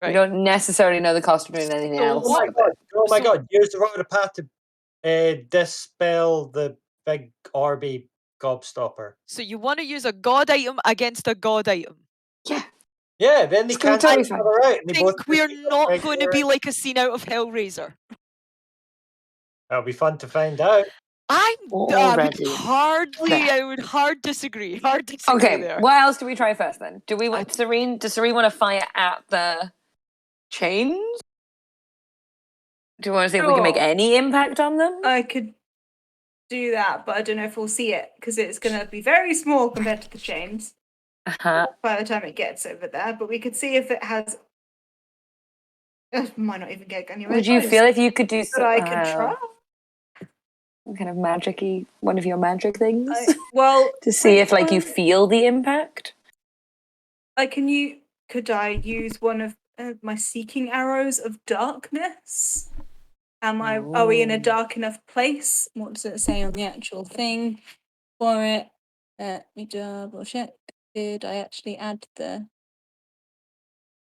Right. We don't necessarily know the cost of doing anything So else. Oh my what- god! Oh my so- god! Use the Rhoda path to dispel the big Orby gobstopper. So you want to use a god item against a god item. Yeah, then they It's gonna can't be totally each fine. other out. I and they think both we're just keep not up going to regular- be like a scene out of Hellraiser. That'll be fun to find out. I Already. I would hard disagree. Hard disagree Okay, there. what else do we try first then? Do we want Serene? Does Serene want to fire at the chains? Do you want to see if we can make Sure. any impact on them? I could do that, but I don't know if we'll see it because it's going to be very small compared to the chains Uh-huh. by the time it gets over there. But we could see if it has. Might not even get anywhere. Would you close, feel if you could do but I could try. some kind of magic-y, one of your magic things? Well, to see if like you feel the impact? Could I use one of my seeking arrows of darkness? Are we in a Ooh. dark enough place? What does it say on the actual thing for it? Let me double check. Did I actually add the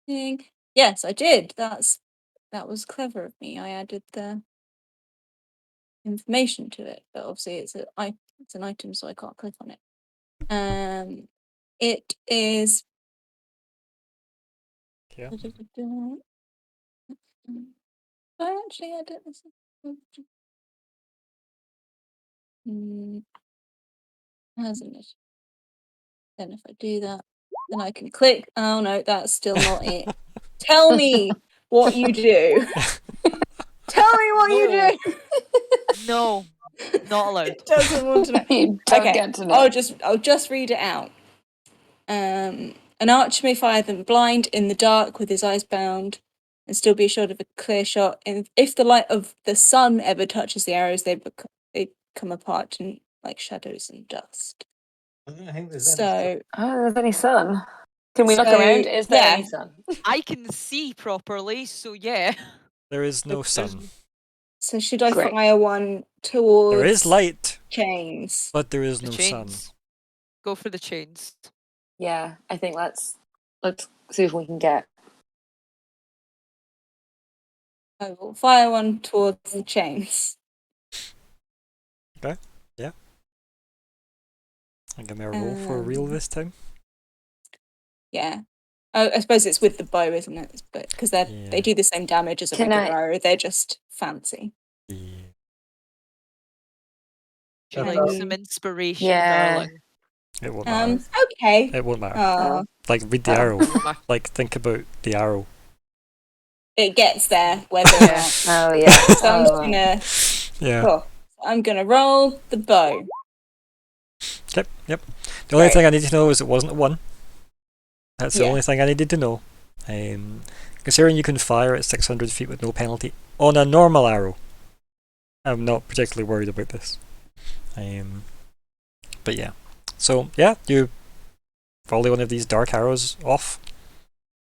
thing? Yes, I did. That was clever of me. I added the information to it, but obviously it's an item, so I can't click on it. It is. Yeah. I actually edit this. Hasn't it? Then if I do that, then I can click. Oh no, that's still not it. Tell me what you do. Tell me what you No. do. No, not allowed. It doesn't want to know. You don't Okay, get to know. I'll just read it out. An archer may fire them blind in the dark with his eyes bound, and still be assured of a clear shot. And if the light of the sun ever touches the arrows, they come apart in like shadows and dust. I don't think there's any. So Oh, there's any sun? Can we look So, around? Is there any yeah. sun? I can see properly, so yeah. There is no There's- sun. So should I Great. fire one towards There is light, chains? but there is The no sun. chains. Go for the chains. Yeah, I think let's see if we can get. I will fire one towards the chains. And give me a roll for real this time. Yeah. Oh, I suppose it's with the bow, isn't it? But because Yeah. they do the same damage as a Can regular I- arrow, they're just fancy. Do Yeah. you like some inspiration, Yeah. darling? It won't matter. Okay. It won't matter. Oh, Like, read the Oh. arrow. Like, think about the arrow. it gets there whether or Yeah. not. Oh yeah. So I'm Oh, just gonna Yeah. I'm gonna roll the bow. Yep. The only Right. thing I need to know is it wasn't a 1. That's the Yeah. only thing I needed to know. Considering you can fire at 600 feet with no penalty on a normal arrow, I'm not particularly worried about this. But yeah. So, yeah, you volley one of these dark arrows off.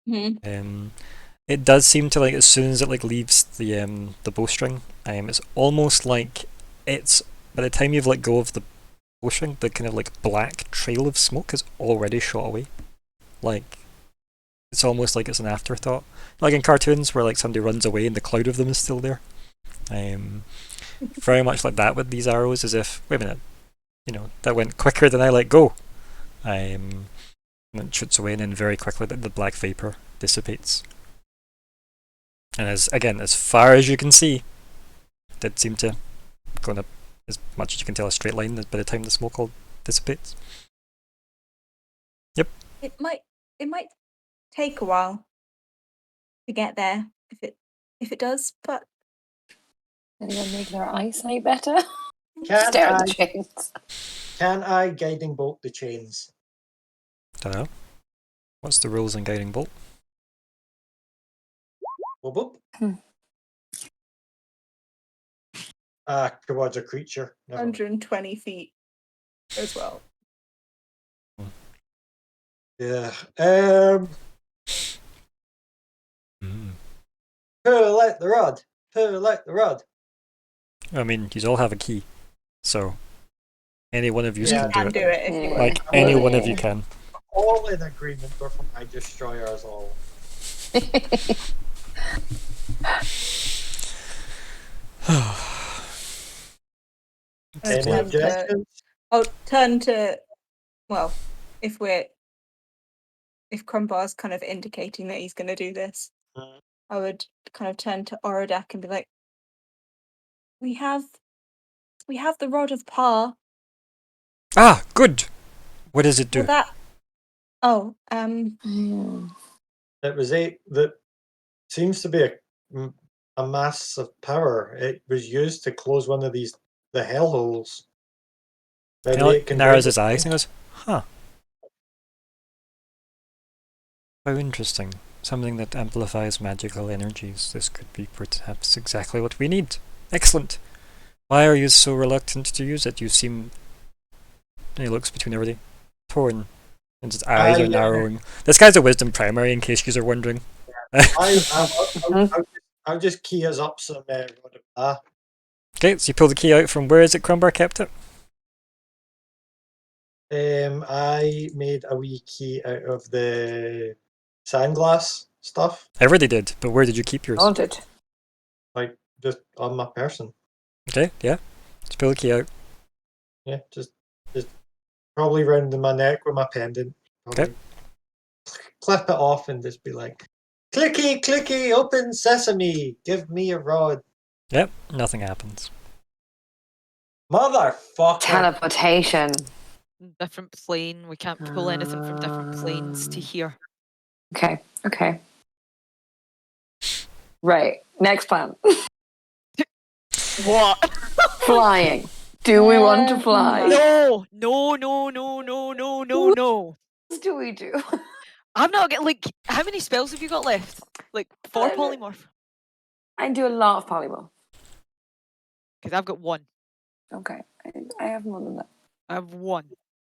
Hmm. It does seem to, like, as soon as it like leaves the bowstring, it's almost like it's, by the time you've let go of the bowstring, the kind of like black trail of smoke is already shot away. Like, it's almost like it's an afterthought. Like in cartoons where like somebody runs away and the cloud of them is still there. Very much like that with these arrows, as if, wait a minute, that went quicker than I let go. And it shoots away, and then very quickly the black vapor dissipates. And as far as you can see, it did seem to go in as much as you can tell, a straight line by the time the smoke all dissipates. It might take a while to get there if it does, but anyone make their eyesight better? Can Stare at I, the chains. can I guiding bolt the chains? Don't know. What's the rules in guiding bolt? Whoop, whoop. Hmm. Towards a creature. Never mind. 120 feet as well. Yeah. Mm. Pull out the rod. Pull out the rod. I mean, you all have a key, so any one of you Yeah. can Can do do it. it if you Yeah. want. Like any one of you can. All in agreement before I destroy us all. I'll Any turn to- objections? I'll turn to, well, if Crumbar's kind of indicating that he's going to do this, Mm. I would kind of turn to Orodak and be like, we have the Rod of Pa. Ah, good. What does it do? Will that? Oh, It was that seems to be a mass of power. It was used to close one of the hellholes. He Maybe like it can narrows do his eyes and goes, huh. How interesting. Something that amplifies magical energies. This could be perhaps exactly what we need. Excellent. Why are you so reluctant to use it? You seem... And he looks between everybody. Torn. And his eyes are yeah. narrowing. This guy's a wisdom primary, in case you are wondering. I'll just key us up some Okay, so you pull the key out from where is it Crumbar kept it? I made a wee key out of the sandglass stuff, Everybody did, but where did you keep yours? Haunted. like just on my person. Okay, yeah. Let's pull the key out. Yeah, just probably round my neck with my pendant. Okay. Probably clip it off and just be like, clicky, clicky, open sesame, give me a rod. Yep, nothing happens. Motherfucker. Teleportation. Different plane. We can't pull anything from different planes to here. Okay. Right. Next plan. What? Flying. Do we want to fly? No, no, no, no, no, no, no, no. What do we do? I'm not getting like. How many spells have you got left? Like 4 polymorph? I do a lot of polymorph. Because I've got 1. Okay. I have more than that. I have 1.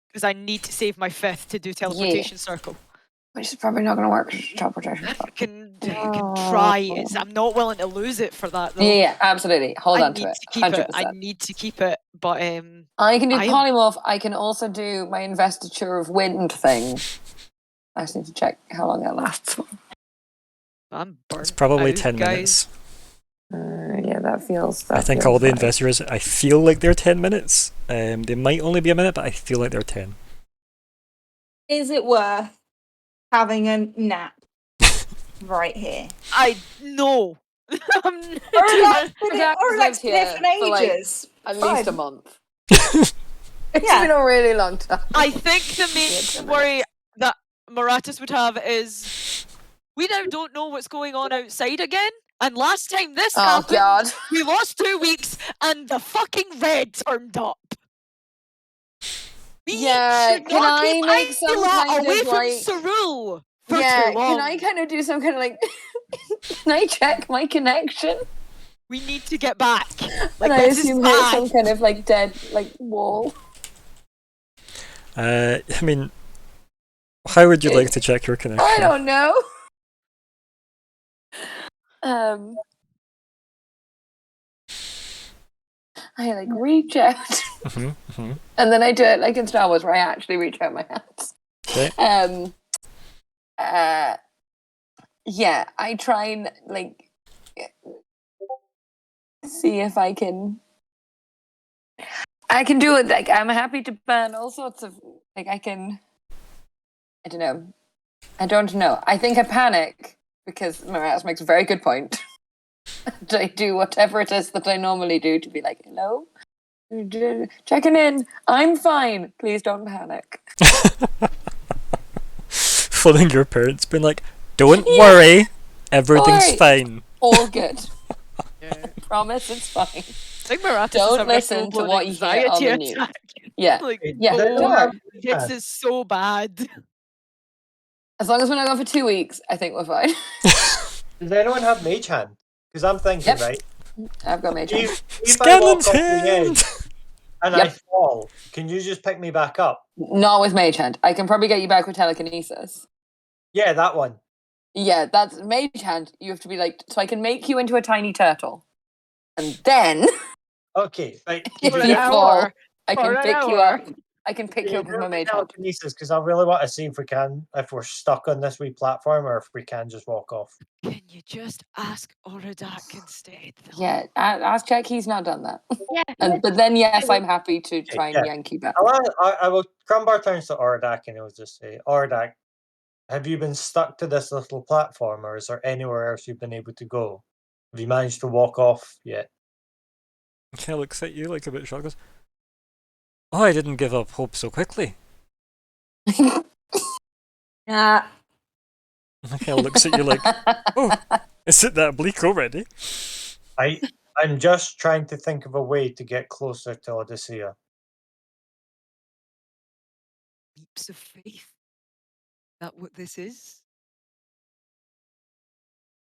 Because I need to save my 5th to do teleportation circle. Which is probably not going to work because it's teleportation. You can try. I'm not willing to lose it for that though. Yeah, absolutely. Hold I on to need it. to keep 100%. it. I need to keep it. But I can do I am- polymorph. I can also do my investiture of wind thing. I just need to check how long that lasts for. I'm burnt. It's probably out, 10 guys. minutes. Yeah, that feels. I think all the investors, I feel like they're 10 minutes. They might only be a minute, but I feel like they're 10. Is it worth having a nap right here? I know. I'm Or like, Jack or has like lived here different for, like, ages. At Fine. least a month. It's Yeah. been a really long time. I think the main 10 worry that Maratus would have is we now don't know what's going on outside again. And last time this Oh happened, God. we lost 2 weeks and the fucking red turned up. We Yeah, should can not I keep make some Ayla kind away of, from like- Cerule for Yeah, too long. can I kind of do some kind of like? Can I check my connection? We need to get back. Like And I this is assume there's bad. some kind of like dead like wall. I mean, how would you like to check your connection? I don't know. I like reach out, Mm-hmm. and then I do it like in Star Wars, where I actually reach out my hands. Okay. Yeah, I try and like see if I can do it. Like, I'm happy to burn all sorts of like I don't know. I think I panic because Maratus makes a very good point. I do whatever it is that I normally do to be like, hello, checking in. I'm fine. Please don't panic. Phoning your parents, being like, don't worry, everything's Worry. fine. All good. Yeah. Promise it's fine. I think Maratus Don't is having a listen to full-blown what you hear on anxiety the news. attack. Yeah. Like, Yeah. oh, Yeah. this is so bad. As long as we're not gone for 2 weeks, I think we're fine. Does anyone have Mage Hand? Because I'm thinking, Yep. right? I've got major. If I walk Scannon's off the hand! edge and I Yep. fall, can you just pick me back up? Not with Mage Hand. I can probably get you back with telekinesis. Yeah, that one. Yeah, that's Mage Hand. You have to be like, so I can make you into a tiny turtle. And then, Okay, right. if For an you hour. fall, I For can an pick you hour. up. I can pick you up with my Mage Hand. telekinesis, because I really want to see if we're stuck on this wee platform, or if we can just walk off. Can you just ask Oradak instead? though? Yeah, ask Jack. He's not done that. Yeah. But then, yes, I'm happy to try and Yeah. yank you back. I will. Crumbar turns to Ordak and he'll just say, Ordak, have you been stuck to this little platform, or is there anywhere else you've been able to go? Have you managed to walk off yet? Kind of looks at you like a bit shocked. Goes, oh, I didn't give up hope so quickly. Nah. Kind of looks at you like, oh, is it that bleak already? I'm just trying to think of a way to get closer to Odyssea. Leaps of faith. Is that what this is?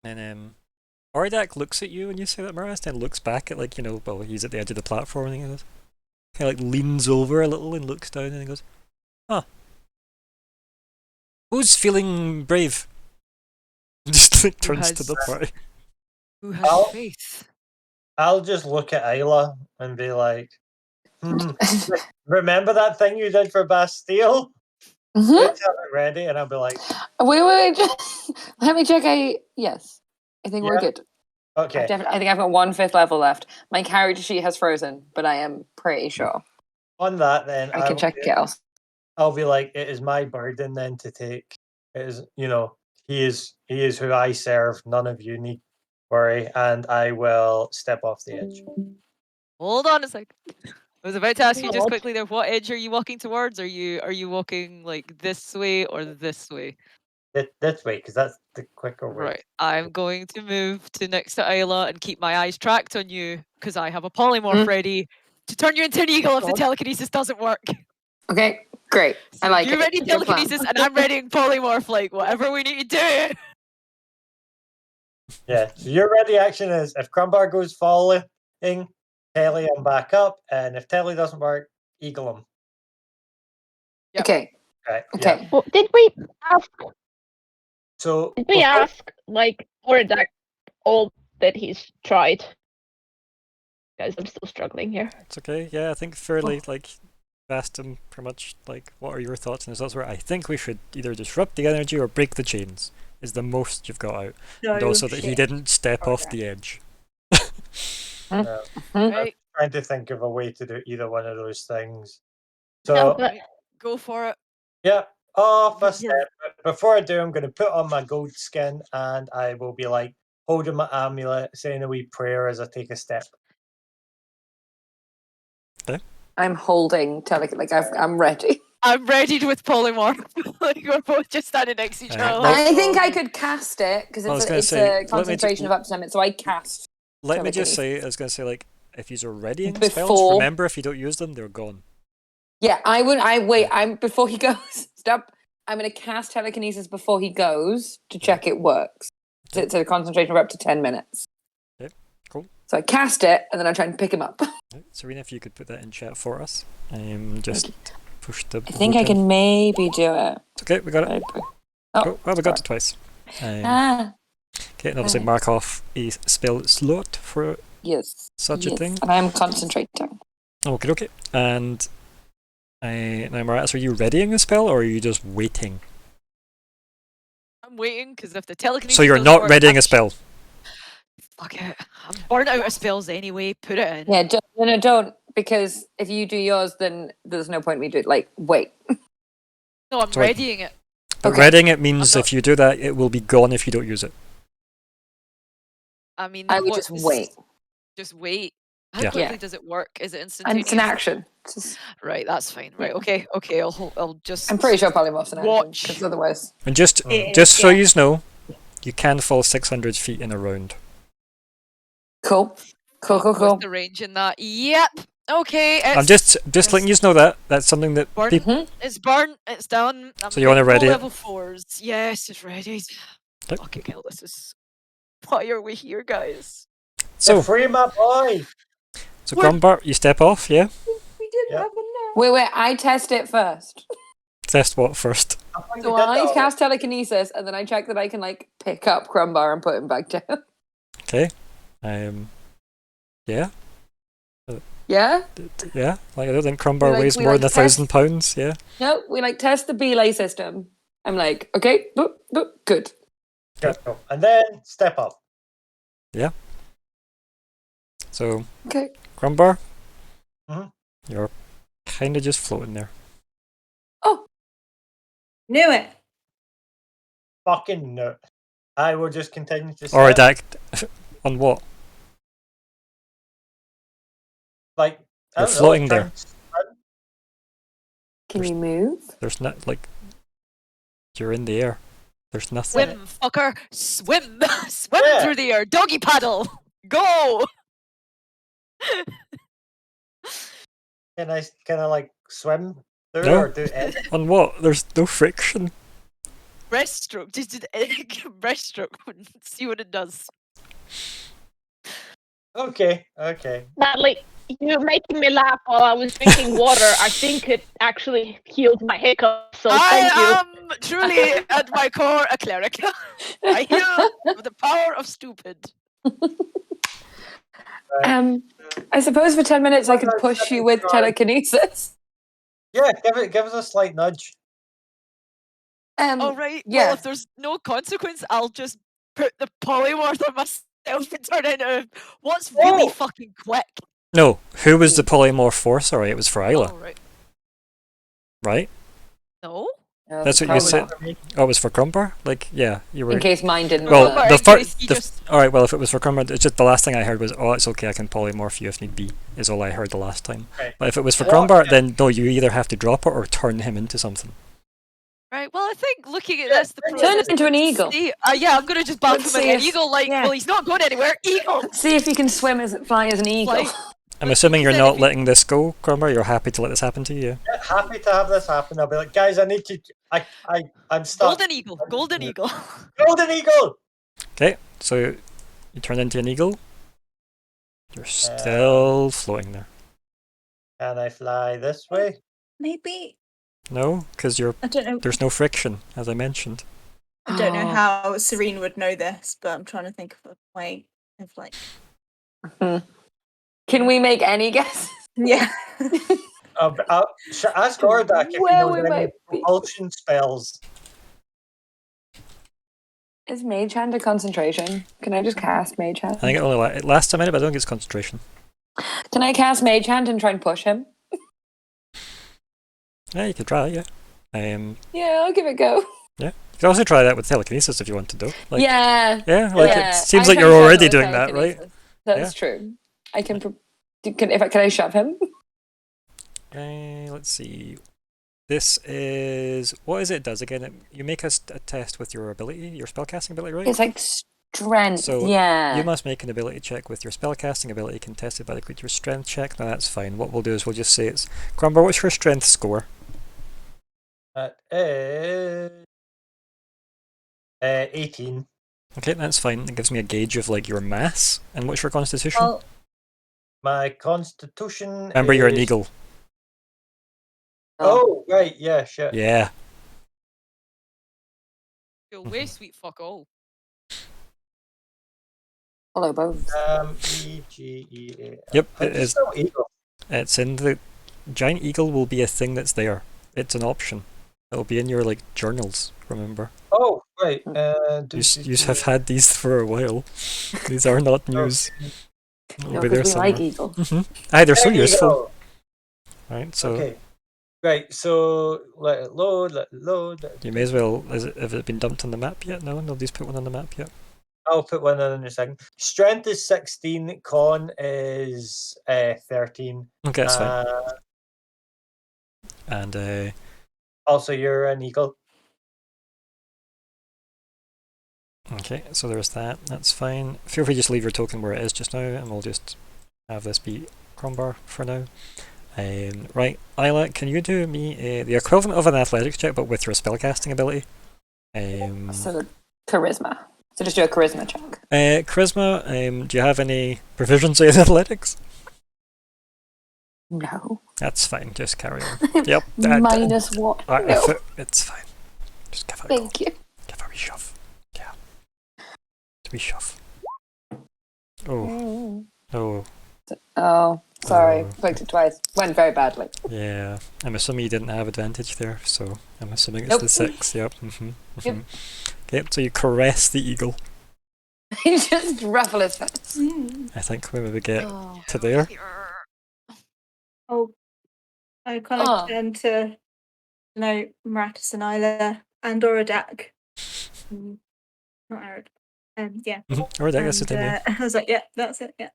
And Ordak looks at you when you say that, Maras, and looks back at, like, well, he's at the edge of the platform, and he goes, kind of like leans over a little and looks down and he goes, huh. Who's feeling brave? Just like turns to has- the party. Who has Well- faith? I'll just look at Isla and be like, remember that thing you did for Bastille? Mhm. Let's have it ready. And I'll be like, Wait, just let me check. Yes, I think we're Yeah. good. Okay. I think I've got 1/5 level left. My character sheet has frozen, but I am pretty sure. On that, then I can will check be- it else. I'll be like, it is my burden then to take. It is, he is who I serve. None of you need worry, and I will step off the edge. Hold on a sec. I was about to ask you just What? quickly there, what edge are you walking towards? Are you walking like this way or this way? This way, because that's the quicker way. Right. I'm going to move to next to Isla and keep my eyes tracked on you because I have a polymorph ready to turn you into an eagle if the God. telekinesis doesn't work. Okay, great. I So like you it. ready Good plan. telekinesis and I'm ready polymorph, like whatever we need to do. Yeah. So your ready action is if Crumbar goes falling, Telly him back up, and if Telly doesn't work, eagle him. Yep. Okay. Right. Okay. Yeah. Well, did we ask? So Did we ask like for that all that he's tried? Guys, I'm still struggling here. It's okay. Yeah, I think fairly like asked him pretty much like, what are your thoughts? And his thoughts were, I think we should either disrupt the energy or break the chains. Is the most you've got out, and No also that he shit. didn't step off Okay. the edge. Right. trying to think of a way to do either one of those things. No, So but Right. Go for it. yeah, off a You're- step. But before I do, I'm going to put on my gold skin, and I will be like holding my amulet, saying a wee prayer as I take a step. I'm holding I'm ready. I'm ready with polymorph. Like we're both just standing next to each Alright, other. well- like, I think oh, I could cast it because I was it's gonna it's say, let a me concentration ju- of up to 10 minutes. So I cast Let me just telekinesis. say, I was going to say, like, if he's already in spells, Before- remember if you don't use them, they're gone. Yeah, I'm before he goes. Stop. I'm going to cast telekinesis before he goes to check it works. So Okay. it's a concentration of up to 10 minutes. Okay, cool. So I cast it and then I try and pick him up. Right, Serena, if you could put that in chat for us. Just push the. I think I button. can maybe do it. It's okay, we got it. Oh, Cool. Well, we got it twice. Ah, Okay, and obviously right. mark off a spell slot for yes. such a yes. thing. And I'm concentrating. Okay, okay. And now, Marat, are you readying the spell or are you just waiting? I'm waiting because if the telekinesis So you're doesn't not work, readying I'm a spell. Fuck it. I'm burnt out of spells anyway. Put it in. Yeah, don't, because if you do yours, then there's no point in me doing like, wait. No, I'm So wait. readying it. But Okay. readying it means I'm if you do that, it will be gone if you don't use it. I mean, I would what just is- wait. Just wait. How Yeah. quickly Yeah. does it work? Is it And instantaneous? it's an action. It's just- Right, that's fine. Right, Yeah. okay, okay. I'll just. I'm pretty sure polymorph's an action. Watch. Because otherwise. And just so you know, you can fall 600 feet in a round. Cool. Cool, cool, What's cool. the range in that? Yep. Okay. It's, I'm just letting you know that that's something that Burn. people. It's burnt. It's done. I'm So you wanna getting full ready it? level 4s. Yes, it's ready. Okay. Fucking hell, this is. Why are we here, guys? So free my boy. so What? Grumbar, you step off, yeah. We didn't Yep. have enough. Wait, I test it first. Test what first? So I cast telekinesis and then I check that I can like pick up Crumbar and put him back down. Okay. Yeah. Yeah? Yeah. Like I don't think Crumbar like- weighs we more like than test- 1,000 pounds. Yeah. No, we like test the belay system. I'm like, okay, boop, boop, good. Good. And then step up. So Okay. Crumbar, Mhm. you're kind of just floating there. Knew it. Fucking no. I will just continue to Or step. redact on what? Like I You're don't know, floating try there. and sprint. Can you move? There's not like you're in the air. There's nothing. Swim, fucker. Swim. Swim Yeah. through the air. Doggy paddle. Go. Can I like swim through No. or do anything? On what? There's no friction. Breaststroke. Just breaststroke. See what it does. Okay. Natalie, you're making me laugh while I was drinking water. I think it actually healed my hiccup, so thank you. I am truly at my core a cleric. I heal with the power of stupid. I suppose for 10 minutes I could Sometimes push stepping you with aside. telekinesis. Yeah, give us a slight nudge. Oh right. yeah. Well, if there's no consequence, I'll just put the polymorph on myself it'll turn into what's really Oh! fucking quick. No, who was the polymorph for? Sorry, it was for Isla, Oh, right. right? No. That's what you said. Oh, it was for Crumbar? Like, yeah, you were. In case mine didn't Well, work. the in first. case you just- Alright, well, if it was for Crumbar, it's just the last thing I heard was, oh, it's okay, I can polymorph you if need be, is all I heard the last time. Okay. But if it was for What? Crumbar, then no, you either have to drop it or turn him into something. Right. Well, I think looking at this, the Turn Turn process. him into an eagle. Yeah, I'm gonna just buff Let's him see again. if- Eagle, like, yeah. well, he's not going anywhere. Eagle. See if he can fly as an eagle. Fly. I'm But assuming you're then not if you- letting this go, Crumbar. You're happy to let this happen to you. Yeah, happy to have this happen. I'll be like, guys, I need to. I'm stuck. Golden eagle. Golden eagle. Golden eagle. Okay, so you turn into an eagle. You're still floating there. Can I fly this way? Maybe No, because you're I don't know. there's no friction, as I mentioned. I don't know Oh. how Serene would know this, but I'm trying to think of a way of like. Can we make any guess? Yeah. Ask Ordak if Where he we knows any might be. propulsion spells. Is Mage Hand a concentration? Can I just cast Mage Hand? I think it only it lasts a minute, but I don't think it's concentration. Can I cast Mage Hand and try and push him? Yeah, you could try it, yeah. Yeah, I'll give it a go. You can also try that with telekinesis if you want to, though. Like, yeah. Yeah, like yeah. it seems I like can you're shove already it with doing that, right? telekinesis. That's true. I can. Can I shove him? Let's see. This is what is it does again? You make a test with your ability, your spellcasting ability, right? It's like strength. So yeah. You must make an ability check with your spellcasting ability contested by the creature's strength check. Now that's fine. What we'll do is we'll just say it's Crumbar. What's your strength score? That is 18. Okay, that's fine. It gives me a gauge of like your mass. And what's your constitution? Well, My constitution. Remember, you're an is- eagle. Oh, right, yeah, shit. Yeah. Go away, sweet fuck all. Hello, bones. EGEA. Yep, How it do you is. spell eagle? It's in the giant eagle will be a thing that's there. It's an option. It'll be in your like journals. Remember, Oh, right. you have had these for a while. These are not news. It'll No, be there because we like somewhere. eagle. Aye, they're so There you useful. go. Right, so Okay. Right, so let it load, let it load. you may as well. Have it been dumped on the map yet? No, nobody's put one on the map yet. I'll put one in a second. Strength is 16, con is 13. Okay, that's fine. Uh, And also, you're an eagle. okay, so there's that. That's fine. Feel free to just leave your token where it is just now, and we'll just have this be Crumbar for now. Right, Isla, can you do me the equivalent of an athletics check, but with your spellcasting ability? So charisma. So just do a charisma check. Charisma. Do you have any proficiency in athletics? No. That's fine. Just carry on. Yep. Minus what? No. It's fine. Just give it a go. Thank you. Give a wee shove. Yeah. A wee shove. Oh. Oh. Oh, sorry. Oh. Clicked it twice. Went very badly. Yeah. I'm assuming you didn't have advantage there, so I'm assuming it's Nope. the 6. Yep. Yep. Okay, so you caress the eagle. He just ruffle his feathers. I think we maybe get Oh. to there. Oh, I kind of Oh. turn to Maratus and Isla and Oradak. Not Arad. Yeah. Or that gets And, the name. I was like, yeah, that's it. Yeah.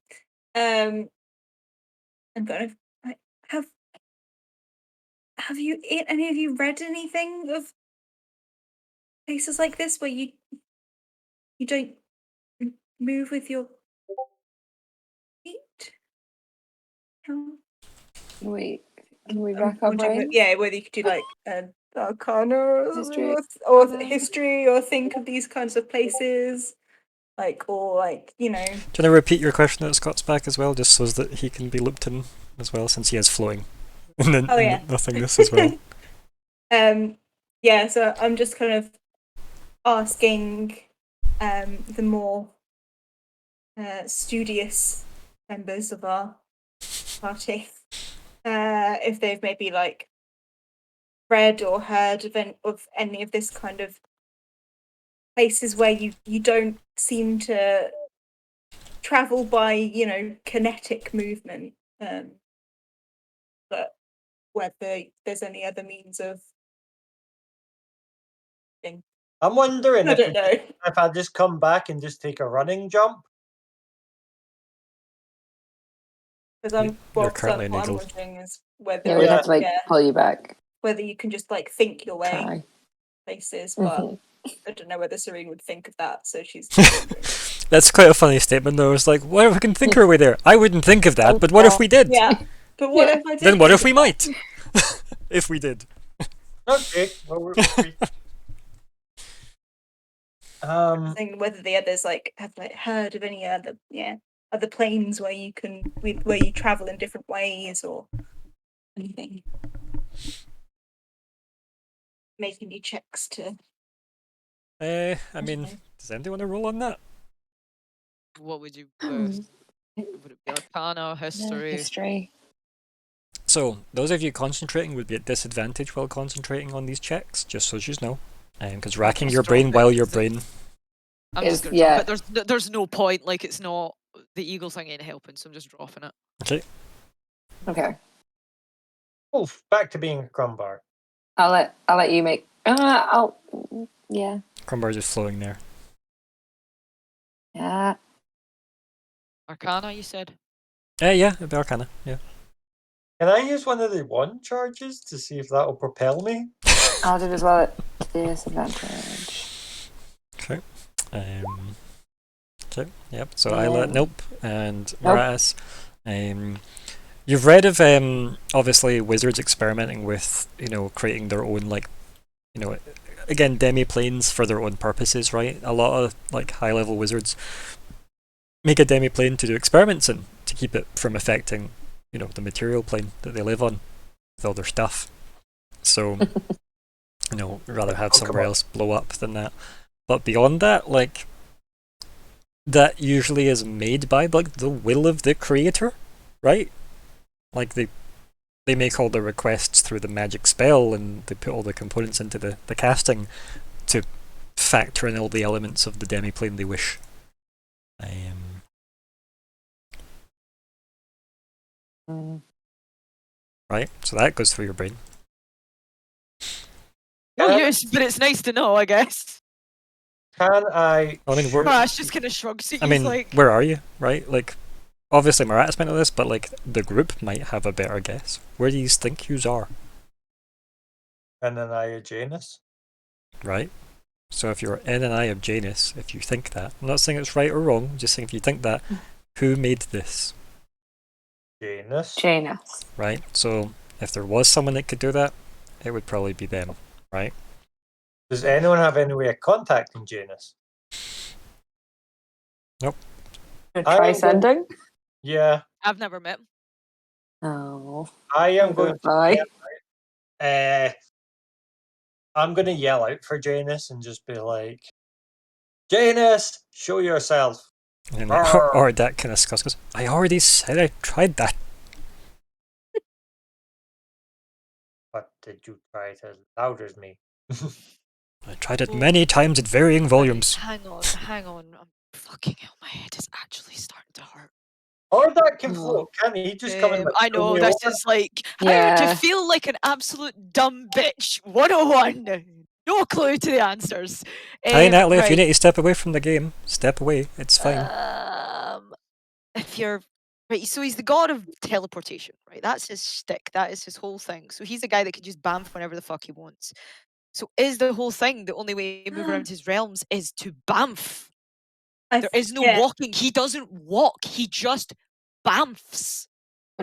And kind of like, have you any of you read anything of places like this where you don't move with your feet? Can we rack I'm our wondering brains? yeah, whether you could do like Arcana or History. history, or think of these kinds of places, like or like Do you want to repeat your question at Scott's back as well, just so that he can be looped in as well, since he is flowing and then Oh, yeah. nothingness as well. Yeah. So I'm just kind of asking the more studious members of our party if they've maybe like read or heard of any of this kind of places where you don't seem to travel by, kinetic movement. But whether there's any other means of thing. I'm wondering I don't know. if I just come back and just take a running jump. Because I'm You're what currently I'm enabled. wondering is whether Yeah, we'd have to like yeah, pull you back. whether you can just like think your way Try. places, but Mhm. I don't know whether Serene would think of that, so she's That's quite a funny statement, though. It's like, what if we can think our way there? I wouldn't think of that, but what if we did? yeah. But what Yeah. if I did? Then what if think we of that? might? If we did. Okay. Well, Saying whether the others like have like heard of any other other planes where you travel in different ways or anything. Make any checks to I mean, does anybody want to roll on that? What would you Hmm. would it be Arcana, History? History. So, those of you concentrating would be at disadvantage while concentrating on these checks, just so you know. Because racking just your drop brain it, while your because brain. I'm just Is- gonna yeah. drop it. There's no point. Like it's not the eagle thing ain't helping, so I'm just dropping it. Okay. Okay. back to being a crumbar. I'll let you make. Yeah. Crumbar just flowing there. Yeah. Arcana, you said. Yeah, it'd be Arcana. Yeah. Can I use one of the one charges to see if that will propel me? I'll do it as well at disadvantage. Okay. Okay. Yep. So Yeah. Isla, nope, and Nope. Maratus. You've read of obviously wizards experimenting with creating their own again demi-planes for their own purposes, right? A lot of like high-level wizards make a demi-plane to do experiments in to keep it from affecting the material plane that they live on with all their stuff. So rather have somewhere else blow up than that. But beyond that, like that usually is made by like the will of the creator, right? Like they make all the requests through the magic spell and they put all the components into the casting to factor in all the elements of the demi-plane they wish. Right? So that goes through your brain. No Can- use, but it's nice to know, I guess. Can I? I mean, we're- Crash just kind of shrugs at you. I mean, like, where are you, right? Like, obviously Maratus might know this, but like the group might have a better guess. Where do you think yous are, And then I Janus. right? So if you're in an eye of Janus, if you think that, I'm not saying it's right or wrong, I'm just saying if you think that, who made this, Janus. Janus. right? So if there was someone that could do that, it would probably be them, right? Does anyone have any way of contacting Janus? Try sending. Yeah, I've never met him. Oh. I am going to. Bye. I'm going to yell out for Janus and just be like, Janus, show yourself. And Arr. or that kind of scuss goes, I already said I tried that. But did you try it as loud as me? I tried it many times at varying volumes. Hang on. I'm fucking hell. My head is actually starting to hurt. Or that can float, can he? Just come in. I know, this is like, how Yeah. to feel like an absolute dumb bitch. 101. No clue to the answers. Hey Natalie, if you right. need to step away from the game, step away. It's fine. If you're right, so he's the god of teleportation, right? That's his shtick. That is his whole thing. So he's a guy that can just bamf whenever the fuck he wants. So is the whole thing the only way to move around his realms is to bamf? There is no walking. He doesn't walk. He just bamfs.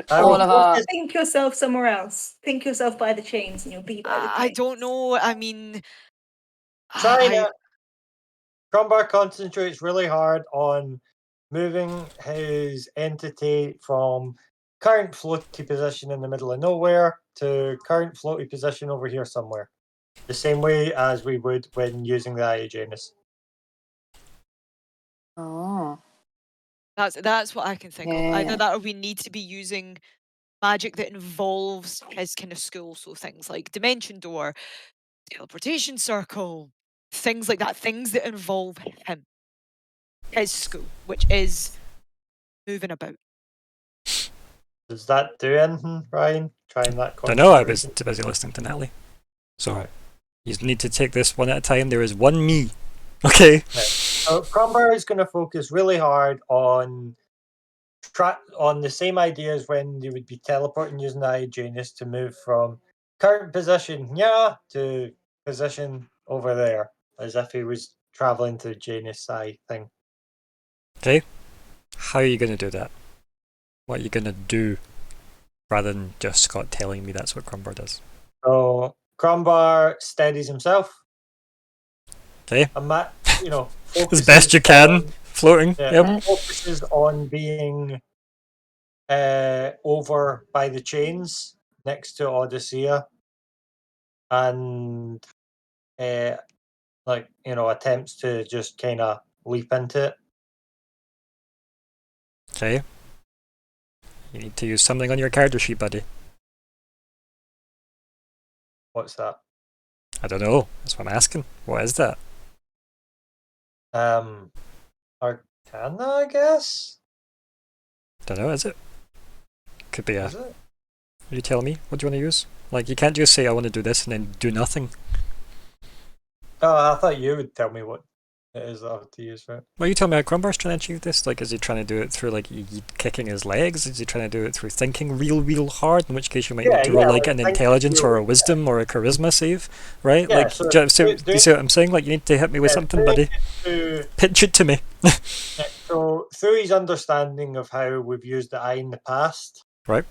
All of our. Think yourself somewhere else. Think yourself by the chains, and you'll be by the chains. I don't know. I mean, China. Crumbar concentrates really hard on moving his entity from current floaty position in the middle of nowhere to current floaty position over here somewhere. The same way as we would when using the Eye of Janus. Oh. That's what I can think of. Yeah. Either that or we need to be using magic that involves his kind of school, so things like Dimension Door, Teleportation Circle, things like that, things that involve him. His school, which is moving about. Does that do anything, Ryan? Trying that. I know I was concentration? too busy listening to Natalie. So you need to take this one at a time. There is one me. Okay. So Crombar is going to focus really hard on the same idea as when you would be teleporting using the Eye of Janus to move from current position to position over there, as if he was traveling to Janus Eye thing. Okay. How are you going to do that? What are you going to do rather than just Scott telling me that's what Crumbar does? So Crombar steadies himself. Okay. Focuses As best you can. on- Floating. Yeah, Yep. focuses on being over by the chains next to Odyssea, and attempts to just kind of leap into it. Okay. You need to use something on your character sheet, buddy. What's that? I don't know. That's what I'm asking. What is that? Arcana, I guess. Don't know, is it? Could be a... Is it? You tell me. What do you want to use? Like, you can't just say, I want to do this and then do nothing. Oh, I thought you would tell me what it is that I have to use for it. Well, you tell me how Crumbar's trying to achieve this. Like, is he trying to do it through, like, kicking his legs? Is he trying to do it through thinking real hard? In which case you might need to roll, like, an thinking intelligence or a real- wisdom or a charisma save, right? Yeah, like, so do you see what I'm saying? Like, you need to hit me with Yeah, something, doing buddy. it to- Pitch it to me. So through his understanding of how we've used the eye in the past, Right.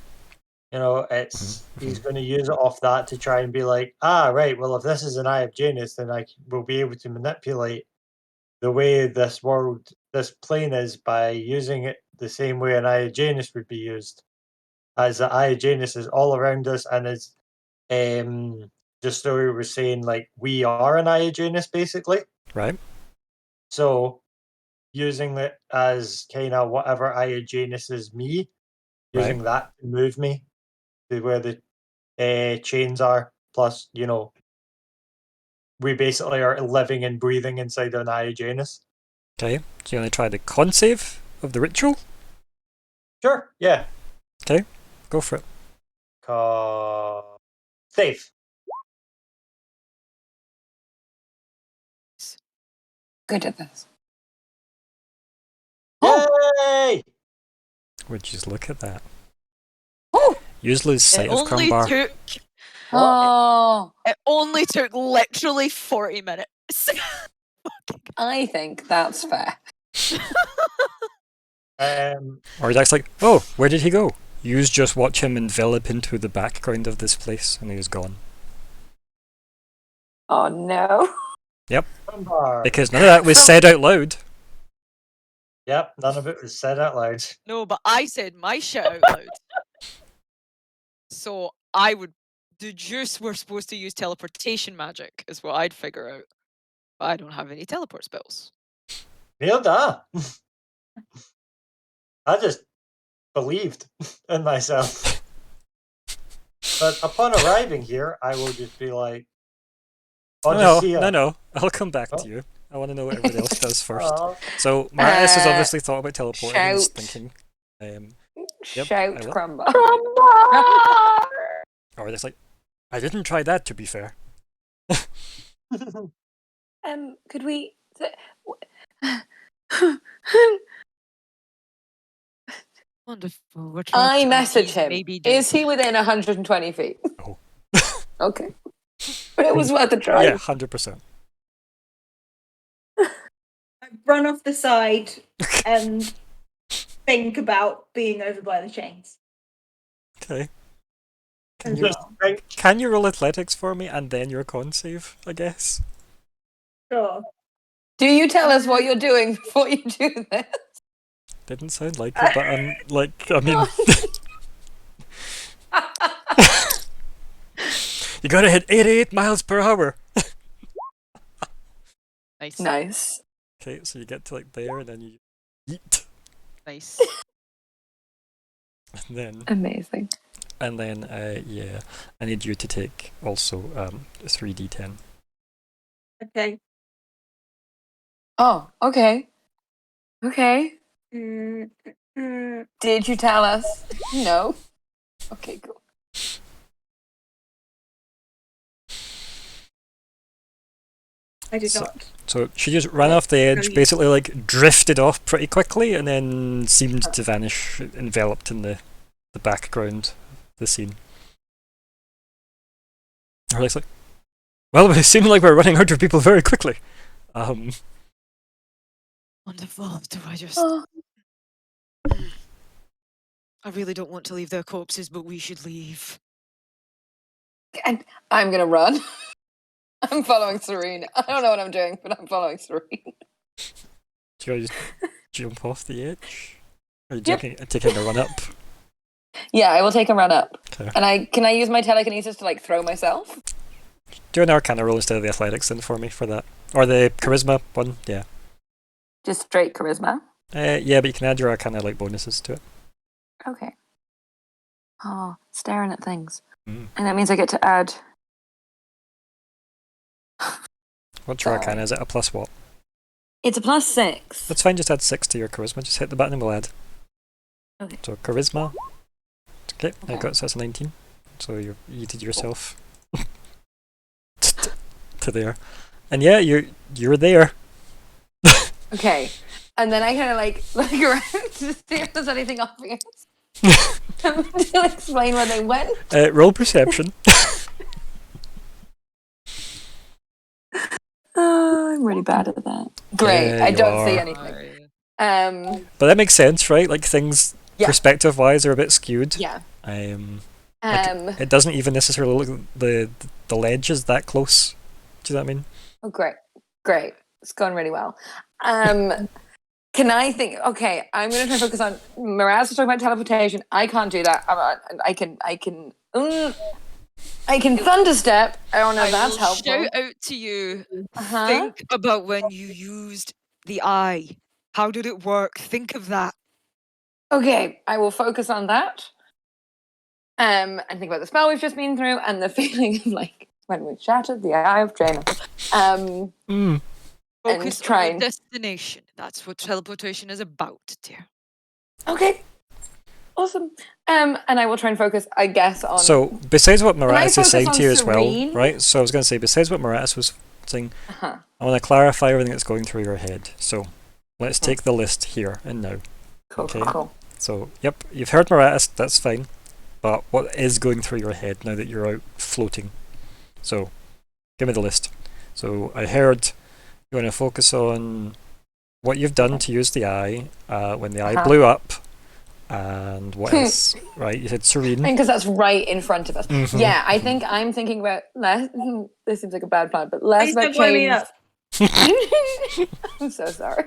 He's going to use it off that to try and be like, right, well, if this is an Eye of Janus, then I will be able to manipulate the way this plane is by using it the same way an Eye of Janus would be used. As the Eye of Janus is all around us, and as the story was saying, like, we are an Eye of Janus, basically. Right. So, using it as kind of whatever Eye of Janus is me, using that to move me to where the chains are. Plus, we basically are living and breathing inside an Eye of Janus. Okay. Do you want to try the con save of the ritual? Sure, yeah. Okay. Go for it. Save. Good at this. Yay! Would you just look at that? Oh! Use lose sight It of only Crumbar. took Oh, it only took literally 40 minutes. I think that's fair. Or Jack's like, oh, where did he go? You just watch him envelop into the background of this place, and he was gone. Oh no. Crumbar. Because none of that was said out loud. Yep, none of it was said out loud. No, but I said my shit out loud. So I would deduce we're supposed to use teleportation magic, is what I'd figure out. But I don't have any teleport spells. Neil da. I just believed in myself. But upon arriving here, I will just be like, Odyssea. No. I'll come back Oh. to you. I want to know what everyone else does first. Oh, So Marius has Uh, obviously thought about teleporting and is shout. thinking. Yep, Shout I will. Crumbar. Or it's like, I didn't try that, to be fair. Could we? Wonderful. We're trying I to message appease him. Baby Is Dick. he within 120 feet? No. Okay, but it was worth a try. Yeah, 100%. I run off the side and think about being over by the chains. Okay. as you- well. Can you roll athletics for me and then your con save, I guess? Sure. Do you tell us what you're doing before you do this? Didn't sound like it, but I mean, you gotta hit 88 miles per hour. Nice. Nice. Okay, so you get to like there and then you eat. Nice. Amazing. And then, yeah, I need you to take also 3d10. Okay. Oh, okay. Okay. Mm, mm, Did you tell us? No. Okay, cool. I did So- not. So she just ran off the edge, Brilliant. basically like drifted off pretty quickly, and then seemed to vanish, enveloped in the background of the scene. Harley's like, well, it seemed like we're running out of people very quickly. Wonderful. Do I just? Oh, I really don't want to leave their corpses, but we should leave. and I'm gonna run. I'm following Serene. I don't know what I'm doing, but I'm following Serene. Do you just jump off the edge? Are you Yep. taking a run up? Yeah, I will take a run up. Okay. And can I use my telekinesis to like throw myself? Do an Arcana roll instead of the athletics then for me for that. Or the charisma one, yeah. Just straight charisma. Yeah, but you can add your Arcana like bonuses to it. Okay. Oh, staring at things. Mm. And that means I get to add. What's your Sorry. Arcana? Is it a plus what? It's a +6. That's fine, just add 6 to your charisma. Just hit the button and we'll add. Okay. So charisma. Okay, I Okay. got so that's a 19. So you did yourself to there. And yeah, you're there. Okay. And then I kind of like look around to see if there's anything obvious. to explain where they went. Roll perception. Oh, I'm really bad at that. Great. Yeah, I you don't see are. anything. But that makes sense, right? Like things Yeah. perspective wise are a bit skewed. Yeah. Like, it doesn't even necessarily look the ledge is that close. Do you know what I mean? Oh, great. It's going really well. Can I think? Okay, I'm going to try to focus on. Miraz was talking about teleportation. I can't do that. I can thunderstep. I don't know if that's will helpful. shout out to you. Uh-huh. Think about when you used the eye. How did it work? Think of that. Okay, I will focus on that. And think about the spell we've just been through and the feeling of like when we shattered the eye of Jaina. And Focus try on and- the destination. That's what teleportation is about, dear. Okay. Awesome. And I will try and focus, I guess, on. So besides what I Moratis is focus saying on to you as well, Serene? right? So I was going to say, besides what Moratis was saying, Uh-huh. I want to clarify everything that's going through your head. So let's Okay. take the list here and now. Cool, Okay. cool. So, yep, you've heard Moratis, that's fine. But what is going through your head now that you're out floating? So, give me the list. So, I heard you want to focus on what you've done to use the eye when the eye Uh-huh. blew up, and what else? Right, you said Serene. Because that's right in front of us. Mhm. Yeah, I think I'm thinking about less. This seems like a bad plan, but less Please about don't blow me change. up. I'm so sorry.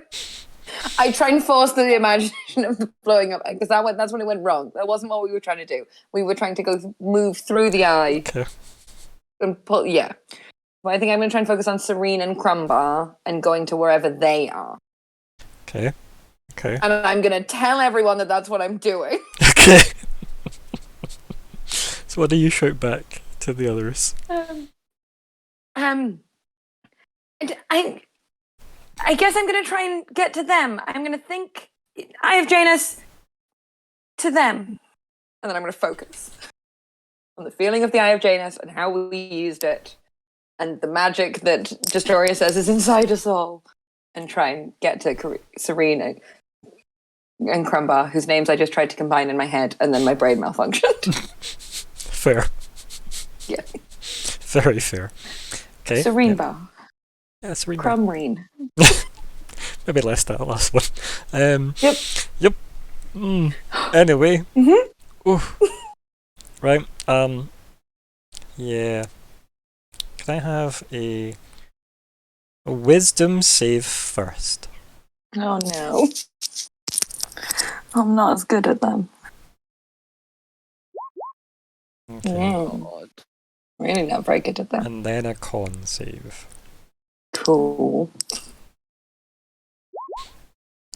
I try and force the imagination of blowing up because that's when it went wrong. That wasn't what we were trying to do. We were trying to move through the eye Okay. and pull. Yeah, but I think I'm going to try and focus on Serene and Crumbar and going to wherever they are. Okay. Okay. And I'm going to tell everyone that that's what I'm doing. Okay. So, what do you shout back to the others? And I guess I'm going to try and get to them. I'm going to think Eye of Janus to them. And then I'm going to focus on the feeling of the Eye of Janus and how we used it and the magic that Justoria says is inside us all. And try and get to Serene and Crumbar, whose names I just tried to combine in my head and then my brain malfunctioned. Fair. Yeah. Very fair. Okay. Serene Yep. Bar. Yeah, Serene. Crumreen. Maybe less that last one. Yep. Yep. Anyway. Mhm. Oof. Right. Yeah. Can I have a wisdom save first? Oh no. I'm not as good at them. Okay. Mm. Really not very good at them. And then a con save. Cool.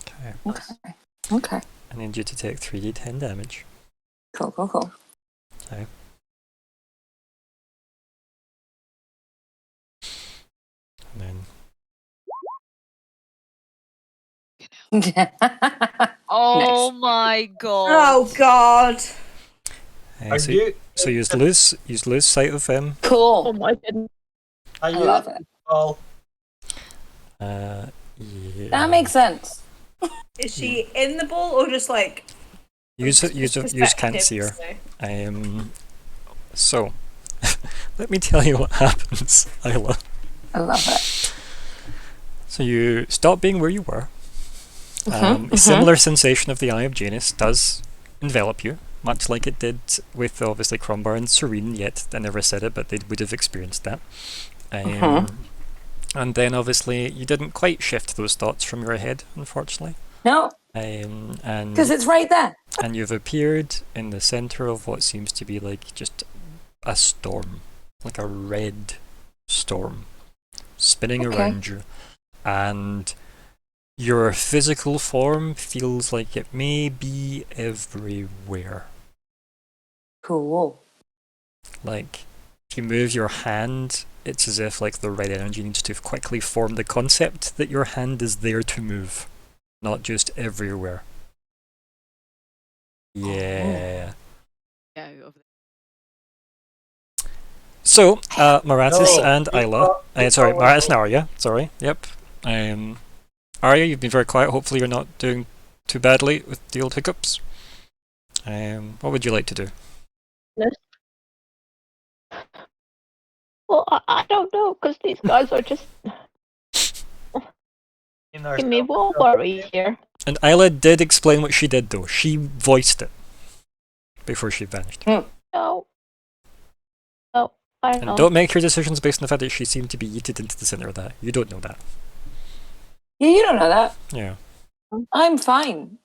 Okay. Okay. Okay. I need you to take 3d10 damage. Cool, cool, cool. Okay. And then Oh my god. Oh God. Are So, you? so you lose sight of them. Oh Cool. my goodness. Are I you? love it. All Yeah. That makes sense. Is she in the ball or just like Use can't perspective, see her. so- So, let me tell you what happens, Isla. I love it. So you stop being where you were. A similar sensation of the Eye of Janus does envelop you, much like it did with obviously Crombar and Serene, yet I never said it, but they would have experienced that. And then obviously you didn't quite shift those thoughts from your head, unfortunately. No, And because it's right there. and you've appeared in the center of what seems to be like just a storm, like a red storm spinning Okay. around you, and your physical form feels like it may be everywhere. Cool. Like if you move your hand, it's as if like the red energy needs to quickly form the concept that your hand is there to move, not just everywhere. Yeah. Yeah, over So, Maratis No, and we Isla. thought- Sorry, we Maratis thought- and Arya. Sorry. Yep. Arya, you've been very quiet. Hopefully, you're not doing too badly with the old hiccups. What would you like to do? Well, I don't know, because these guys are just in making me more worried here. And Isla did explain what she did, though. She voiced it before she vanished. No. No, I And don't. don't make your decisions based on the fact that she seemed to be yeeted into the center of that. You don't know that. Yeah, you don't know that. Yeah. I'm fine.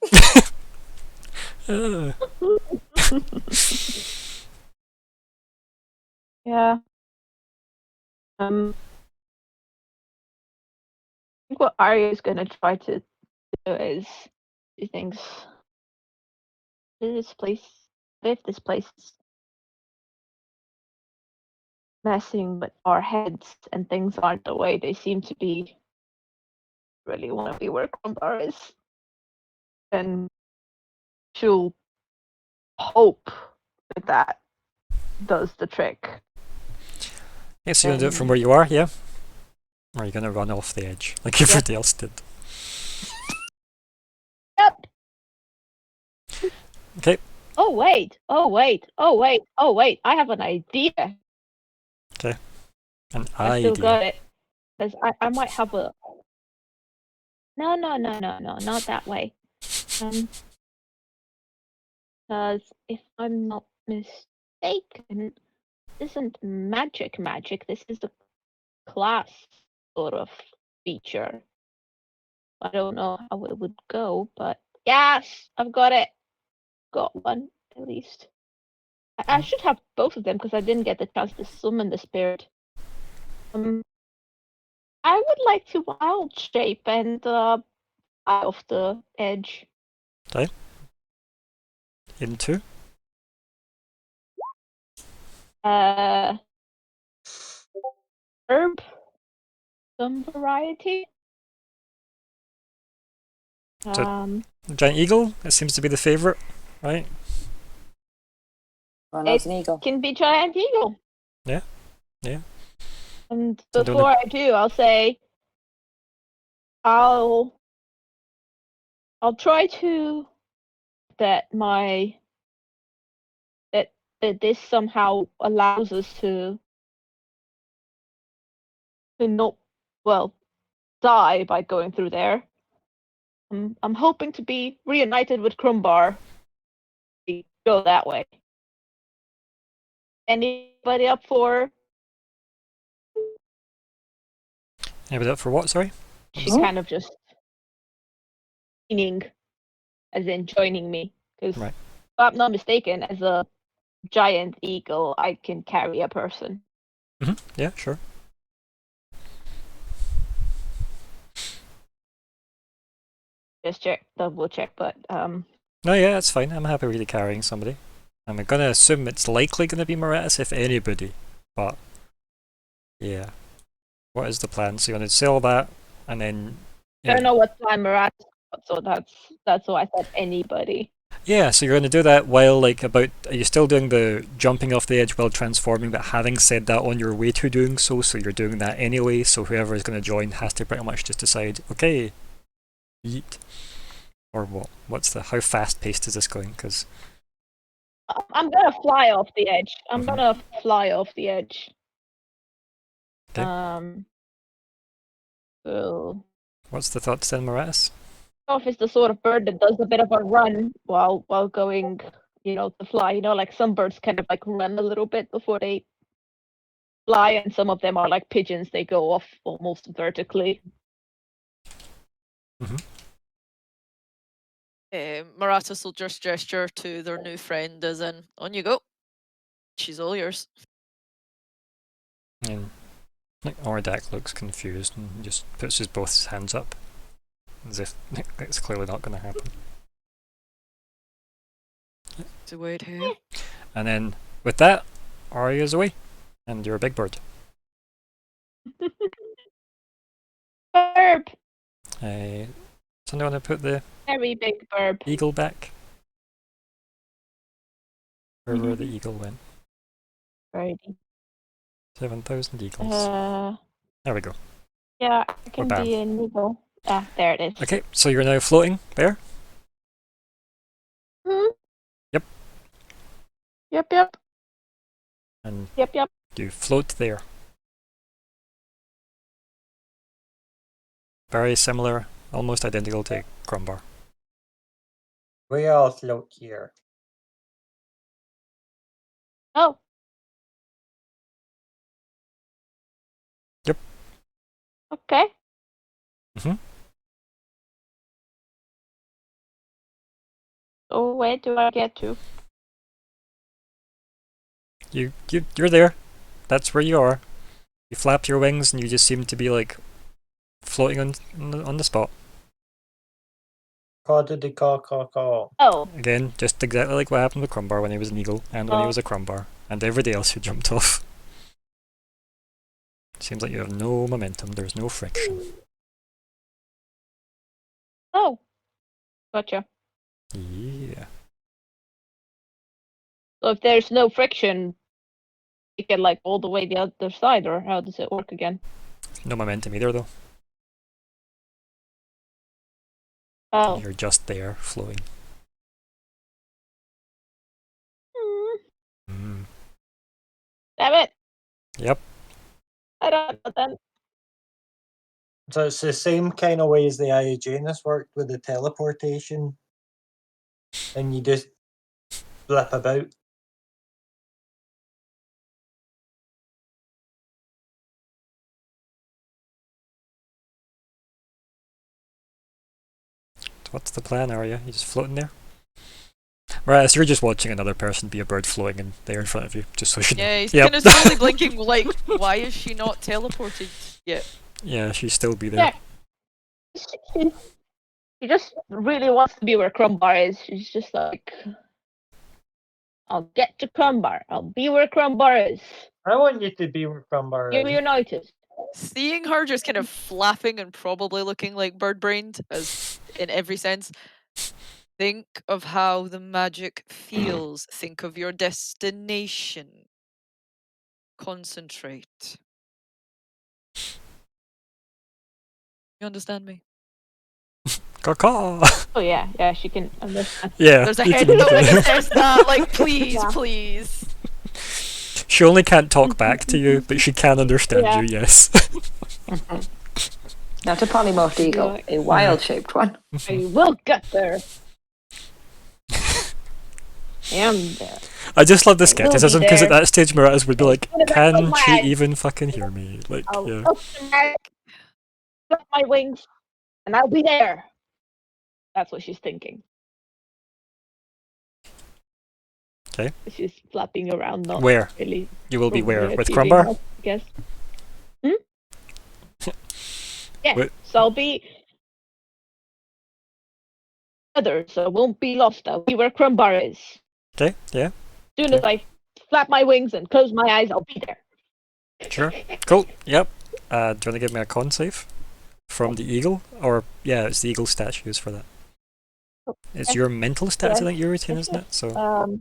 Uh, Yeah. I think what Arya is gonna try to do is do things. If this place is messing with our heads and things aren't the way they seem to be, really want to be where Crombar is, then she'll hope that does the trick. yeah, so you're gonna do it from where you are, yeah? Or are you gonna run off the edge like everybody else did? Yep. Okay. Oh wait! I have an idea. An I still idea. got it. Because I might have a. No, not that way. Because if I'm not mistaken, this isn't magic. This is a class sort of feature. I don't know how it would go, but yes, I've got it. Got one at least. I should have both of them because I didn't get the chance to summon the spirit. I would like to wild shape and fly off the edge. Into? Herb, some variety. So- Giant eagle? It seems to be the favorite, right? Run as an eagle. Can be giant eagle. Yeah, yeah. And So don't before I do, I'll say I'll try to that this somehow allows us to not die by going through there. I'm hoping to be reunited with Crumbar. We go that way. Anybody up for? Anybody up for what, sorry? She's kind of just meaning, as in joining me. Because Right. if I'm not mistaken, as a giant eagle, I can carry a person. Yeah, sure. Just double check, but No, yeah, that's fine. I'm happy with you carrying somebody. I'm gonna assume it's likely gonna be Moratis if anybody, but yeah. What is the plan? So you're gonna sell that and then I don't know what time we're at. So that's why I said anybody. Yeah, so you're going to do that while, like, are you still doing the jumping off the edge while transforming, but having said that on your way to doing so you're doing that anyway, so whoever is going to join has to pretty much just decide, okay, yeet. Or what? How fast paced is this going? Because I'm gonna fly off the edge. I'm Mhm. gonna fly off the edge. 'Kay. So what's the thoughts then, Moratis? off is the sort of bird that does a bit of a run while going, to fly. Like some birds kind of like run a little bit before they fly, and some of them are like pigeons. They go off almost vertically. Maratus will just gesture to their new friend as in, on you go. She's all yours. And like Ordak looks confused and just puts both his hands up, as if it's clearly not going to happen. To wait here. And then with that, Arya's away, and you're a big bird. Burp! Somebody want to put the Very big burp. eagle back? Where the eagle went. Righty. 7,000 eagles. There we go. Yeah, I can bam. be an eagle. Ah, there it is. Okay, so you're now floating there. Hmm? Yep. Yep. And Yep. you float there. Very similar, almost identical to Crumbar. We all float here. Oh. Yep. Okay. Mhm. So where do I get to? You're there. That's where you are. You flap your wings and you just seem to be like floating on the spot. Caw. Oh. Again, just exactly like what happened with Crumbar when he was an eagle and when he was a Crumbar and everybody else who jumped off. Seems like you have no momentum. There's no friction. Oh. Gotcha. Yeah. So if there's no friction, you get like all the way the other side, or how does it work again? No momentum either, though. Oh. You're just there, flowing. Mm. Damn it! Yep. I don't know then. So it's the same kind of way as the Iojanus worked with the teleportation. And you just flip about. What's the plan, Arya? You just floating there? Right, so you're just watching another person be a bird floating in there in front of you, just so you know. Yeah, he's Yep. kind of slowly blinking like, why is she not teleported yet? Yeah, she'd still be there. Yeah. She just really wants to be where Crumbar is. She's just like, I'll get to Crumbar. I'll be where Crumbar is. I want you to be with Crumbar. You're united. Seeing her just kind of flapping and probably looking like bird-brained, as in every sense, think of how the magic feels. Think of your destination. Concentrate. You understand me? Caw-caw! Oh yeah, she can understand. Yeah. There's a you head can note use that it. says that, like, please, Yeah. please. She only can't talk back to you, but she can understand Yeah. you, yes. Not a polymorph eagle, Like- a wild-shaped one. I will get there. I am there. I just love the I will be skepticism, because at there. that stage Maratis would be like, As soon as I can close my she eyes. even fucking hear me? Like, I'll yeah. open my flap my wings, and I'll be there. That's what she's thinking. 'Kay. She's flapping around, not Where? really. You will be where? probably With achieving Crumbar? that, I guess. Yeah, Wait. so I'll be other, so I won't be lost. I'll be where Crumbar is. Okay, yeah, As soon as I flap my wings and close my eyes, I'll be there. sure. Cool, yep. Do you want to give me a con save? from the eagle, or yeah, it's the eagle statues for that. It's Okay. your mental stats, I Yes, think you retain, yes, isn't it? So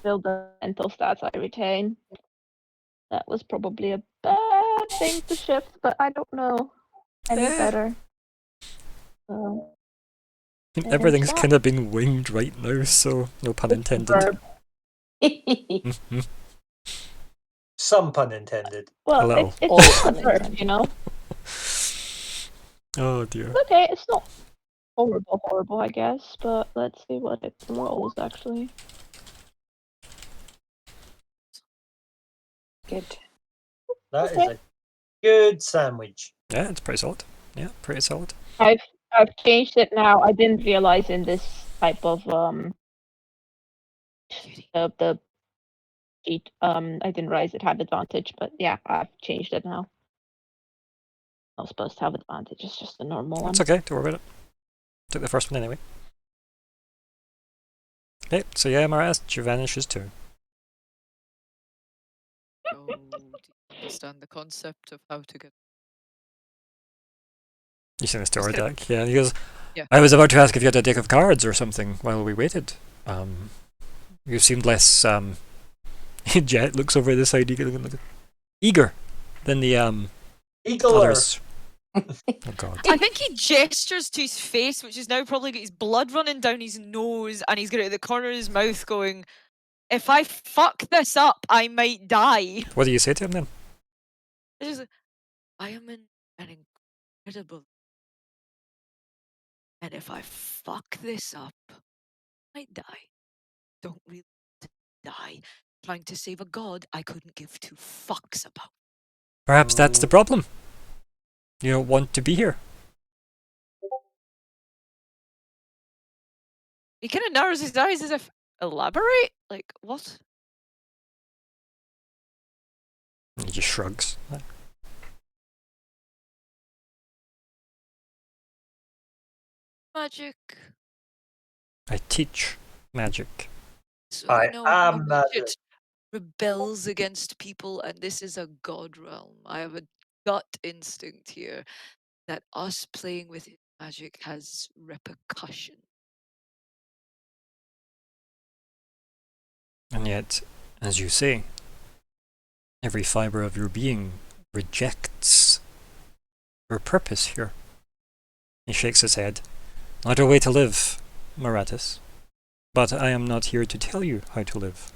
Still the mental stats I retain. That was probably a bad thing to shift, but I don't know any better. So, I mean, and everything's that kind of been winged right now, so no pun is the intended. verb. Mhm. Some pun intended. Well, little. it's All just a pun verb, intended. you know. Oh dear. It's okay, it's not horrible, I guess. But let's see what it rolls actually. Good. That is Okay. a good sandwich. Yeah, it's pretty solid. Yeah, pretty solid. I've changed it now. I didn't realize in this type of the sheet I didn't realize it had advantage, but yeah, I've changed it now. Not supposed to have advantage. It's just a normal one. That's okay, don't worry about it. Took the first one anyway. Okay, so yeah, Maras, you vanishes too. So, do you understand the concept of how to get? You see the Just story gonna- deck, yeah. And he goes, Yeah. I was about to ask if you had a deck of cards or something while we waited. You seemed less Jet looks over this side eager than the Eagler. others. Oh god. I think he gestures to his face, which is now probably got his blood running down his nose, and he's got it at the corner of his mouth going, if I fuck this up, I might die. What do you say to him then? It's just, I am in an incredible. And if I fuck this up, I might die. Don't really want to die. Trying to save a god I couldn't give two fucks about. Perhaps that's the problem. You don't want to be here. He kind of narrows his eyes as if, elaborate? Like, what? And he just shrugs. Magic. I teach magic. So I you know how am much magic. it rebels against people, and this is a god realm. I have a gut instinct here that us playing with his magic has repercussion. And yet, as you say, every fibre of your being rejects your purpose here. He shakes his head. Not a way to live, Maratus. But I am not here to tell you how to live.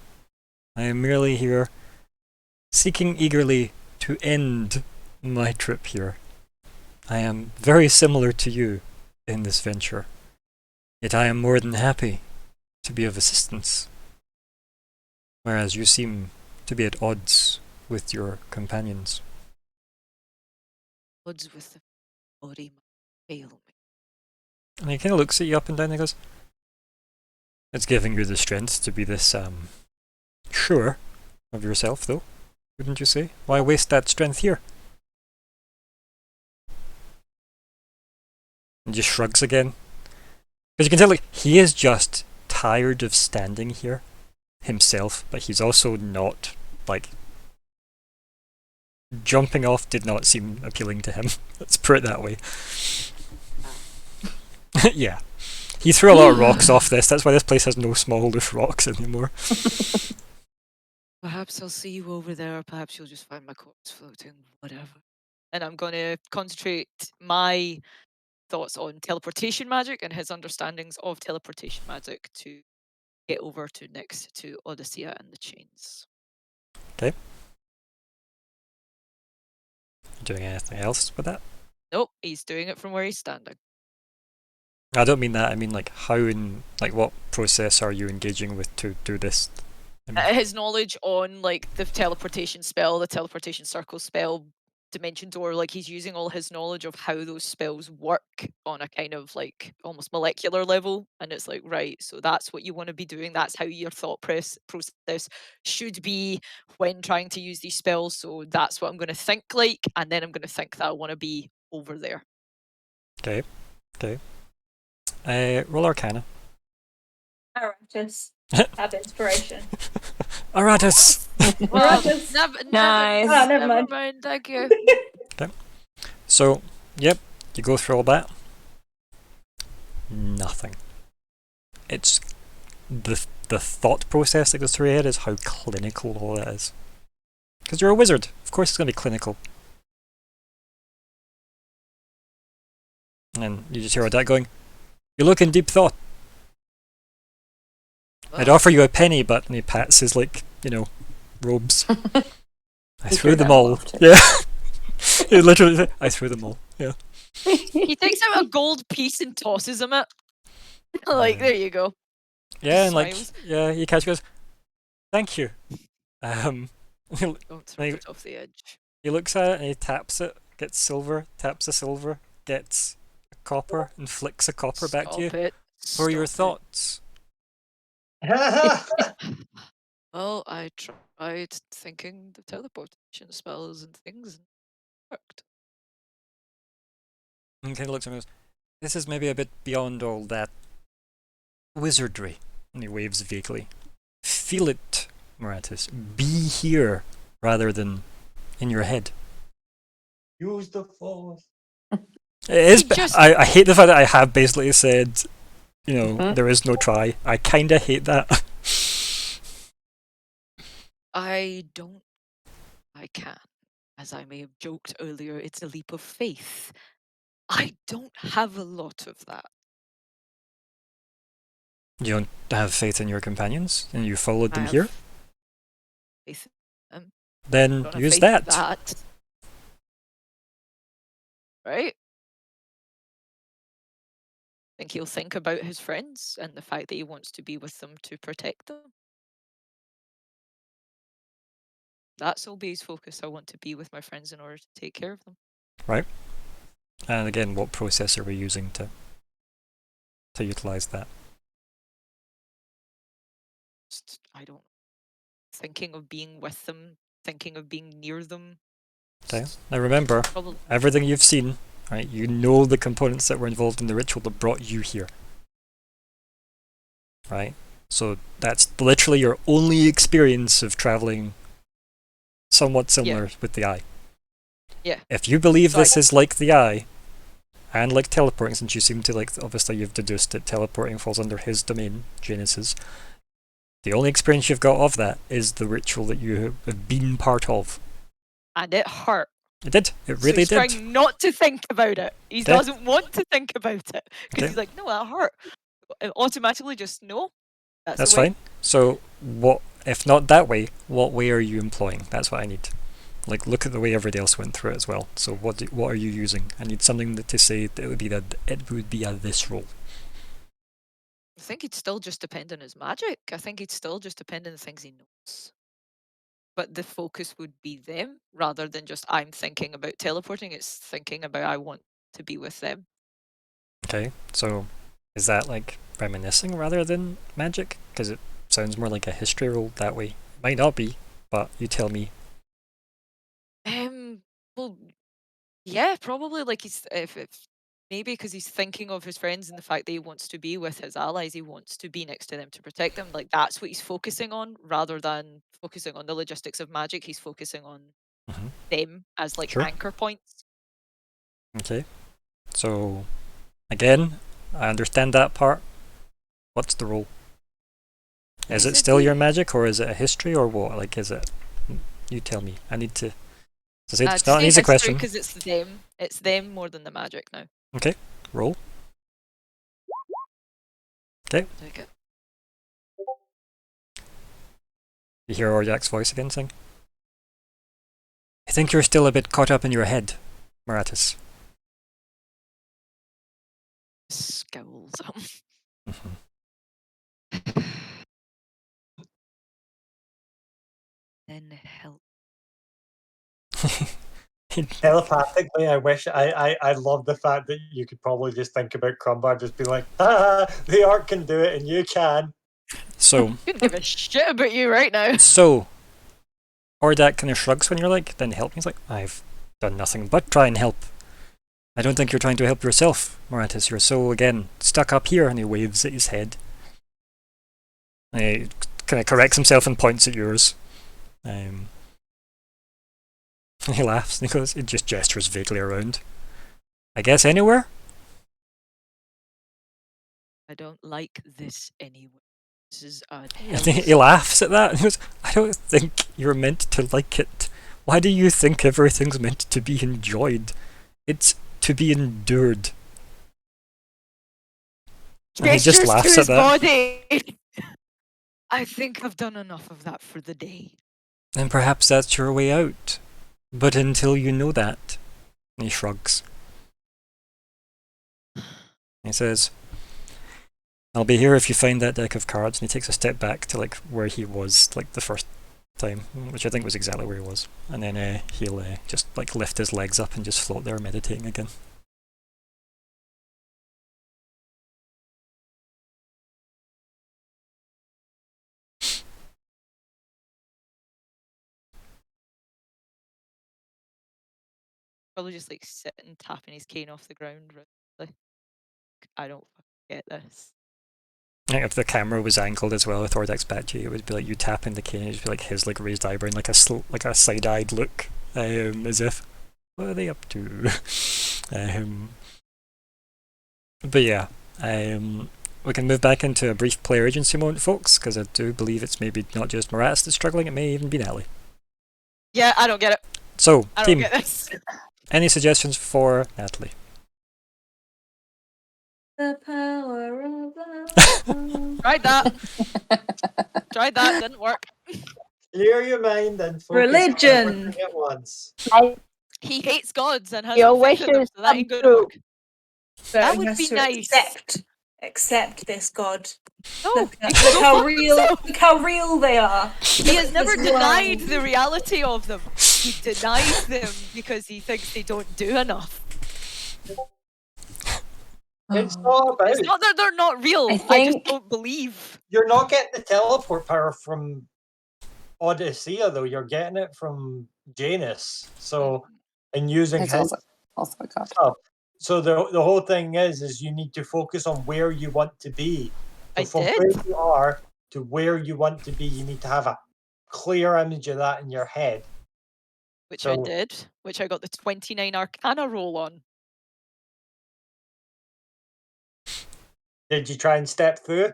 I am merely here seeking eagerly to end my trip here. I am very similar to you in this venture, yet I am more than happy to be of assistance. Whereas you seem to be at odds with your companions. Odds with the body might fail me. And he kind of looks at you up and down and he goes, it's giving you the strength to be this, sure of yourself, though, wouldn't you say? Why waste that strength here? And just shrugs again. Because you can tell, like, he is just tired of standing here himself, but he's also not, like, jumping off did not seem appealing to him. Let's put it that way. Yeah. He threw a lot of rocks off this, that's why this place has no small loose rocks anymore. Perhaps I'll see you over there, perhaps you'll just find my corpse floating, whatever. And I'm going to concentrate my thoughts on teleportation magic and his understandings of teleportation magic to get over to next to Odyssea and the chains. Doing anything else with that? Nope, he's doing it from where he's standing. I don't mean that, I mean like how in, like what process are you engaging with to do this? I mean, His knowledge on like the teleportation spell, the teleportation circle spell, dimension door, like he's using all his knowledge of how those spells work on a kind of like almost molecular level, and it's like, right, so that's what you want to be doing, that's how your thought process should be when trying to use these spells, so that's what I'm going to think like, and then I'm going to think that I want to be over there. okay. Roll Arcana. Aratus. Have inspiration. Aratus! Well, Aratus. never, Nice. Ah, never mind. thank you. So, yep, you go through all that. Nothing. It's the thought process that goes through your head is how clinical all that is. Because you're a wizard. Of course it's going to be clinical. And then you just hear that going, you look in deep thought. I'd offer you a penny, but and he pats his, like, you know, robes. I He threw threw them them all. off too. Yeah. He literally said, I threw them all. Yeah. He takes out a gold piece and tosses him it. Like, there you go. Yeah, and like, Smiles. yeah, he catch goes, thank you. He Don't throw Like- it off the edge. looks at it and he taps it, gets silver, taps the silver, gets a copper, and flicks a copper back to you. Stop it. For your Stop it. thoughts. Well, I tried thinking the teleportation spells and things and it worked. And kind of looks at me and goes, this is maybe a bit beyond all that wizardry. And he waves vaguely. Feel it, Moratis. Be here rather than in your head. Use the force. It is. He just- I hate the fact that I have basically said, you know, Mhm. there is no try. I kind of hate that. I don't. I can. As I may have joked earlier, it's a leap of faith. I don't have a lot of that. You don't have faith in your companions, and you followed I them have here. faith in Then don't have use faith in that. that. Right? Think he'll think about his friends and the fact that he wants to be with them to protect them. That's will be his focus. I want to be with my friends in order to take care of them. And again, what process are we using to utilize that? I don't. Thinking of being with them, thinking of being near them. Okay. Now remember, Probably. everything you've seen, right? You know the components that were involved in the ritual that brought you here. Right? So that's literally your only experience of traveling somewhat similar with the eye. Yeah. If you believe So this is like the eye, and like teleporting, since you seem to like, obviously you've deduced that teleporting falls under his domain, Janus's, the only experience you've got of that is the ritual that you have been part of. And it hurt. It did. It So really he's did. trying not to think about it. He Okay. doesn't want to think about it because Okay. he's like, no, that hurt. And automatically, just no. That's the way. fine. So, what if not that way? What way are you employing? That's what I need. Like, look at the way everybody else went through it as well. So, what are you using? I need something to say that it would be a this roll. I think he'd still just depend on his magic. I think he'd still just depend on the things he knows. But the focus would be them rather than just I'm thinking about teleporting. It's thinking about I want to be with them. Okay. So, is that like reminiscing rather than magic? Because it sounds more like a history roll that way. Might not be, but you tell me. Well, yeah, probably like he's if maybe because he's thinking of his friends and the fact that he wants to be with his allies, he wants to be next to them to protect them. Like that's what he's focusing on, rather than focusing on the logistics of magic. He's focusing on Mhm. them as like Sure. anchor points. Okay. So, again, I understand that part. What's the roll? Is Is it it still the- your magic, or is it a history, or what? Like, is it? You tell me. I need to. So it's not an easy question. Because it's them. It's them more than the magic now. Roll. Take it. You hear Orjak's voice again saying, I think you're still a bit caught up in your head, Moratis. Scowls. Mhm. Then help. Telepathically, I wish I love the fact that you could probably just think about Crumbar just being like, the art can do it and you can. So, Couldn't give a shit about you right now. Ordak kind of shrugs when you're like, then help me. He's like, I've done nothing but try and help. I don't think you're trying to help yourself, Moratis. You're so, again, stuck up here. And he waves at his head. And he kind of corrects himself and points at yours. He laughs and he goes, he just gestures vaguely around. I guess anywhere? I don't like this anyway. This is a He laughs at that and goes, I don't think you're meant to like it. Why do you think everything's meant to be enjoyed? It's to be endured. And he just gestures laughs to at his that. body. I think I've done enough of that for the day. And perhaps that's your way out. But until you know that, he shrugs. He says, I'll be here if you find that deck of cards. And he takes a step back to like where he was like the first time, which I think was exactly where he was. And then he'll just like lift his legs up and just float there meditating again. Probably just like sitting, tapping his cane off the ground. Like, I don't fucking get this. I think if the camera was angled as well with Ordex back, it would be like you tapping the cane, it'd be like his like raised eyebrow and like a side-eyed look, as if what are they up to? But yeah, we can move back into a brief player agency moment, folks, because I do believe it's maybe not just Moratis that's struggling; it may even be Natalie. Yeah, I don't get it. So, I don't team, get this. any suggestions for Natalie? The power of love. Tried that. Tried that. Didn't work. Clear your mind and focus Religion. on everything at once. He hates gods and has Your offended them, wishes so that come ain't gonna true. work. So That he would has be to nice. accept this god. No, Look, he look can go how fuck real. himself. Look how real they are. He has never This denied world. the reality of them. He denies them because he thinks they don't do enough. It's not about It's not that they're not real. I just think- don't believe. You're not getting the teleport power from Odyssea, though. You're getting it from Janus. So, and using It's his also a god. stuff. So the whole thing is you need to focus on where you want to be. So I from did. where you are to where you want to be, you need to have a clear image of that in your head. Which I So- did. Which I got the 29 Arcana roll on. Did you try and step through?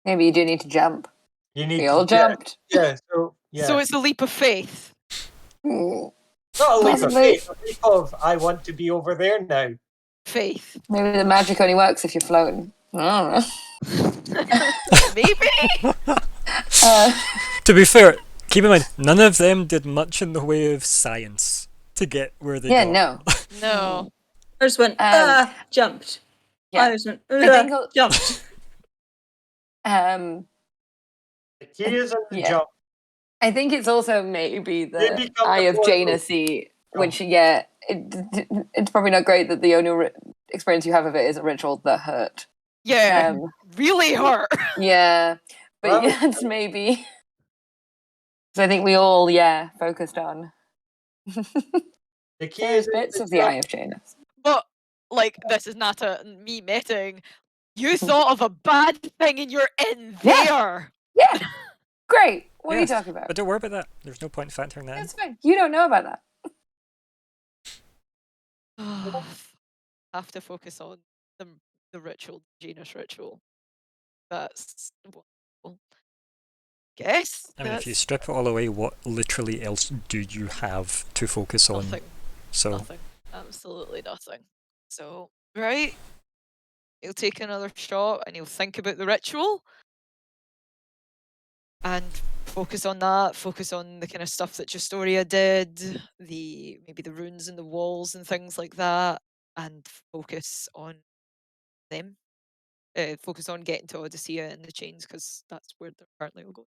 Maybe you do need to jump. You need We to all jumped. Yeah, so yeah. So it's a leap of faith. Mm, not a leap of possibly. faith, a leap of I want to be over there now. Faith. Maybe the magic only works if you're floating. I don't know. Maybe. To be fair, keep in mind, none of them did much in the way of science to get where they Yeah, got. no. No. I just went, jumped. Yeah. I just went, think I'll- jumped. The key is in the Yeah. jump. I think it's also maybe the become Eye the of portal. Janusy, Oh. which, it's probably not great that the only experience you have of it is a ritual that hurt. Yeah. Um, Really hurt. yeah, but Well- yeah, it's maybe. So I think we all, focused on The key various is in bits the of the jump. Eye of Janus. But, like, this is not me meting. You thought of a bad thing and you're in Yeah. there. Yeah, great. What Yes, are you talking about? But don't worry about that. There's no point in factoring that in. That's fine. You don't know about that. Have to focus on the ritual, Janus ritual. That's wonderful. Guess. I mean, if you that's strip it all away, what literally else do you have to focus on? nothing. So, Nothing. Absolutely nothing. So, right. He'll take another shot and he'll think about the ritual. And focus on that, focus on the kind of stuff that Justoria did, maybe the runes in the walls and things like that, and focus on them. Focus on getting to Odyssea and the chains because that's where they're currently all going.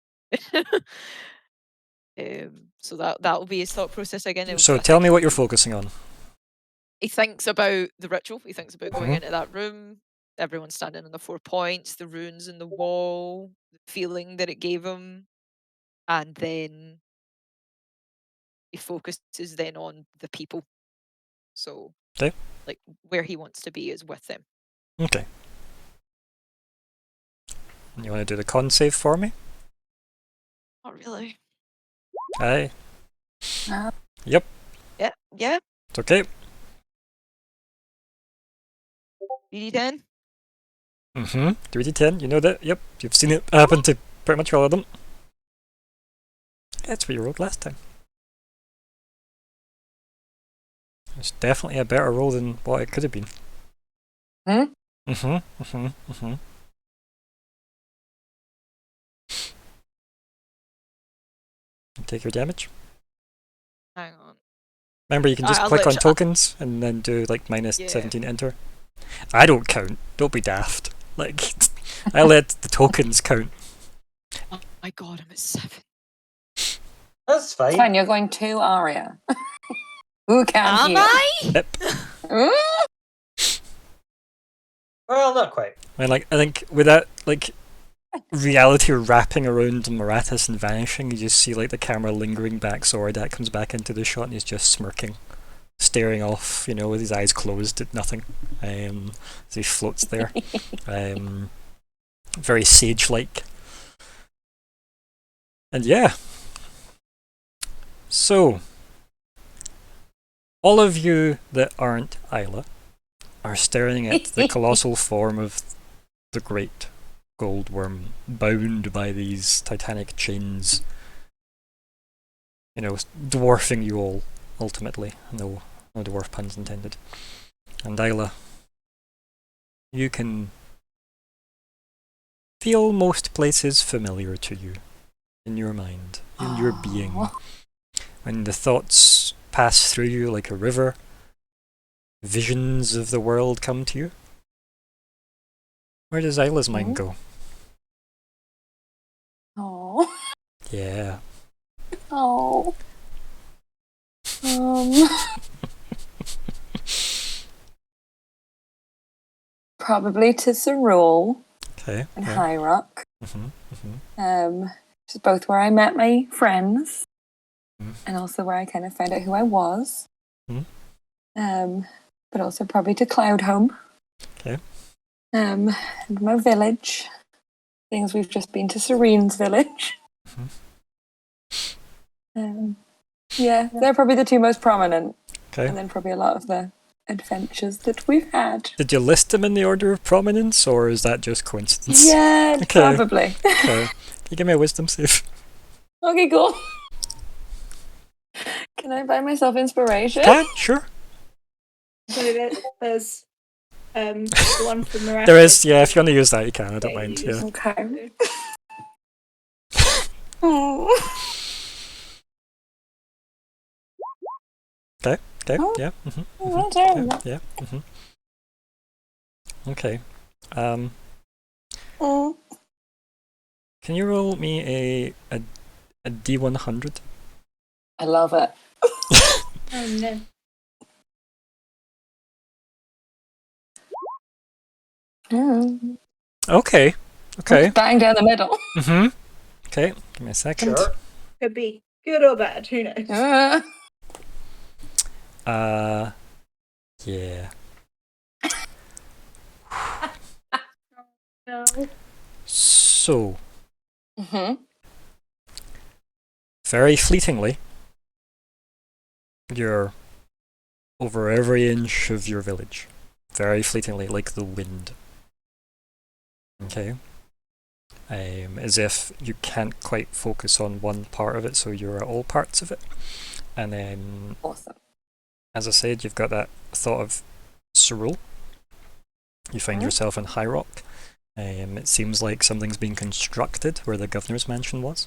So that will be his thought process again. so tell me what you're focusing on. He thinks about the ritual. He thinks about going Mhm. into that room. Everyone standing on the 4 points, the runes in the wall, the feeling that it gave him, and then he focuses then on the people. So, Okay. like where he wants to be is with them. Okay. And you want to do the con save for me? Not really. Aye. No. Yep. Yeah. It's okay. 3d10? Mm-hmm. 3d10, you know that? Yep, you've seen it happen to pretty much all of them. That's what you rolled last time. It's definitely a better roll than what it could have been. Hmm? Mm-hmm, mm-hmm, mm-hmm. Take your damage. Hang on. Remember, you can just I'll click on literally- tokens and then do like minus Yeah. 17 enter. I don't count. Don't be daft. Like, I let the tokens count. Oh my god, I'm at 7. That's fine. It's fine, you're going to Aria. Who can Am heal? I? Mm? Well, not quite. And like, I think with that, like, reality wrapping around Marathas and vanishing, you just see like the camera lingering back. Zoradak comes back into the shot and he's just smirking, staring off, you know, with his eyes closed at nothing, as he floats there. Very sage-like. And yeah. So, all of you that aren't Isla are staring at the colossal form of the great gold worm, bound by these titanic chains, you know, dwarfing you all, ultimately. No dwarf puns intended. And Isla, you can feel most places familiar to you, in your mind, in your being. Aw. When the thoughts pass through you like a river, visions of the world come to you. Where does Isla's mind go? Oh. Yeah. Oh. Probably to Cerule Okay. and Yeah. High Rock. Mm-hmm. Which is both where I met my friends Mm. and also where I kind of found out who I was. Mm. But also probably to Cloudhome. Okay. And my village. Things we've just been to Serene's village. Yeah, they're probably the two most prominent. Okay. And then probably a lot of the adventures that we've had. Did you list them in the order of prominence, or is that just coincidence? Yeah, Okay. probably. Okay. Can you give me a wisdom save? Okay, cool. Can I buy myself inspiration? Yeah, sure. So there's the one from Miraculous. There is, yeah, if you want to use that, you can, I don't mind, yeah. Okay. Oh. Okay, Oh. yeah. Oh, terrible. Yeah. Okay. Oh. Can you roll me a D100? I love it. Oh no. Okay. Okay. Bang down the middle. Mm-hmm. Okay, give me a second. Sure. Could be good or bad, who knows? Yeah. No. So, Mm-hmm. very fleetingly, you're over every inch of your village. Very fleetingly, like the wind. Okay? As if you can't quite focus on one part of it, so you're at all parts of it. And then, Awesome. as I said, you've got that thought of Cerule. You find yourself in High Rock. It seems like something's being constructed where the governor's mansion was.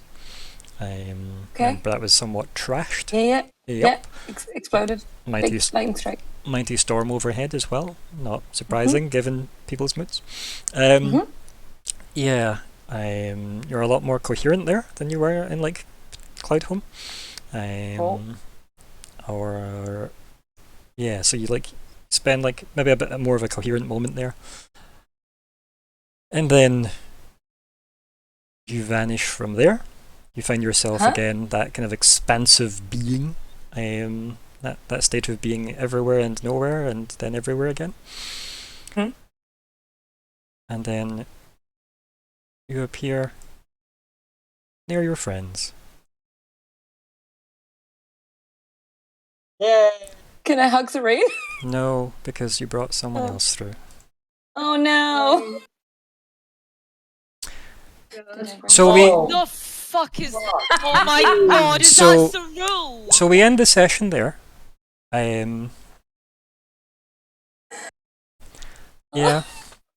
But that was somewhat trashed. Yeah. Yep. Exploded. Mighty, Big lightning strike. mighty storm overhead as well. Not surprising given people's moods. Yeah. You're a lot more coherent there than you were in like Cloudhome. Or yeah, so you like spend like maybe a bit more of a coherent moment there. And then you vanish from there. You find yourself again that kind of expansive being. That state of being everywhere and nowhere and then everywhere again. And then you appear near your friends. Yay! Can I hug Serene? No, because you brought someone Oh. else through. Oh no. So we The fuck is? Oh my god! Is So- that the rule? so we end the session there. Yeah.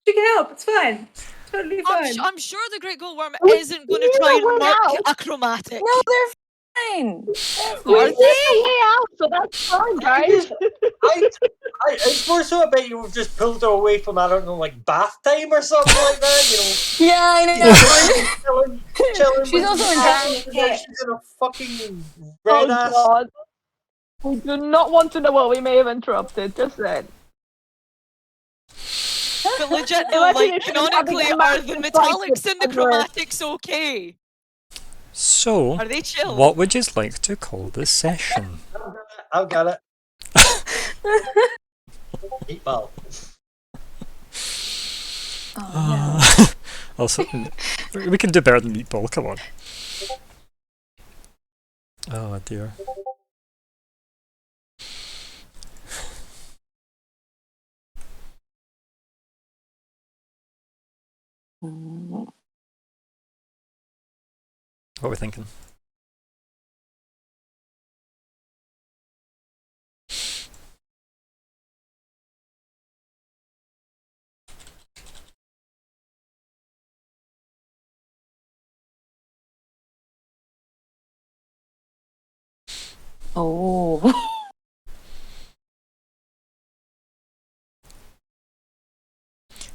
You can help. It's fine. Totally fine. I'm sure the Great Gold Worm We isn't going to try and need a way murk out. a chromatic. No, they're fine. We Are need they? a way out, so that's fine, guys. It's more so about you have just pulled her away from, I don't know, like bath time or something like that, you know. Yeah, I know. chilling She's with also the in cat, bed. and then she's in a fucking red Oh ass. god. We do not want to know what we may have interrupted, just saying. But legit though, Imagine like if she was canonically, having a are the massive fight metallics with and the Edward. chromatics okay? So, Are they chill? what would you like to call this session? I've got it. Meatball. Oh, Also, we can do better than meatball. Come on. Oh dear. no. What are we thinking? Oh.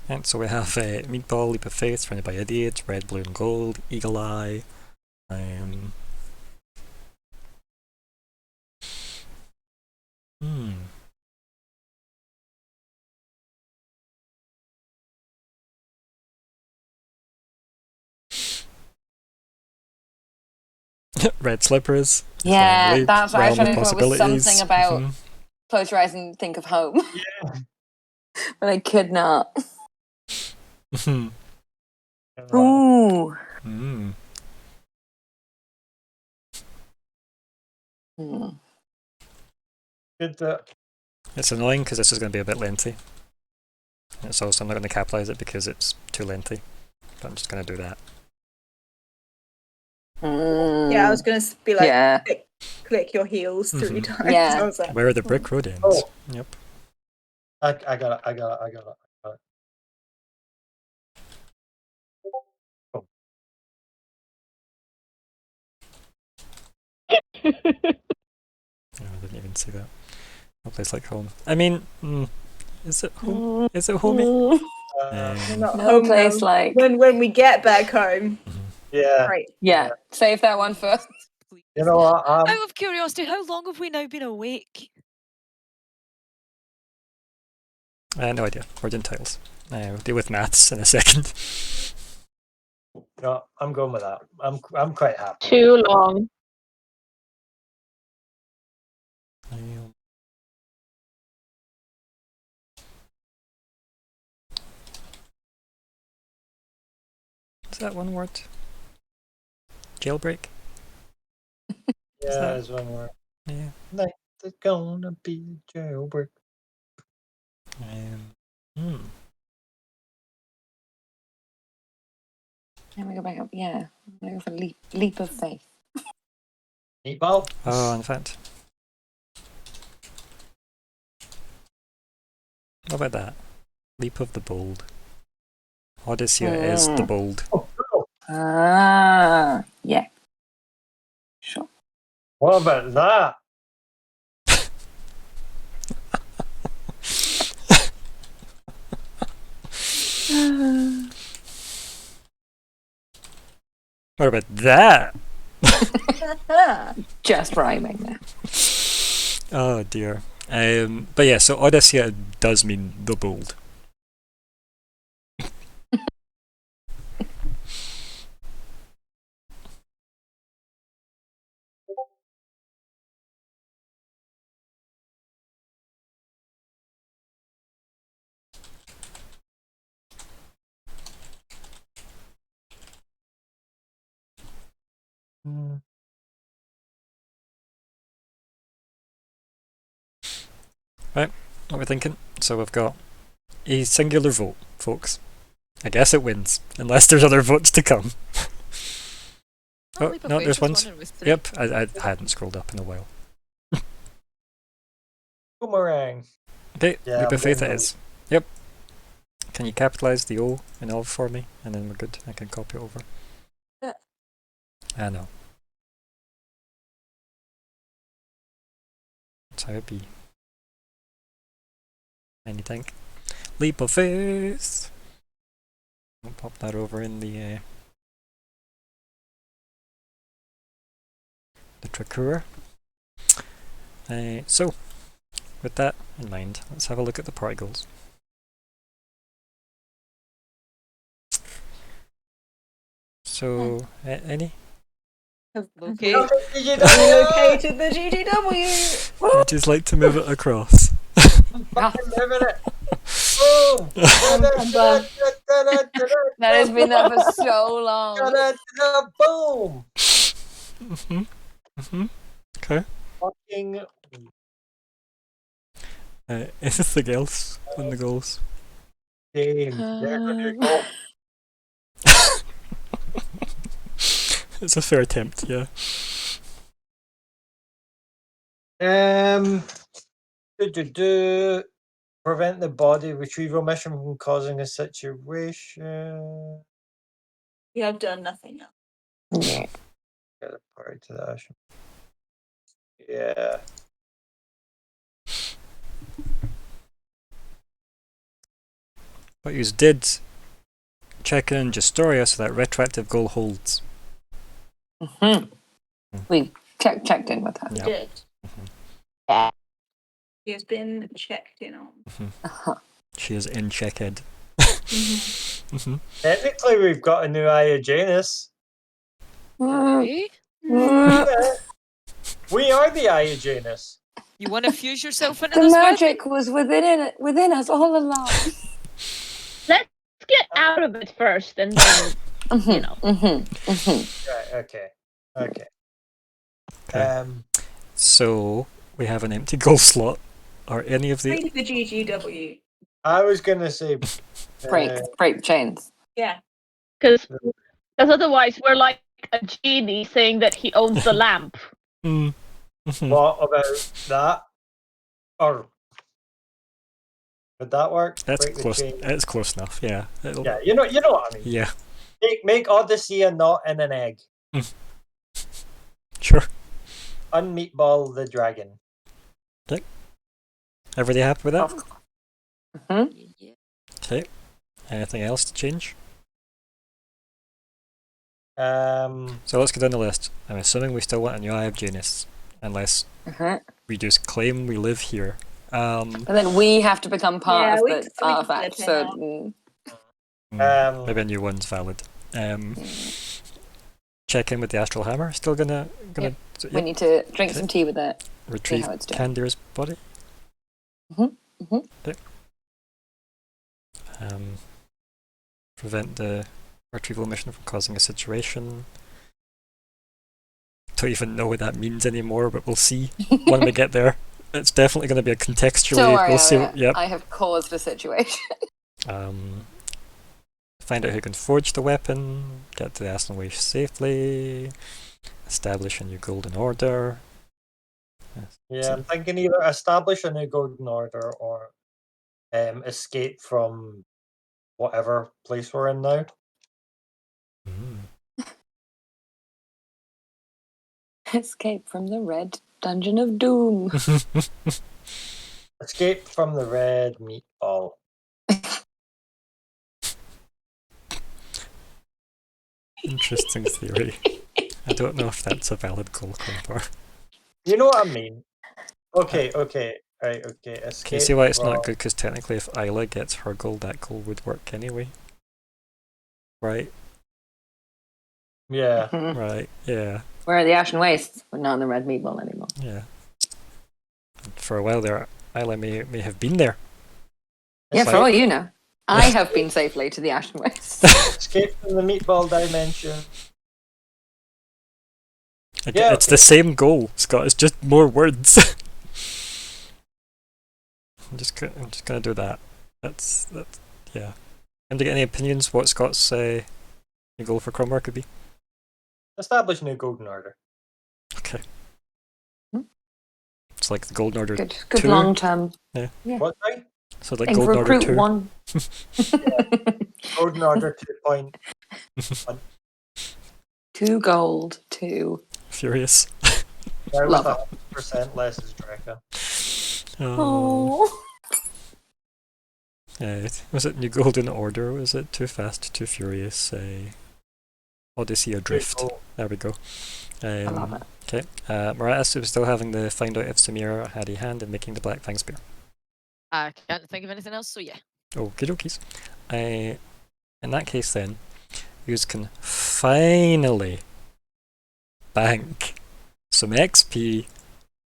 And so we have Meatball, Leap of Faith, Surrounded by Idiots, Red, Blue and Gold, Eagle Eye. Hmm. Red Slippers. Yeah, Leap, that's what I was Realm trying of to come up with something Possibilities. about Mhm. close your eyes and think of home. But I could not. Mhm. Ooh. Mm. Hmm. Good. It's annoying because this is going to be a bit lengthy. It's also, I'm not going to capitalize it because it's too lengthy. But I'm just going to do that. Yeah, I was gonna be like, Yeah. click your heels 3 Mhm. times. Yeah. I was like, Where the brick road ends. Oh. Yep. I got it. Oh, I didn't even see that. A place like home. I mean, is it home? Is it homey? Mm. not No home place now. like. When we get back home. Yeah. Right. Yeah. Save that one first. Please. You know what? Out of curiosity, how long have we now been awake? No idea. We're doing titles. We'll deal with maths in a second. No, I'm going with that. I'm quite happy. Too long. Is that one word? Jailbreak? Yeah, that- as one word. Yeah. There's gonna be a jailbreak. Hmm. Can we go back up? Yeah. I'm gonna go for leap of faith. Meatball. Oh, in fact. What about that? Leap of the Bold. Odysseia is the bold. Ah. Yeah. Sure. What about that? What about that? Just rhyming there. Oh dear. But yeah, so Odysseia does mean the bold. Right, what we're thinking. So we've got A singular vote, folks. I guess it wins, unless there's other votes to come. Oh, Leap of no, Faith there's was ones. one and was three. Yep, I hadn't scrolled up in a while. Boomerang. Okay, Yeah, Leap I'm of Faith it getting is. Yep. Can you capitalise the O in Elf for me? And then we're good. I can copy it over. Yeah. I know. That's how it be. Anything. Leap of Faith! I'll pop that over in the Trakura. So, with that in mind, let's have a look at the party goals. So, any? Okay. Located the GGW. Would you just like to move it across? Fucking moving it. Boom. That has been there for so long. Boom. Okay. Fucking. Anything else on the goals? James, there you go. It's a fair attempt, yeah. Prevent the body retrieval mission from causing a situation. We have done nothing else. Yeah. Get the party to the action. Yeah. But you did check in Gestoria so that retroactive goal holds. We checked in with her. We Yep. did. He has been checked in on. She is in checkhead. Technically, we've got a new Aya Janus. Okay. We are the Aya Janus. You want to fuse yourself into The this magic was within us all along. Let's get out of it first, and then you know. Right, okay. Okay. Okay. So, we have an empty goal slot. Are any of the... Break the GGW. I was gonna say Break chains. Yeah. Because otherwise we're like a genie saying that he owns the lamp. Mm. what about that? Or would that work? That's Break the close. chain? It's close enough, yeah. It'll, Yeah, you know what I mean. yeah, Make Odyssey a knot in an egg. sure. Unmeatball the dragon. Everybody happy with that? Yeah. Okay. Anything else to change? So let's go down the list. I'm assuming we still want a new Eye of Janus, unless we just claim we live here. And then we have to become part of we the can flip artifact. it So out. Maybe a new one's valid. Check in with the Astral Hammer. Still gonna Yep. so, we yep, need to drink Okay. some tea with it. retrieve how it's doing. Kandir's body. Okay. Prevent the retrieval mission from causing a situation. Don't even know what that means anymore, but we'll see when we get there. It's definitely going to be a contextually. Don't worry We'll see. about it. Yep. I have caused a situation. Find out who can forge the weapon. Get to the Aslan Way safely. Establish a new golden order. Yeah, I'm thinking either establish a new golden order or escape from whatever place we're in now. Escape from the red dungeon of doom. Escape from the red meatball. Interesting theory. I don't know if that's a valid goal, Clontar. You know what I mean? Okay. Right, okay. Escape Can you see why it's from... not good? Because technically, if Isla gets her goal, that goal would work anyway. Right? Yeah. Right. Yeah. We're at the Ashen Wastes. We're not in the red meatball anymore. Yeah. For a while there, Isla may have been there. Yeah, It's for all like- you know. I have been safely to the Ashen Wastes. Escape from the meatball dimension. Yeah, It's the same goal, Scott. It's just more words. I'm just gonna do that. That's yeah. And to get any opinions, what Scott's new goal for Cromwell could be? Establish new golden order. Okay. Hmm. It's like the Golden Order Good 2. long term. What, right? So like And Golden Order recruit 2. one. Golden order 2.1. 2 gold, 2. Furious. There Love with 100% less is Draco. Oh. Was it New Golden Order? Was it Too Fast, Too Furious? Odyssey Adrift. Cool. There we go. I love it. Okay. Moratis is still having to find out if Samira had a hand in making the Black Fang Spear. I can't think of anything else, so yeah. Okie dokies. In that case then, you can finally bank some XP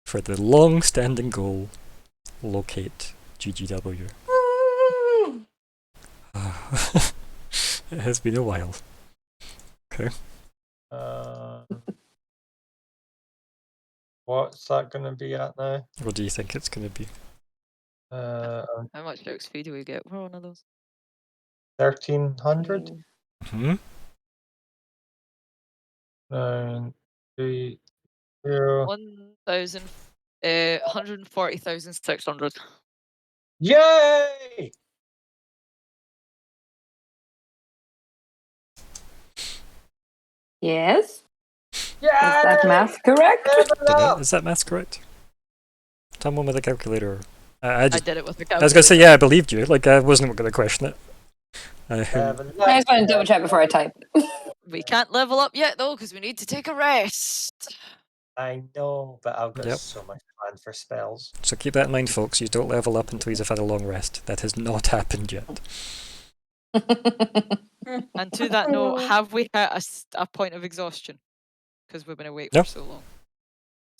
for the long-standing goal, locate GGW. It has been a while. Okay. What's that going to be at now? What do you think it's going to be? Uh, How much XP do we get for one of those? 1300? Hmm? 9, 3, 0. 140,600. Yay! Yes? Yay! Is that math correct? Is that math correct? Someone with a calculator. I I just, did it with the I calculator. was going to say, yeah, I believed you. Like, I wasn't going to question it. I just want to double check before I type. We can't level up yet, though, because we need to take a rest. I know, but I've got Yep. so much planned for spells. So keep that in mind, folks. You don't level up until you've had a long rest. That has not happened yet. And to that note, have we hit a point of exhaustion? Because we've been awake No. for so long.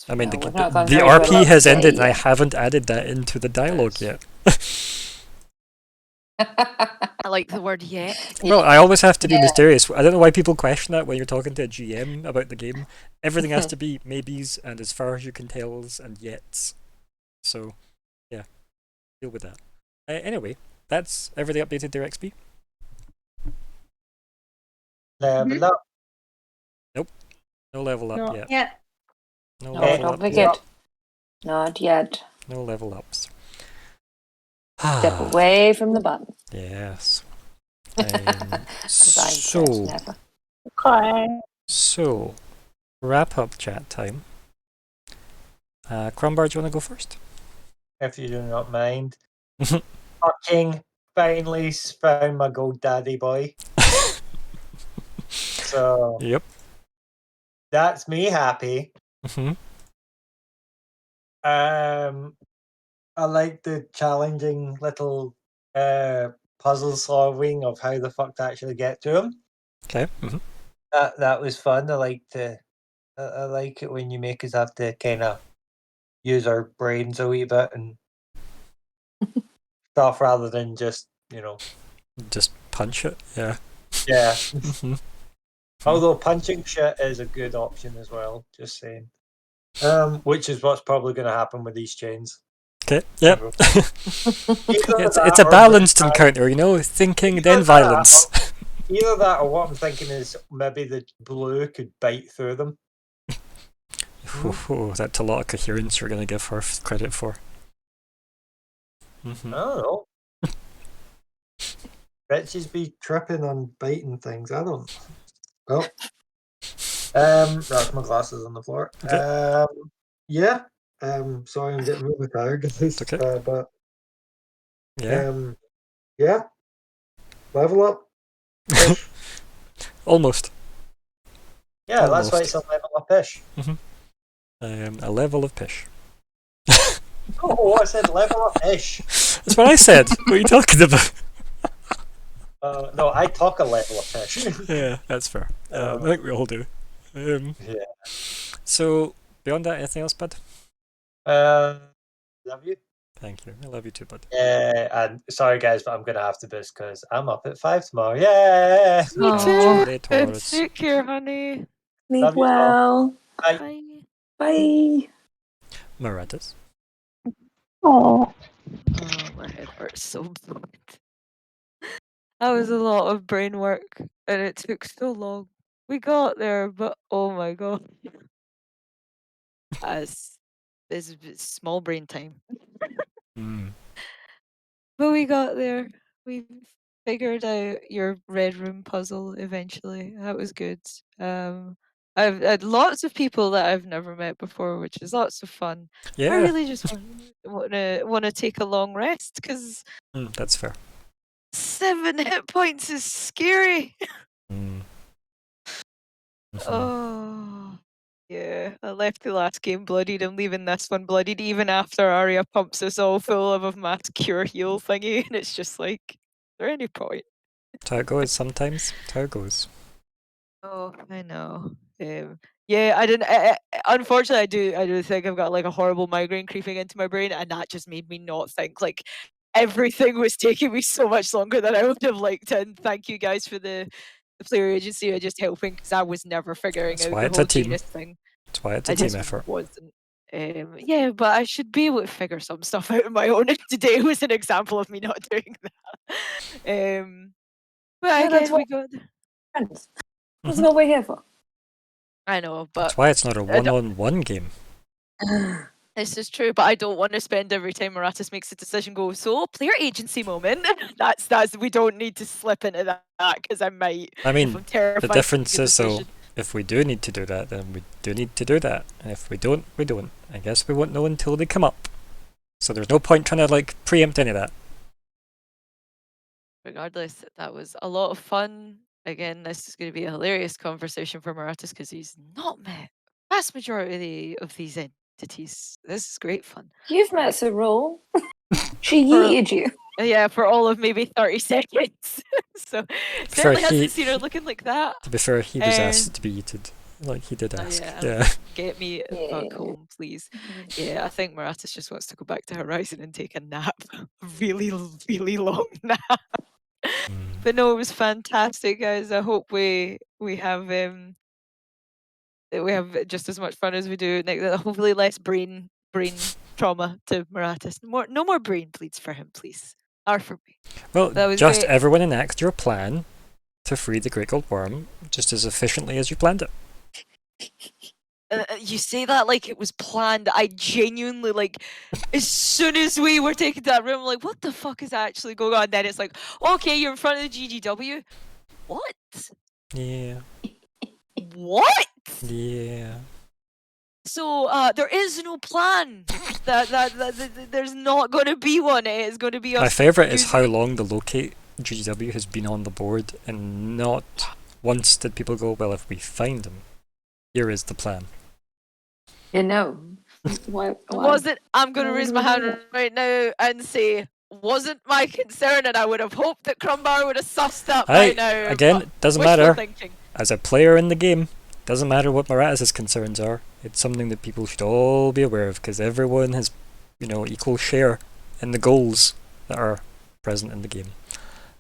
I mean, No, the we've not gone the very well RP has today ended, and I yet. haven't added that into the dialogue yet. I like the word yet. Well, I always have to be Yeah. mysterious. I don't know why people question that when you're talking to a GM about the game. Everything has to be maybes and as far as you can tells and yets. So, yeah, deal with that. Anyway, that's everything updated there, XP. Level up. No level up Not yet. yet. No No, level don't up think yet. it. Not yet. No level ups. Step away from the button. Yes. As I So, said, never. Okay. so, wrap up chat time. Crumbar, do you want to go first? If you do not mind. Fucking finally found my gold daddy boy. So Yep. that's me happy. Hmm. I like the challenging little puzzle solving of how the fuck to actually get to him. Okay. Hmm. That was fun. I like it when you make us have to kind of use our brains a wee bit and stuff rather than just Just punch it. Yeah. yeah. Mhm. Although punching shit is a good option as well. Just saying. Which is what's probably going to happen with these chains. Okay. Yep. Either it's that a or balanced the- encounter, you know, thinking Either then that violence. Either that or what I'm thinking is maybe the blue could bite through them. Ooh, that's a lot of coherence you're gonna give her credit for. I Hmm. don't know. Bitches be tripping on biting things. I don't. Well, that's my glasses on the floor. Okay. Yeah. Sorry, I'm getting really tired. Guys. Okay. But Yeah. yeah. Level up. Almost. Yeah, that's why Almost. it's a level up ish. A level of pish. Oh, I said level up ish. That's what I said. What are you talking about? No, I talk a level of ish. Yeah, that's fair. I think we all do. Yeah. So, beyond that, anything else, bud? Love you. Thank you. I love you too, bud. Yeah, and sorry guys, but I'm gonna have to boost because I'm up at 5 tomorrow. Yeah. Me Aw. too. Taurus. Take care, honey. Sleep Love you all. well. Bye. Bye. Bye. Maradas. Oh. Oh, my head hurts so bad. That was a lot of brain work, and it took so long. We got there, but oh my god. As this small brain time. Mm. But we got there. We figured out your red room puzzle eventually. That was good. I've had lots of people that I've never met before, which is lots of fun. I Yeah, really just wanna take a long rest because that's fair. 7 hit points is scary. Mm. Mhm. Oh, yeah. I left the last game bloodied. I'm leaving this one bloodied even after Arya pumps us all full of a mass cure heal thingy. And it's just like, is there any point? That's how it goes sometimes. That's how it goes. Oh, I know. Yeah, I didn't. Unfortunately, I do think I've got like a horrible migraine creeping into my brain, and that just made me not think. Like everything was taking me so much longer than I would have liked. And thank you guys for the player agency just helping because I was never figuring That's out why the it's a whole team. Genus thing. That's why it's I a team just effort. wasn't. Yeah, but I should be able to figure some stuff out on my own. And today was an example of me not doing that. But No, that's again, what we got. friends. That's Mhm. what we're here for. I know, but That's why it's not a I don't- one-on-one game. This is true, but I don't want to spend every time Maratis makes a decision go, so player agency moment. that's we don't need to slip into that because I might. I if mean, I'm terrified the to difference make a is, so decision. if we do need to do that, then we do need to do that. And if we don't, we don't. I guess we won't know until they come up. So there's no point trying to like preempt any of that. Regardless, that was a lot of fun. Again, this is going to be a hilarious conversation for Maratis because he's not met vast majority of these entities. This is great fun. You've met Cyril. She For- yeeted you. Yeah, for all of maybe 30 seconds. So certainly he- hasn't seen her looking like that. To be fair, he was Um, asked to be eated. Like he did ask. yeah. Yeah. Get me back Yeah. home, please. Yeah, I think Maratis just wants to go back to Horizon and take a nap. A really, really long nap. Mm. But no, it was fantastic, guys. I hope we have that we have just as much fun as we do. Hopefully, less brain trauma to Maratis. No more brain bleeds for him, please. Or for me. Well, That was just great. everyone enact your plan to free the Great Gold Worm just as efficiently as you planned it. You say that like it was planned. I genuinely like, as soon as we were taken to that room, I'm like, what the fuck is actually going on? Then it's like, okay, you're in front of the GGW. What? Yeah. What? Yeah. So there is no plan. that there's not going to be one. It's going to be My us. favourite is how using- long the locate GGW has been on the board, and not once did people go, well, if we find him, here is the plan. You know. Why? Wasn't. I'm going to Why raise would my we do hand that? right now and say, wasn't my concern, and I would have hoped that Crumbar would have sussed that Aye, by now. again, but it doesn't wishful matter. thinking. As a player in the game, doesn't matter what Maratis' concerns are. It's something that people should all be aware of, because everyone has, equal share in the goals that are present in the game.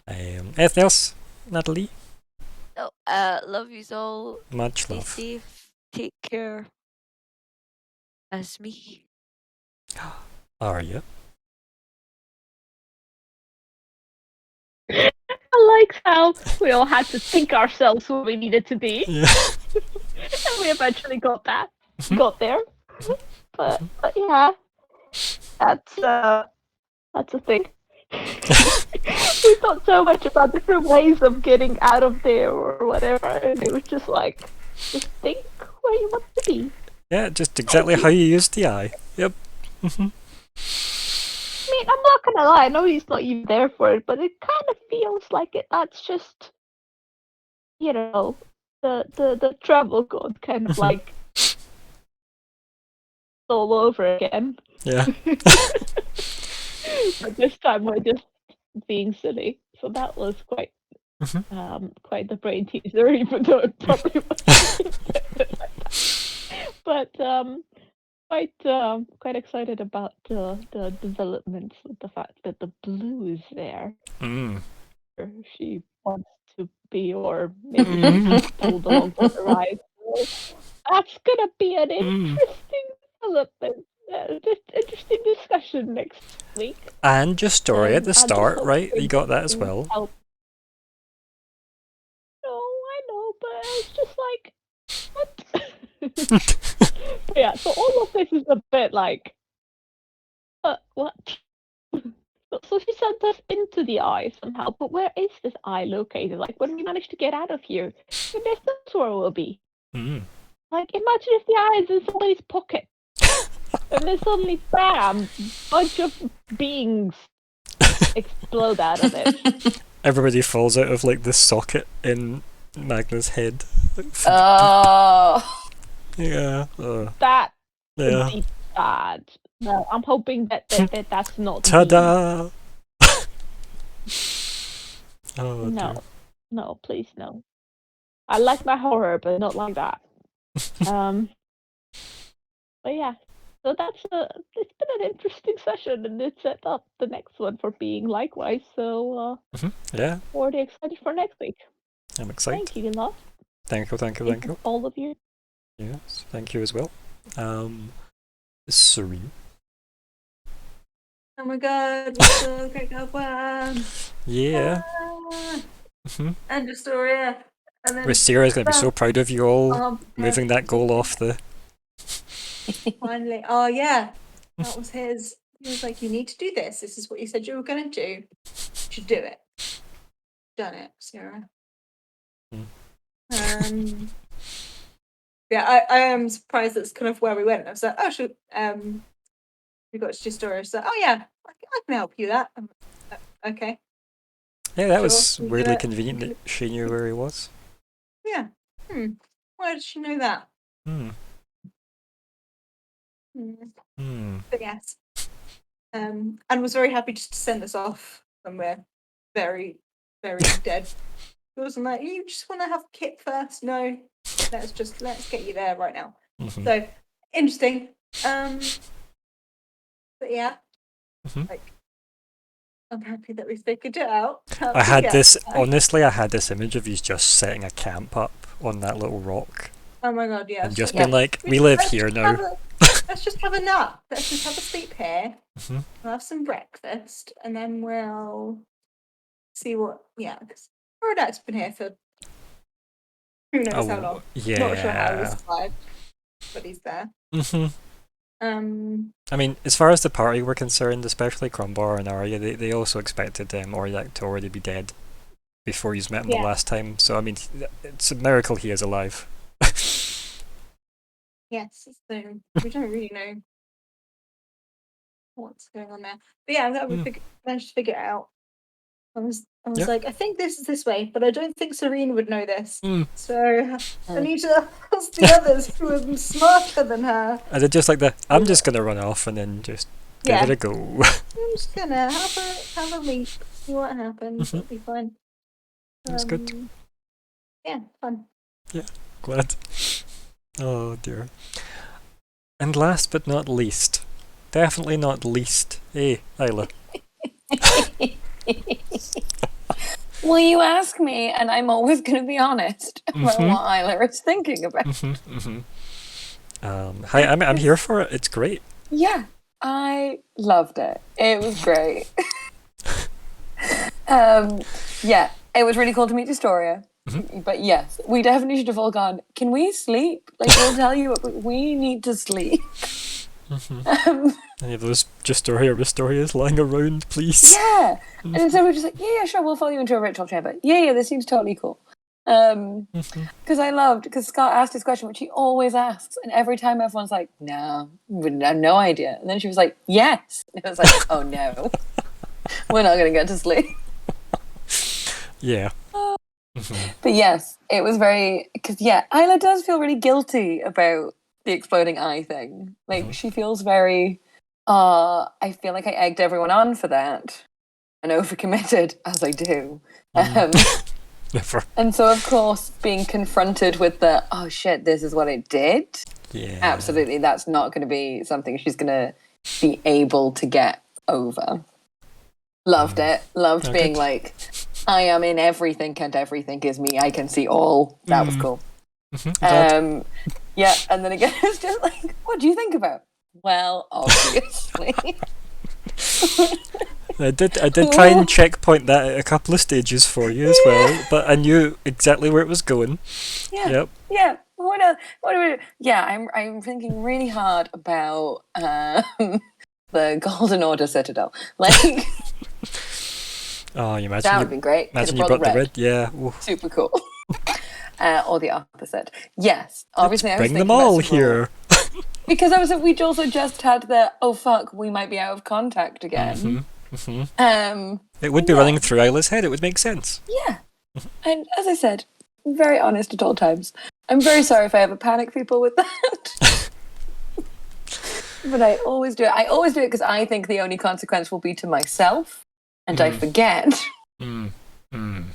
Anything else, Natalie? No, love yous all. Much Be love. safe. Take care. As me. Are you? I like how we all had to think ourselves where we needed to be, Yeah. and we eventually got Mhm. there. But yeah, that's a thing. We thought so much about different ways of getting out of there or whatever, and it was just like, just think where you want to be. Yeah, just exactly how you used the eye. Yep. Mhm. I mean, I'm not gonna lie, I know he's not even there for it, but it kind of feels like it. That's just, the travel god kind of like all over again. Yeah. But this time we're just being silly, so that was quite the brain teaser, even though it probably wasn't intended like that. But quite excited about the developments with the fact that the blue is there. Mm. Or she wants to be, or maybe she's pulled along for the ride. So that's gonna be an interesting development. just interesting discussion next week. And your story at the I'm just start, right? hoping You got that as to well. help. No, I know, but it's just like what? But yeah, so all of this is a bit like, what? So she sent us into the eye somehow, but where is this eye located? Like, when we manage to get out of here, where this where we'll be. Mm. Like, imagine if the eye is in somebody's pocket, and then suddenly, bam, bunch of beings explode out of it. Everybody falls out of like the socket in Magna's head. Oh. Yeah. That Yeah. would be bad. No, I'm hoping that that's not. Ta-da! Oh, No, no, please no. I like my horror, but not like that. But yeah, so it's been an interesting session, and it set up the next one for being likewise. So yeah, already excited for next week. I'm excited. Thank you, love. Thank you. All of you. Yes, thank you as well. Serene. Oh my god, we're so great one. Yeah. End of story. And then Restira's going to be so proud of you all moving that goal off the... finally. Oh yeah, that was his. He was like, "You need to do this. This is what you said you were going to do. You should do it." Done it, Sarah. Yeah, I am surprised that's kind of where we went. I was like, "Oh, should we got to story?" So, "Oh yeah, I can help you that." Okay. Yeah, that Sure, was we weirdly get it. convenient that she knew where he was. Yeah. Why did she know that? Hmm. But yes. And was very happy just to send us off somewhere very, very dead. It wasn't like, you just want to have Kit first. No, let's get you there right now. Mhm. So interesting. But yeah, like, I'm happy that we figured it out. I had this image of you just setting a camp up on that little rock Oh my god, yeah. and just Yeah. being like, we live here now. Let's just have a nap. Let's just have a sleep here. Mhm. We'll have some breakfast, and then we'll see what. Yeah, because Rodak's been here for who knows how long. yeah. Not sure how he survived, but he's there. hmm Um, I mean, as far as the party were concerned, especially Crumbar and Arya, they also expected Aurillac to already be dead before he's met him Yeah. the last time. So, I mean, it's a miracle he is alive. yes, so we don't really know what's going on there. But yeah, I'm glad we managed to figure it out. I was Yeah. like, I think this is this way, but I don't think Serene would know this. Mm. So I need to ask the others who are smarter than her. I did just like I'm just going to run off and then just give Yeah. it a go. I'm just gonna have a leap, see what happens. Mhm. It'll be fine. That's good. Yeah, fun. Glad. Oh dear. And last but not least, definitely not least, hey, Isla. Well, you ask me, and I'm always going to be honest about Mhm. what Isla is thinking about. Hi, I'm here for it. It's great. Yeah, I loved it. It was great. Yeah, it was really cool to meet Astoria. But yes, we definitely should have all gone, can we sleep? Like, we'll tell you, we need to sleep. Any of those Astorias lying around, please? Yeah. And so we're just like, yeah, sure, we'll follow you into a ritual chamber. Yeah, this seems totally cool. Because Scott asked this question, which he always asks, and every time everyone's like, no, we have no idea. And then she was like, yes. And it was like, oh no, we're not going to get to sleep. Yeah. But yes, it was very, because yeah, Isla does feel really guilty about the exploding eye thing. Like, she feels very, I feel like I egged everyone on for that and overcommitted, as I do. Never. And so, of course, being confronted with the, oh shit, this is what I did. Yeah. Absolutely, that's not going to be something she's going to be able to get over. Loved it. Loved Oh, being good. like, I am in everything and everything is me. I can see all. That was cool. Glad. Yeah, and then again, it's just like, what do you think about? Well, obviously. I did try and checkpoint that at a couple of stages for you as well, but I knew exactly where it was going. Yeah. Yep. Yeah. What else? What do we do? Yeah, I'm thinking really hard about the Golden Order Citadel. Like Oh, you imagine that you, would be great. Could imagine have you brought brought the red. red. Yeah. Ooh. Super cool. Or the opposite. Yes. Obviously, I was Bring them thinking about all some here. because we also just had the fuck, we might be out of contact again. It would be Yeah. running through Isla's head. It would make sense. Yeah. And as I said, I'm very honest at all times. I'm very sorry if I ever panic people with that. But I always do it. I always do it because I think the only consequence will be to myself, and I forget. Mm. Mm.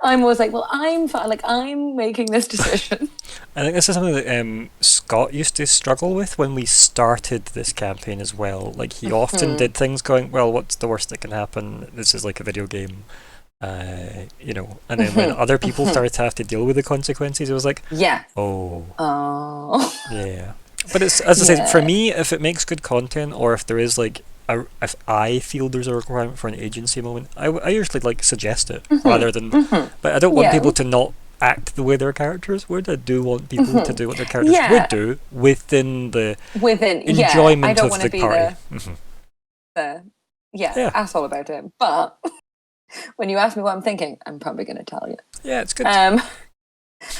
I'm always like, well, I'm fine. Like, I'm making this decision. I think this is something that Scott used to struggle with when we started this campaign as well. Like, he often did things going, well, what's the worst that can happen? This is like a video game. You know, and then when other people started to have to deal with the consequences, it was like, Yeah. oh, Oh. yeah. But it's, as I said, for Yeah. me, if it makes good content, or if there is like, if I feel there's a requirement for an agency moment, I usually like suggest it rather than. But I don't want Yeah. people to not act the way their characters would. I do want people to do what their characters Yeah. would do within the Within, enjoyment I don't of want the to be party. the Yeah. asshole about it. But when you ask me what I'm thinking, I'm probably going to tell you. Yeah, it's good.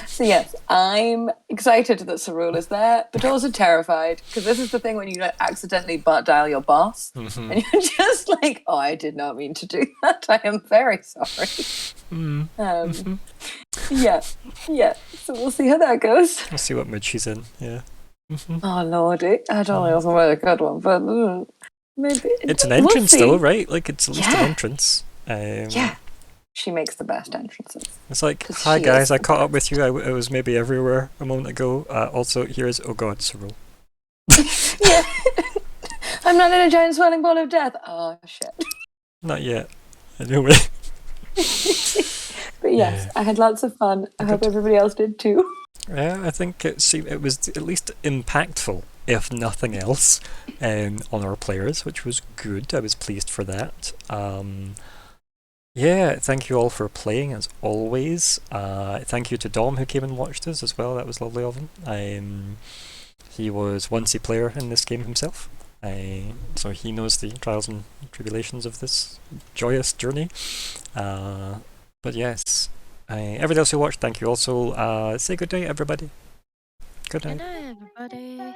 So yes, I'm excited that Sarul is there, but also terrified because this is the thing when you accidentally butt dial your boss Mhm. and you're just like, "Oh, I did not mean to do that. I am very sorry." Mm. Yeah. So we'll see how that goes. We'll see what mood she's in. Yeah. Oh lordy, I don't know if I'm a good one, but maybe It's an we'll entrance, see. though, right? Like, it's at least an Yeah. entrance. Yeah, she makes the best entrances. It's like, 'Cause hi she guys, is I the caught up with you. I was maybe everywhere a moment ago. Also, here's, oh god, Cyril. Yeah, I'm not in a giant swirling ball of death. Oh shit. Not yet. Anyway. But yes, I had lots of fun. I hope everybody else did too. Yeah, I think it was at least impactful, if nothing else, on our players, which was good. I was pleased for that. Yeah, thank you all for playing as always. Thank you to Dom who came and watched us as well. That was lovely of him. He was once a player in this game himself, so he knows the trials and tribulations of this joyous journey. But yes, everybody else who watched, thank you also. Say good night, everybody. Good night. Good night, everybody.